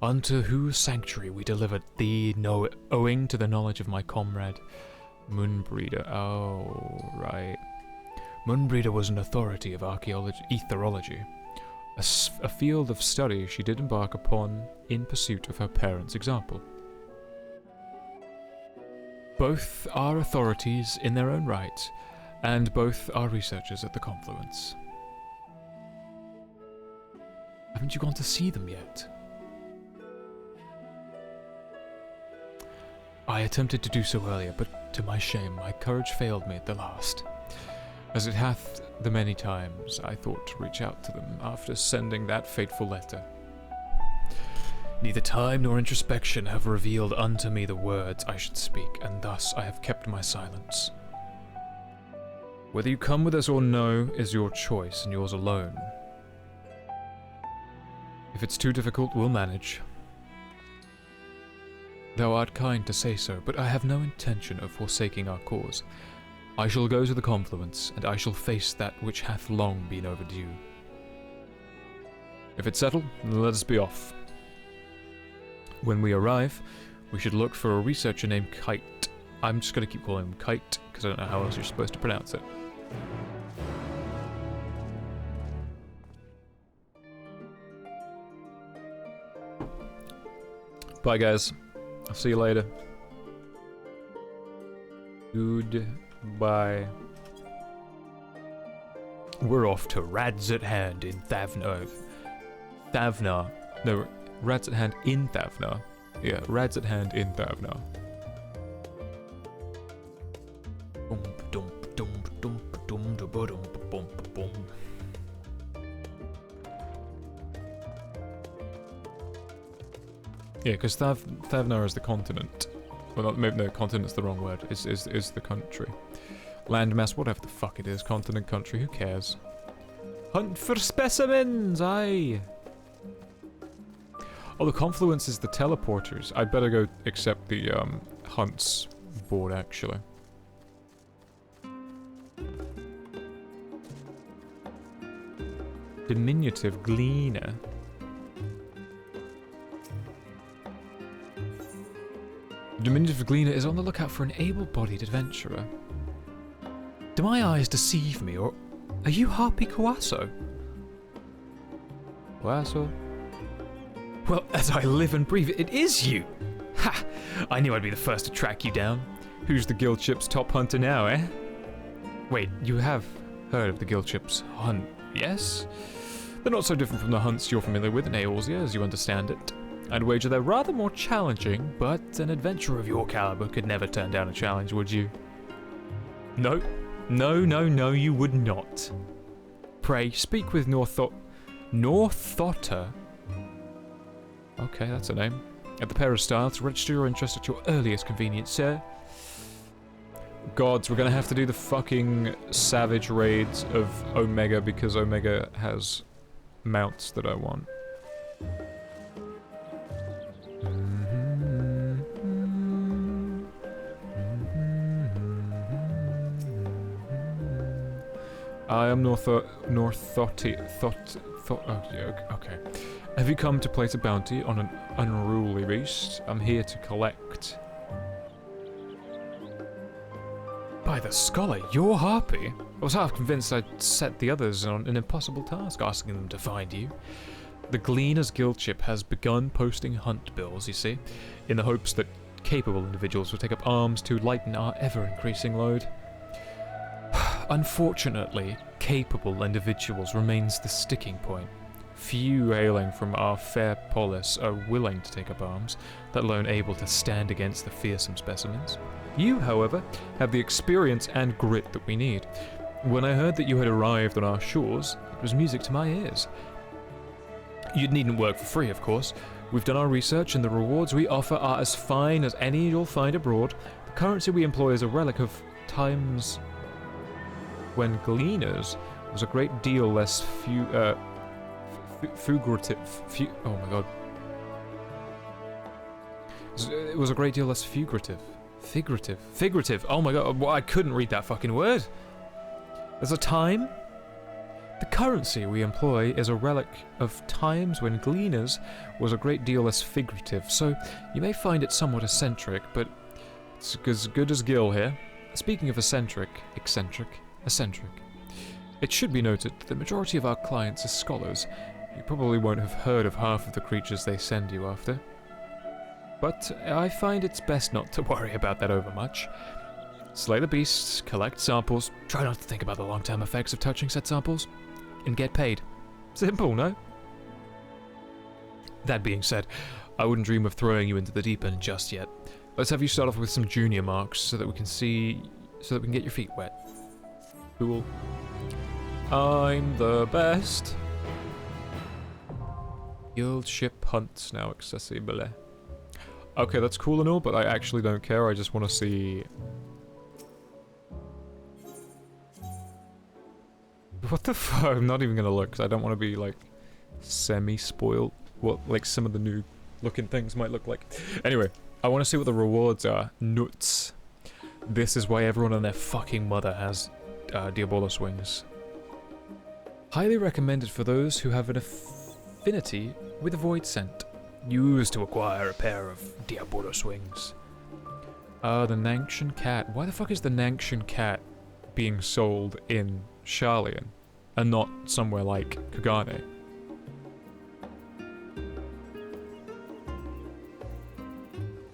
unto whose sanctuary we delivered thee, owing to the knowledge of my comrade, Moonbreeder. Oh, right. Moonbreeder was an authority of etherology, a field of study she did embark upon in pursuit of her parents' example. Both are authorities in their own right, and both are researchers at the Confluence. Haven't you gone to see them yet? I attempted to do so earlier, but to my shame, my courage failed me at the last, as it hath the many times I thought to reach out to them after sending that fateful letter. Neither time nor introspection have revealed unto me the words I should speak, and thus I have kept my silence. Whether you come with us or no is your choice, and yours alone. If it's too difficult, we'll manage. Thou art kind to say so, but I have no intention of forsaking our cause. I shall go to the Confluence, and I shall face that which hath long been overdue. If it's settled, let us be off. When we arrive, we should look for a researcher named Kite. I'm just going to keep calling him Kite, because I don't know how else you're supposed to pronounce it. Bye, guys. I'll see you later. Goodbye. We're off to Rads at Hand in Thavnar. No, Rads at Hand in Thavnar. Yeah, Rads at Hand in Thavnar. Yeah, because Thavnar is the continent. Well, not, maybe no, continent's the wrong word. Is the country. Landmass, whatever the fuck it is. Continent, country, who cares? Hunt for specimens, aye! Oh, the Confluence is the teleporters. I'd better go accept the hunts board, actually. Diminutive Gleaner. Diminutive Gleaner is on the lookout for an able-bodied adventurer. Do my eyes deceive me, or are you Harpy Coasso? Coasso? Well, as I live and breathe, it is you! Ha! I knew I'd be the first to track you down. Who's the guild ship's top hunter now, eh? Wait, you have heard of the guild ship's hunt, yes? They're not so different from the hunts you're familiar with in Eorzea, as you understand it. I'd wager they're rather more challenging, but an adventurer of your caliber could never turn down a challenge, would you? No. No, you would not. Pray, speak with Northotter. Okay, that's a name. At the Peristyle to register your interest at your earliest convenience, sir. Gods, we're gonna have to do the fucking savage raids of Omega because Omega has mounts that I want. I am okay. Have you come to place a bounty on an unruly beast? I'm here to collect. By the scholar, you're Harpy. I was half convinced I'd set the others on an impossible task, asking them to find you. The Gleaner's Guildship has begun posting hunt bills, you see, in the hopes that capable individuals will take up arms to lighten our ever-increasing load. Unfortunately, capable individuals remains the sticking point. Few hailing from our fair polis are willing to take up arms, let alone able to stand against the fearsome specimens. You, however, have the experience and grit that we need. When I heard that you had arrived on our shores, it was music to my ears. You needn't work for free, of course. We've done our research, and the rewards we offer are as fine as any you'll find abroad. The currency we employ is a relic of times when Gleaners was a great deal less figurative. Oh my god. It was a great deal less figurative. Figurative. Oh my god. Well, I couldn't read that fucking word. There's a time The currency we employ is a relic of times when gleaners was a great deal less figurative, so you may find it somewhat eccentric, but it's as good as Gil here. Speaking of eccentric, it should be noted that the majority of our clients are scholars. You probably won't have heard of half of the creatures they send you after. But I find it's best not to worry about that overmuch. Slay the beasts, collect samples, try not to think about the long-term effects of touching said samples, and get paid. Simple, no? That being said, I wouldn't dream of throwing you into the deep end just yet. Let's have you start off with some junior marks so that we can get your feet wet. Cool. I'm the best. Guild ship hunts now accessible. Okay, that's cool and all, but I actually don't care. I just want to see... What the fuck? I'm not even gonna look, because I don't want to be, like, semi-spoiled. What, like, some of the new looking things might look like. Anyway, I want to see what the rewards are. Nuts. This is why everyone and their fucking mother has Diabolos wings. Highly recommended for those who have an affinity with the void scent. Used to acquire a pair of Diabolos wings. The Nankshan cat. Why the fuck is the Nankshan cat being sold in Sharlayan and not somewhere like Kagane?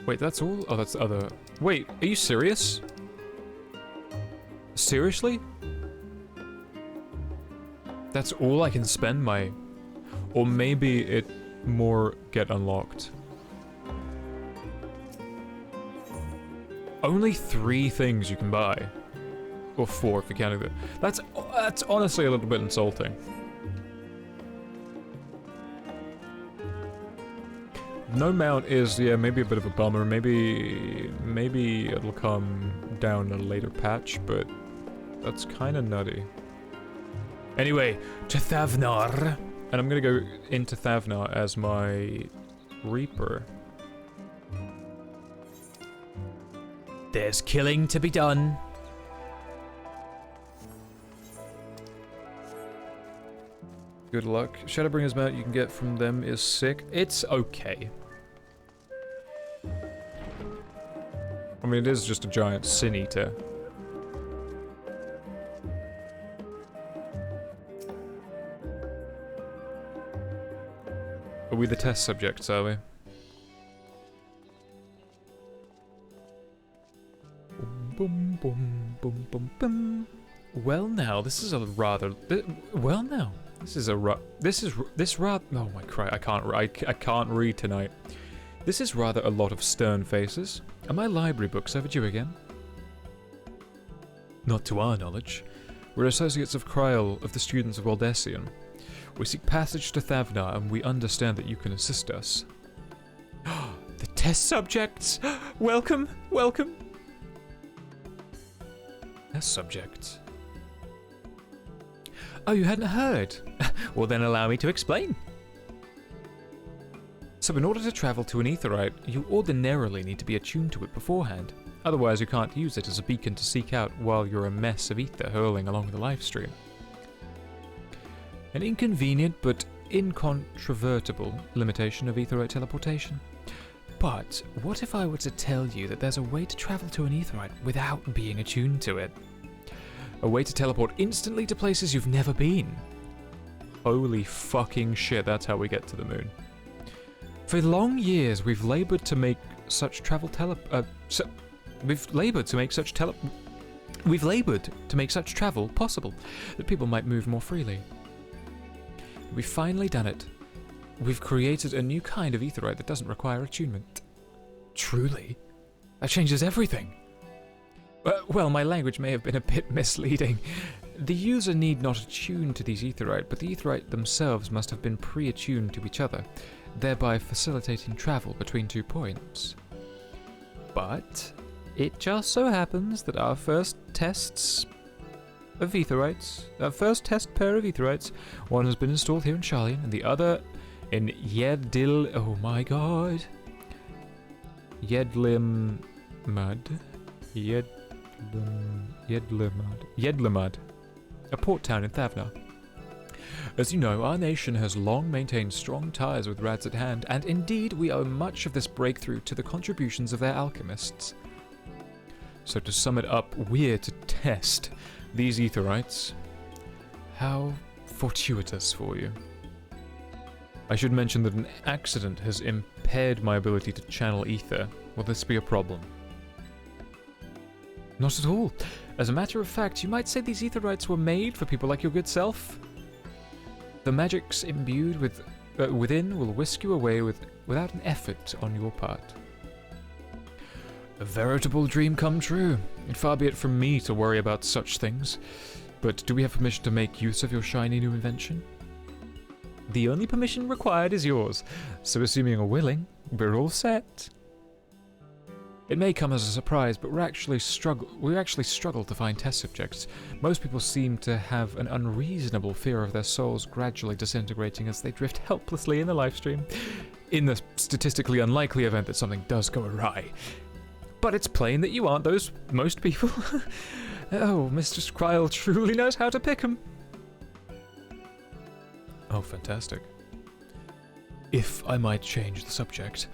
Wait, that's all? Oh, that's the other... Wait, are you serious? Seriously? That's all I can spend my... Or maybe it more get unlocked. Only 3 things you can buy. Or 4 if you're counting that. That's honestly a little bit insulting. No mount is, yeah, maybe a bit of a bummer. Maybe it'll come down in a later patch, but that's kind of nutty. Anyway, to Thavnar. And I'm gonna go into Thavnar as my Reaper. There's killing to be done. Good luck. Shadowbringer's mount you can get from them is sick. It's okay. I mean, it is just a giant sin eater. Are we the test subjects, are we? Boom, boom, boom, boom, boom. Well, now, this is a rather... Well, now, this is a oh my Christ, I can't read tonight. This is rather a lot of stern faces. Are my library books overdue again? Not to our knowledge. We're associates of Kryl of the students of Waldesian. We seek passage to Thavnar, and we understand that you can assist us. The test subjects! Welcome, welcome! Test subjects. Oh, you hadn't heard? Well, then allow me to explain. So in order to travel to an aetheryte, you ordinarily need to be attuned to it beforehand. Otherwise, you can't use it as a beacon to seek out while you're a mess of ether hurling along the lifestream. An inconvenient but incontrovertible limitation of aetheryte teleportation. But what if I were to tell you that there's a way to travel to an aetheryte without being attuned to it? A way to teleport instantly to places you've never been. Holy fucking shit, that's how we get to the moon. For long years, we've labored to make such travel we've labored to make such travel possible, that people might move more freely. We've finally done it. We've created a new kind of aetheryte that doesn't require attunement. Truly? That changes everything. Well, my language may have been a bit misleading. The user need not attune to these aetheryte, but the aetheryte themselves must have been pre-attuned to each other, thereby facilitating travel between 2 points. But it just so happens that our first test pair of aetherytes, one has been installed here in Sharlayan, and the other in oh my god, Yedlimad, a port town in Thavnar. As you know, our nation has long maintained strong ties with Rads at Hand, and indeed we owe much of this breakthrough to the contributions of their alchemists. So to sum it up, we're to test these aetherites. How fortuitous for you. I should mention that an accident has impaired my ability to channel ether. Will this be a problem? Not at all. As a matter of fact, you might say these aetherites were made for people like your good self. The magics imbued within will whisk you away without an effort on your part. A veritable dream come true. Far be it from me to worry about such things. But do we have permission to make use of your shiny new invention? The only permission required is yours, so assuming you're willing, we're all set. It may come as a surprise, but we actually struggle to find test subjects. Most people seem to have an unreasonable fear of their souls gradually disintegrating as they drift helplessly in the livestream, in the statistically unlikely event that something does go awry. But it's plain that you aren't those most people. Oh, Mr. Kryl truly knows how to pick 'em. Oh, fantastic. If I might change the subject.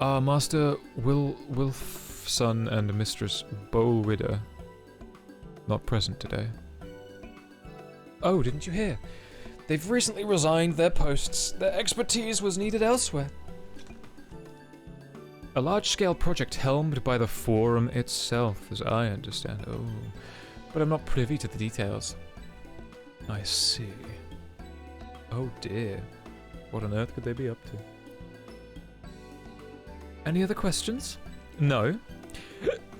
Our Master Wilfson and Mistress Bolwidder not present today. Oh, didn't you hear? They've recently resigned their posts. Their expertise was needed elsewhere. A large-scale project helmed by the Forum itself, as I understand. Oh, but I'm not privy to the details. I see. Oh dear. What on earth could they be up to? Any other questions? No?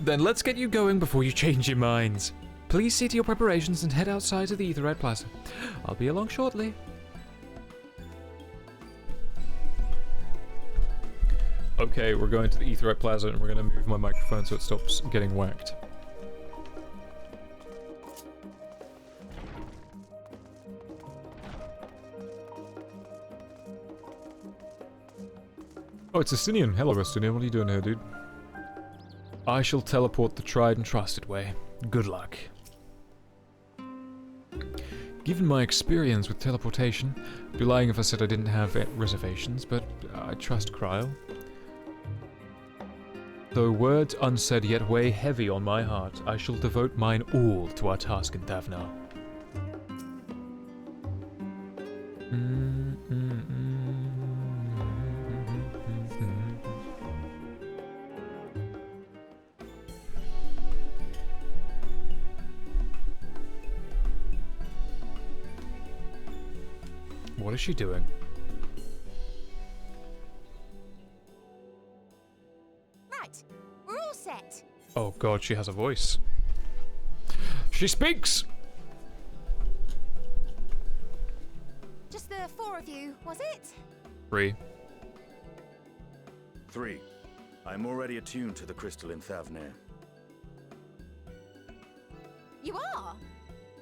Then let's get you going before you change your minds. Please see to your preparations and head outside to the Aetherite Plaza. I'll be along shortly. Okay, we're going to the Aetherite Plaza and we're going to move my microphone so it stops getting whacked. Oh, it's Estinian. Hello, Estinian. What are you doing here, dude? I shall teleport the tried and trusted way. Good luck. Given my experience with teleportation, I'd be lying if I said I didn't have reservations, but I trust Kryl. Though words unsaid yet weigh heavy on my heart, I shall devote mine all to our task in Thavnar. What is she doing? Right, we're all set. Oh god, she has a voice. She speaks! Just the four of you, was it? 3. 3. I'm already attuned to the crystal in Thavnir. You are?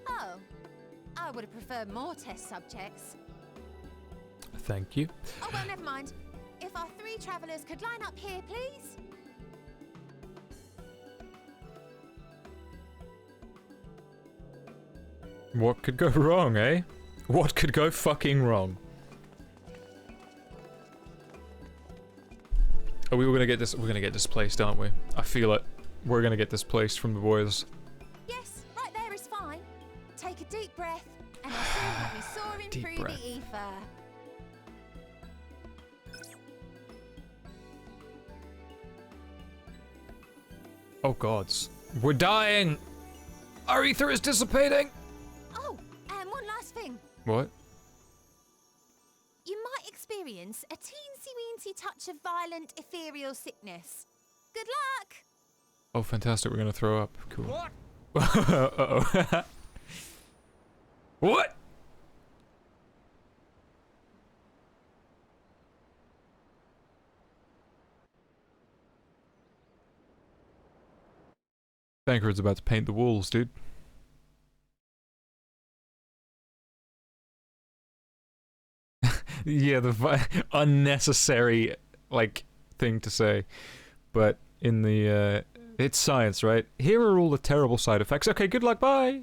Oh. I would have preferred more test subjects. Thank you. Oh, well, never mind. If our 3 travelers could line up here, please. What could go wrong, eh? What could go fucking wrong? Oh, we're gonna get displaced, aren't we? I feel it. We're gonna get displaced from the boys. Yes, right there is fine. Take a deep breath, and I'll soon have you soaring Deep through breath. the ether. Oh gods. We're dying! Our ether is dissipating! Oh, and one last thing. What? You might experience a teensy-weensy touch of violent ethereal sickness. Good luck! Oh, fantastic, we're gonna throw up. Cool. What? Uh-oh. What? Bankard's about to paint the walls, dude. Yeah, the unnecessary, like, thing to say. But in the, it's science, right? Here are all the terrible side effects. Okay, good luck, bye!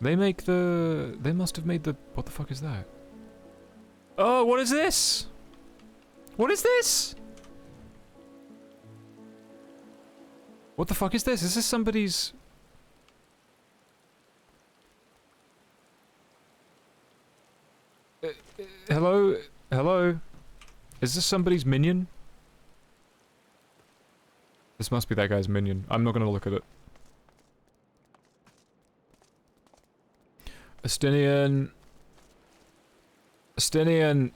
They must have made the... What the fuck is that? Oh, what is this? What is this? What the fuck is this? Is this somebody's... hello? Hello? Is this somebody's minion? This must be that guy's minion. I'm not gonna look at it. Astinian. Astinian.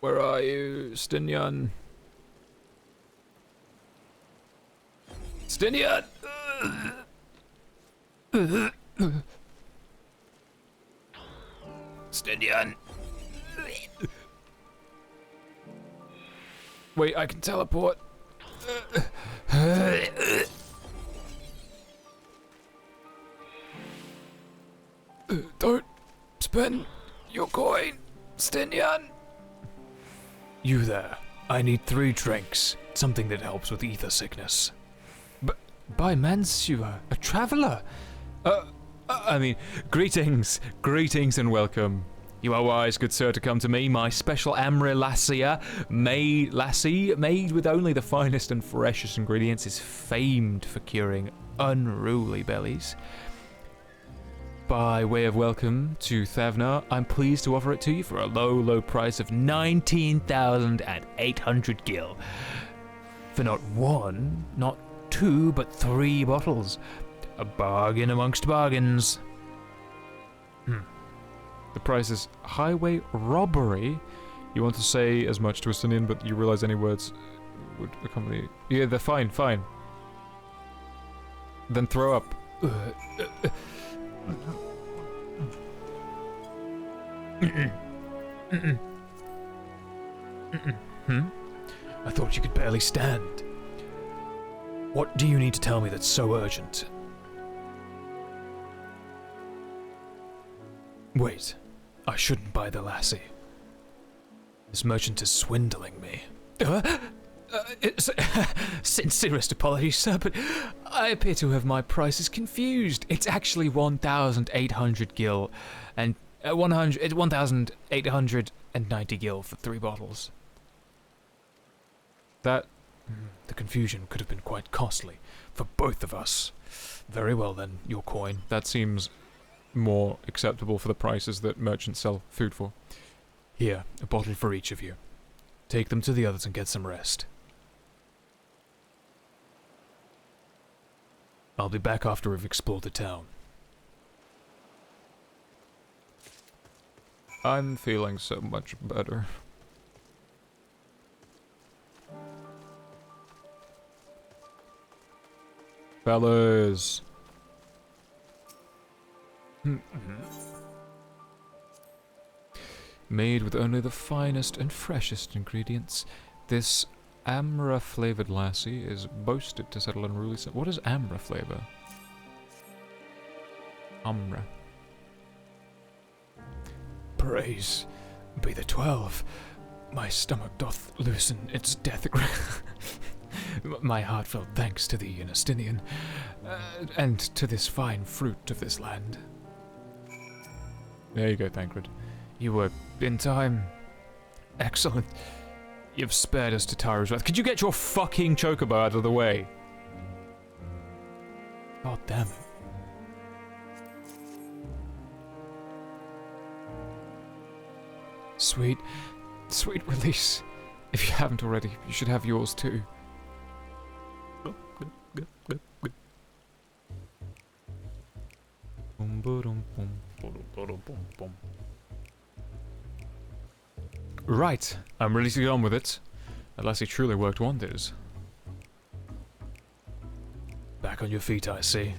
Where are you, Astinian? Astinian! Astinian! Wait, I can teleport. Don't spend your coin, Stinian. You there. I need 3 drinks. Something that helps with ether sickness. By Mansua, a traveller. I mean, greetings and welcome. You are wise, good sir, to come to me, my special Amra Lassia, lassie, made with only the finest and freshest ingredients, is famed for curing unruly bellies. By way of welcome to Thavnar, I'm pleased to offer it to you for a low price of 19,800 gil. For not 1, not 2, but 3 bottles. A bargain amongst bargains. The price is highway robbery. You want to say as much to a Sinian, but you realize any words would accompany... Yeah, they're fine. Then throw up. I thought you could barely stand. What do you need to tell me that's so urgent? Wait, I shouldn't buy the lassie. This merchant is swindling me. Sincerest apologies, sir, but I appear to have my prices confused. It's actually 1,800 gil, and 1,890 gil for 3 bottles. The confusion could have been quite costly for both of us. Very well then, your coin. That seems more acceptable for the prices that merchants sell food for. Here, a bottle for each of you. Take them to the others and get some rest. I'll be back after we've explored the town. I'm feeling so much better. Fellas. Made with only the finest and freshest ingredients, this Amra-flavored lassie is boasted to settle unruly... What is Amra flavor? Amra. Praise be the 12. My stomach doth loosen its death. My heartfelt thanks to thee, Inestinian, and to this fine fruit of this land. There you go, Thancred. You were in time. Excellent. You've spared us to Taru's wrath. Could you get your fucking chocobo out of the way? God damn it. Sweet release. If you haven't already, you should have yours too. Right, I'm ready to get on with it. Unless he truly worked wonders. Back on your feet, I see.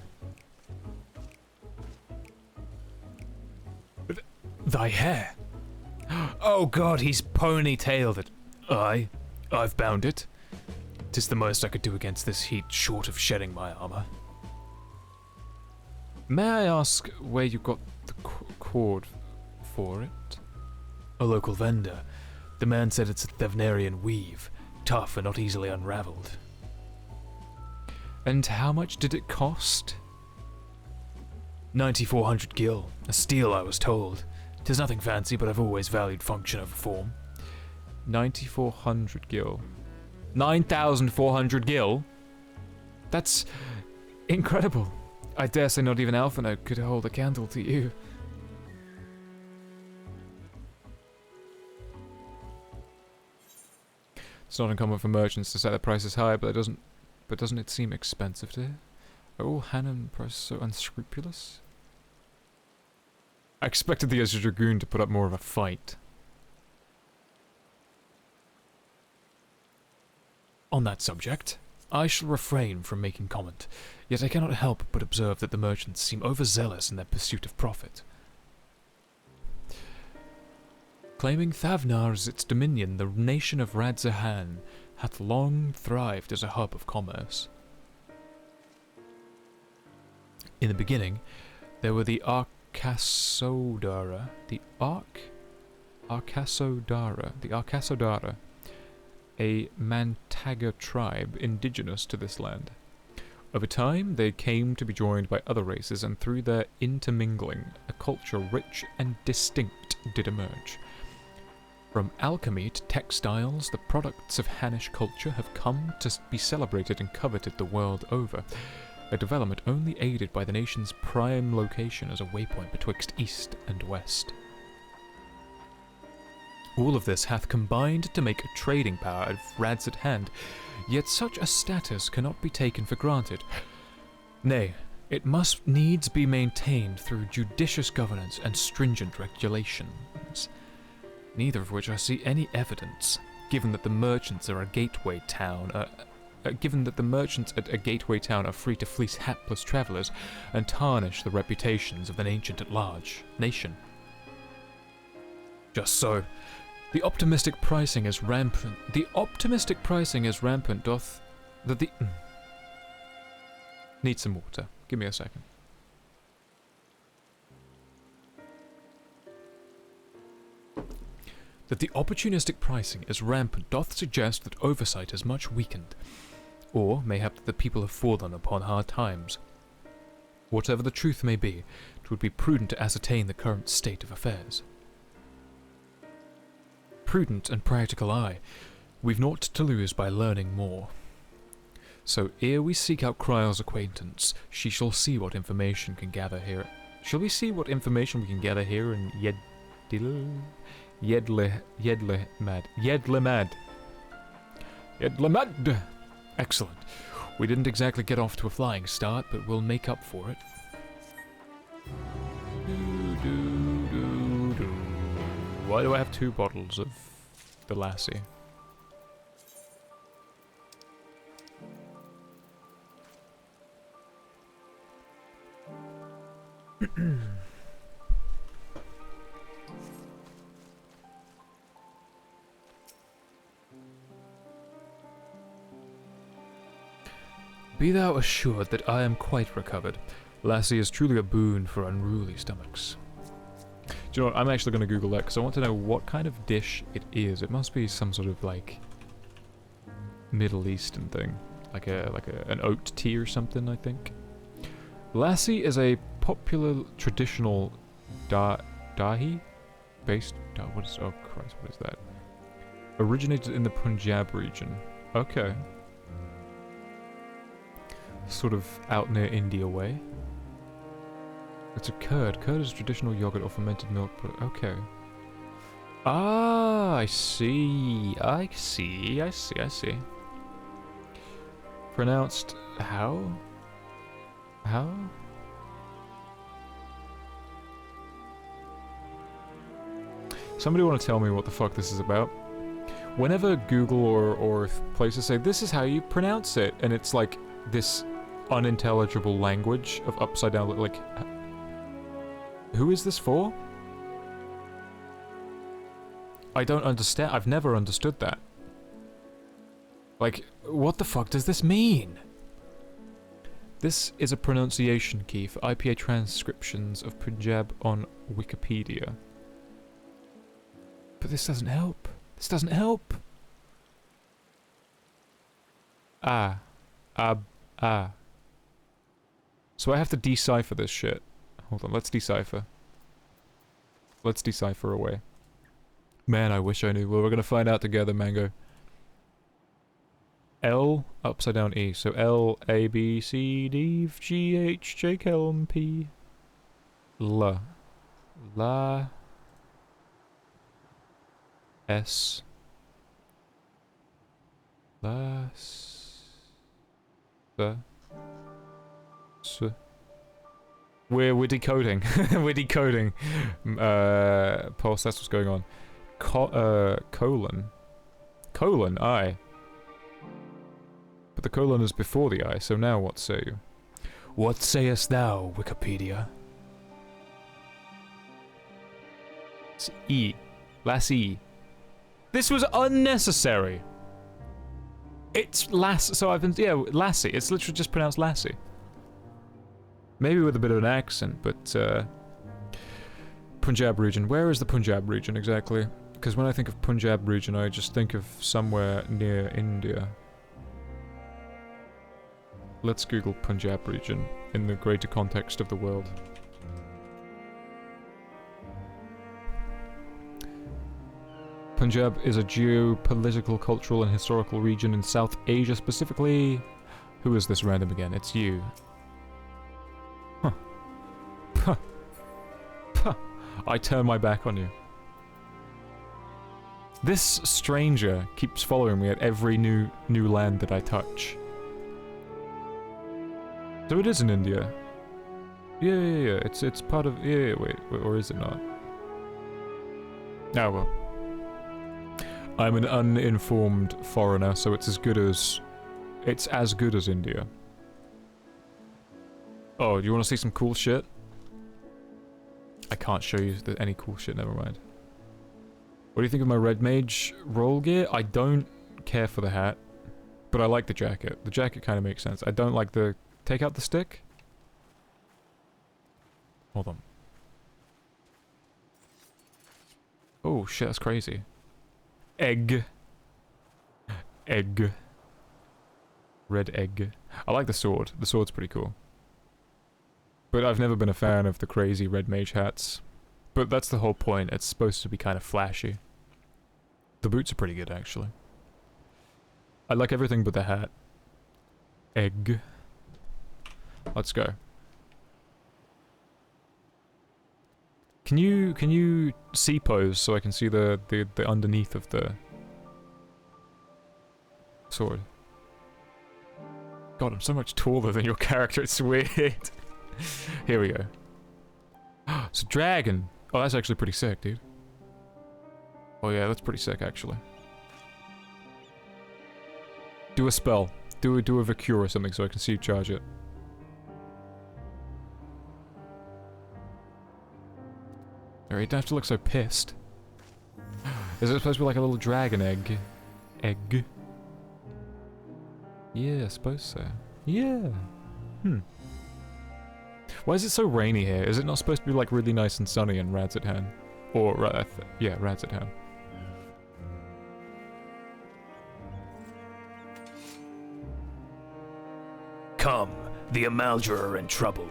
Thy hair! Oh god, he's ponytailed it. I've bound it. 'Tis the most I could do against this heat, short of shedding my armor. May I ask where you got the cord for it? A local vendor. The man said it's a Thavnarian weave, tough and not easily unraveled. And how much did it cost? 9,400 gil. A steal, I was told. 'Tis nothing fancy, but I've always valued function over form. 9,400 gil. 9,400 gil? That's incredible. I dare say not even Alphinaud could hold a candle to you. It's not uncommon for merchants to set their prices high, but doesn't it seem expensive to you? Are all Hannan prices so unscrupulous? I expected the Azure Dragoon to put up more of a fight. On that subject, I shall refrain from making comment, yet I cannot help but observe that the merchants seem overzealous in their pursuit of profit. Claiming Thavnar as its dominion, the nation of Radzahan hath long thrived as a hub of commerce. In the beginning, there were the Arcasodara, a Mantaga tribe indigenous to this land. Over time, they came to be joined by other races, and through their intermingling, a culture rich and distinct did emerge. From alchemy to textiles, the products of Hannish culture have come to be celebrated and coveted the world over, a development only aided by the nation's prime location as a waypoint betwixt east and west. All of this hath combined to make a trading power of Rads at hand, yet such a status cannot be taken for granted. Nay, it must needs be maintained through judicious governance and stringent regulations, neither of which I see any evidence, given that the merchants are a gateway town, given that the merchants at a gateway town are free to fleece hapless travellers and tarnish the reputations of an ancient at large nation. Just so, the optimistic pricing is rampant. Doth the need some water. Give me a second. That the opportunistic pricing is rampant doth suggest that oversight is much weakened, or mayhap that the people have fallen upon hard times. Whatever the truth may be, it would be prudent to ascertain the current state of affairs. Prudent and practical eye, we've naught to lose by learning more. So ere we seek out Kryle's acquaintance, she shall see what information can gather here. Shall we see what information we can gather here in Yedlemad. Excellent. We didn't exactly get off to a flying start, but we'll make up for it. Why do I have 2 bottles of the lassie? Be thou assured that I am quite recovered. Lassie is truly a boon for unruly stomachs. Do you know what? I'm actually going to Google that because I want to know what kind of dish it is. It must be some sort of like Middle Eastern thing, like an oat tea or something. I think. Lassie is a popular traditional dahi based. What is? Oh Christ! What is that? Originated in the Punjab region. Okay. Sort of out near India way. It's a curd. Curd is traditional yogurt or fermented milk, but okay. Ah, I see. I see. Pronounced how? How? Somebody want to tell me what the fuck this is about? Whenever Google or places say, this is how you pronounce it, and it's like this unintelligible language of upside down, like, who is this for? I don't understand. I've never understood that. Like, what the fuck does this mean? This is a pronunciation key for IPA transcriptions of Punjab on Wikipedia. But this doesn't help. This doesn't help. Ah. So I have to decipher this shit. Hold on, let's decipher. Let's decipher away. Man, I wish I knew. Well, we're gonna find out together, Mango. L, upside down E. So L, A, B, C, D, G, H, J, K, L, M, P. L. La. S. Las. The. S. We're decoding. We're decoding. Pulse, that's what's going on. Colon. Colon, I. But the colon is before the I, so now what say you? What sayest thou, Wikipedia? It's E. Lassie. This was unnecessary. It's so I've been, yeah, Lassie. It's literally just pronounced Lassie. Maybe with a bit of an accent, but, Punjab region. Where is the Punjab region exactly? Because when I think of Punjab region, I just think of somewhere near India. Let's Google Punjab region in the greater context of the world. Punjab is a geopolitical, cultural, and historical region in South Asia specifically. Who is this random again? It's you. Huh. Huh. Huh. I turn my back on you. This stranger keeps following me at every new land that I touch. So it is in India. Yeah. It's part of. Yeah. Wait, or is it not? Oh well. I'm an uninformed foreigner, so it's as good as India. Oh, do you want to see some cool shit? I can't show you any cool shit. Never mind. What do you think of my red mage roll gear? I don't care for the hat, but I like the jacket. The jacket kind of makes sense. I don't like the. Take out the stick? Hold on. Oh shit, that's crazy. Egg. Egg. Red egg. I like the sword. The sword's pretty cool. But I've never been a fan of the crazy red mage hats. But that's the whole point. It's supposed to be kind of flashy. The boots are pretty good, actually. I like everything but the hat. Egg. Let's go. Can you C-pose so I can see the underneath of the sword? God, I'm so much taller than your character, it's weird. Here we go. It's a dragon! Oh, that's actually pretty sick, dude. Oh yeah, that's pretty sick, actually. Do a spell. Do a Vicure or something so I can see you charge it. You don't have to look so pissed. Is it supposed to be like a little dragon egg? Egg? Yeah, I suppose so. Yeah. Why is it so rainy here? Is it not supposed to be like really nice and sunny in Radzathan? Or, yeah, Radzathan. Come, the Amalja are in trouble.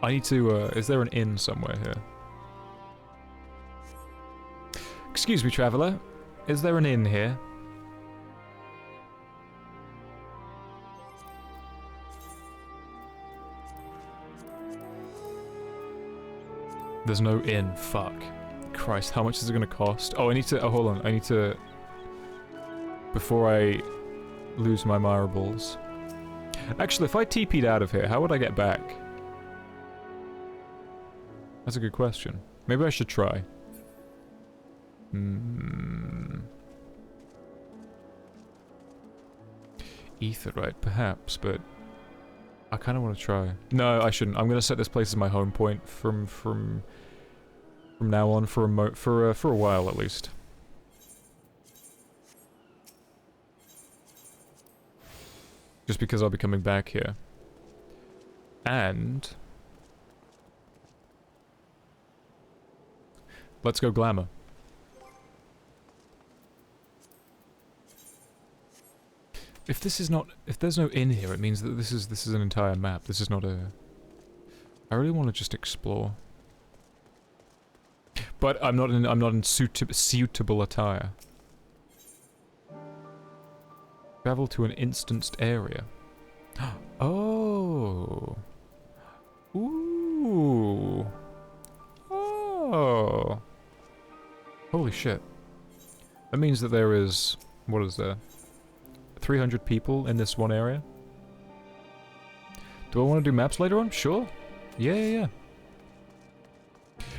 I need to, is there an inn somewhere here? Excuse me, traveller. Is there an inn here? There's no inn. Fuck. Christ, how much is it gonna cost? Oh, I need to. Oh, hold on. I need to. Before I lose my marbles. Actually, if I TP'd out of here, how would I get back? That's a good question. Maybe I should try. Aetheryte, perhaps, but I kind of want to try. No, I shouldn't. I'm gonna set this place as my home point from now on for a while at least. Just because I'll be coming back here. And let's go glamour. If this is not, if there's no inn here, it means that this is an entire map. This is not a. I really want to just explore. But I'm not in suitable attire. Travel to an instanced area. Oh. Ooh. Oh. Holy shit. That means that there is... What is there? 300 people in this one area? Do I want to do maps later on? Sure. Yeah.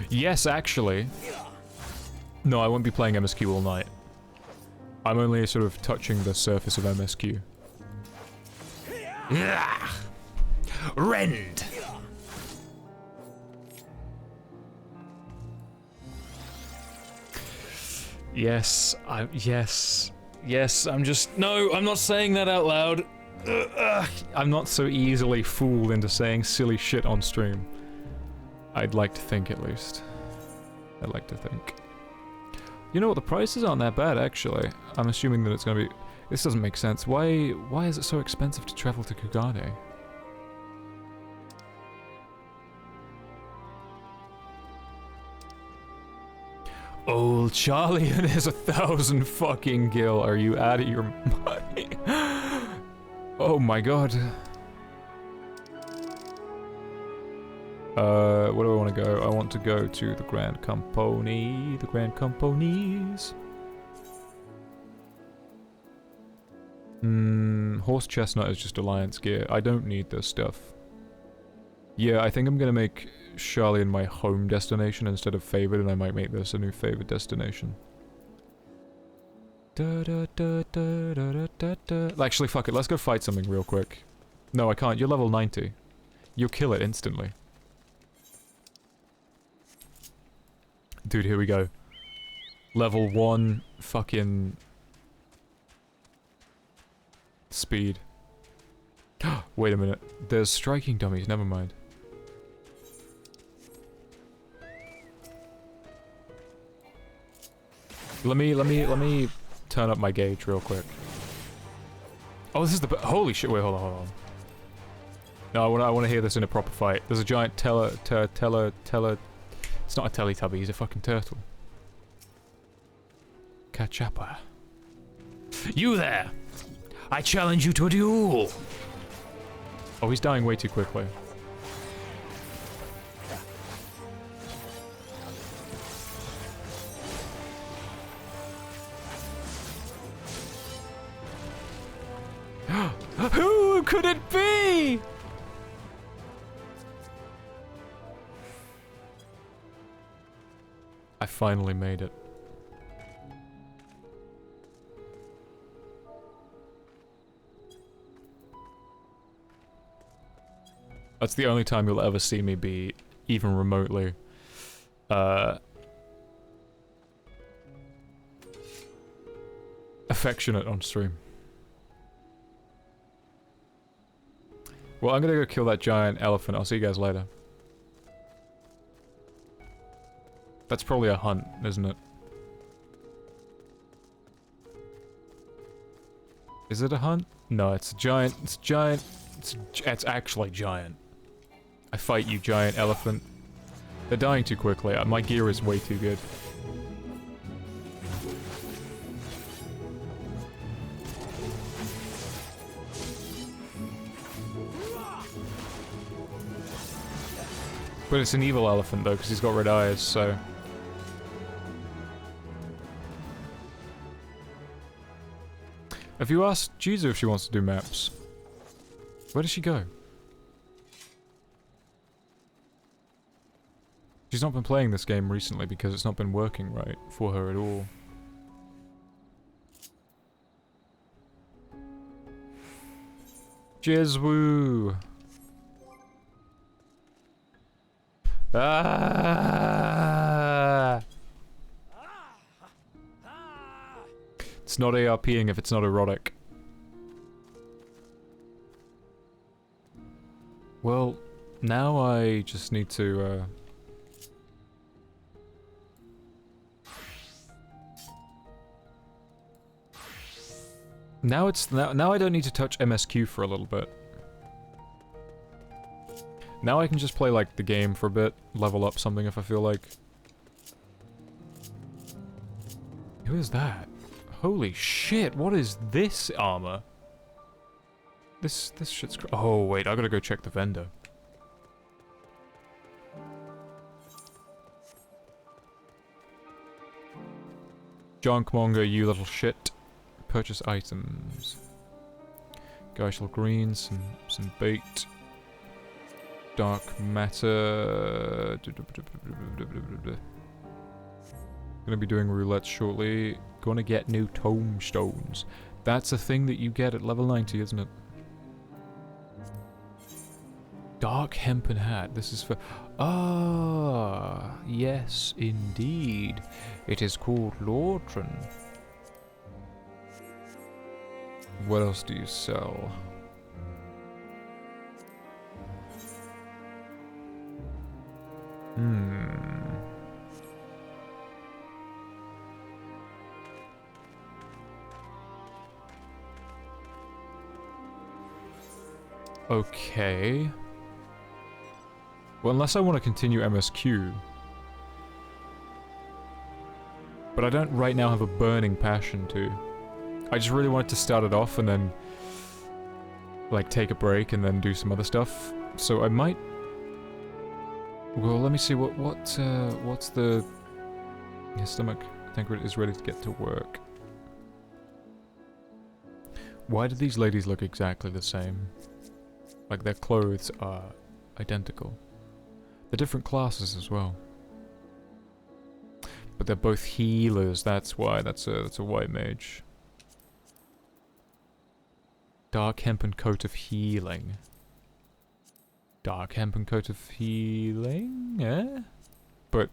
Yes, actually. No, I won't be playing MSQ all night. I'm only sort of touching the surface of MSQ. Yeah. Rend! Yes, I'm just... No, I'm not saying that out loud. I'm not so easily fooled into saying silly shit on stream. I'd like to think, at least. I'd like to think. You know what, the prices aren't that bad, actually. I'm assuming that it's gonna be... This doesn't make sense. Why is it so expensive to travel to Kugane? Old Charlie and his 1,000 fucking gil. Are you out of your mind? Oh my god. Where do I want to go? I want to go to the Grand Company. The Grand Companies. Horse Chestnut is just Alliance gear. I don't need this stuff. Yeah, I think I'm gonna make Charlian my home destination instead of favored, and I might make this a new favored destination. Actually, fuck it. Let's go fight something real quick. No, I can't. You're level 90. You'll kill it instantly. Dude, here we go. Level 1 fucking... speed. Wait a minute. There's striking dummies, never mind. Let me turn up my gauge real quick. Oh, this is the... Holy shit, wait, hold on. No, I want to hear this in a proper fight. There's a giant It's not a Teletubby, he's a fucking turtle. Cachapa. You there! I challenge you to a duel! Oh, he's dying way too quickly. Who could it be? I finally made it. That's the only time you'll ever see me be even remotely affectionate on stream. Well, I'm gonna go kill that giant elephant. I'll see you guys later. That's probably a hunt, isn't it? Is it a hunt? No, it's a giant. It's giant. It's actually giant. I fight you, giant elephant. They're dying too quickly. My gear is way too good. But it's an evil elephant though, because he's got red eyes, so... Have you asked Jizu if she wants to do maps? Where does she go? She's not been playing this game recently because it's not been working right for her at all. Jizu! Ah! It's not ARPing if it's not erotic. Well, now I just need to, Now I don't need to touch MSQ for a little bit. Now I can just play, like, the game for a bit, level up something if I feel like. Who is that? Holy shit, what is this armor? This shit's oh, wait, I gotta go check the vendor. Junkmonger, you little shit. Purchase items. Geishel green, some bait. Dark matter. Gonna be doing roulette shortly. Gonna get new tombstones. That's a thing that you get at level 90, isn't it? Dark hempen hat. This is for... Ah, yes, indeed. It is called Lordran. What else do you sell? Okay. Well, unless I want to continue MSQ. But I don't right now have a burning passion to. I just really wanted to start it off and then, like, take a break and then do some other stuff. So I might... Well, let me see what's the... His stomach, I think, is ready to get to work. Why do these ladies look exactly the same? Like, their clothes are identical. They're different classes as well. But they're both healers, that's why. That's a white mage. Dark hempen coat of healing. Dark hempen coat of healing? Eh? But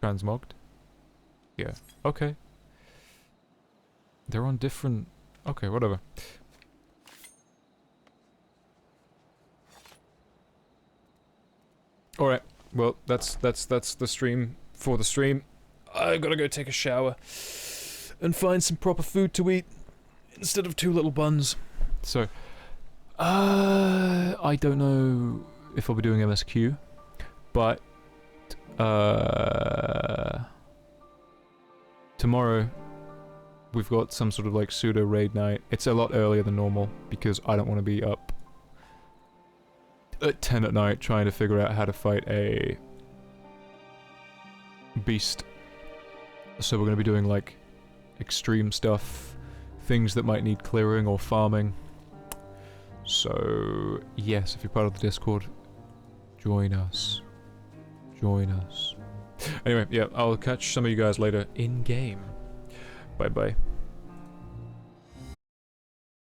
transmogged? Yeah. Okay. They're on different... Okay, whatever. Alright, well, that's the stream for the stream. I gotta go take a shower and find some proper food to eat instead of 2 little buns. So, I don't know if I'll be doing MSQ, but tomorrow we've got some sort of like pseudo raid night. It's a lot earlier than normal because I don't want to be up at 10 at night trying to figure out how to fight a beast. So we're going to be doing like extreme stuff, things that might need clearing or farming. So yes, if you're part of the Discord, join us. Join us. Anyway, yeah, I'll catch some of you guys later in game. Bye bye.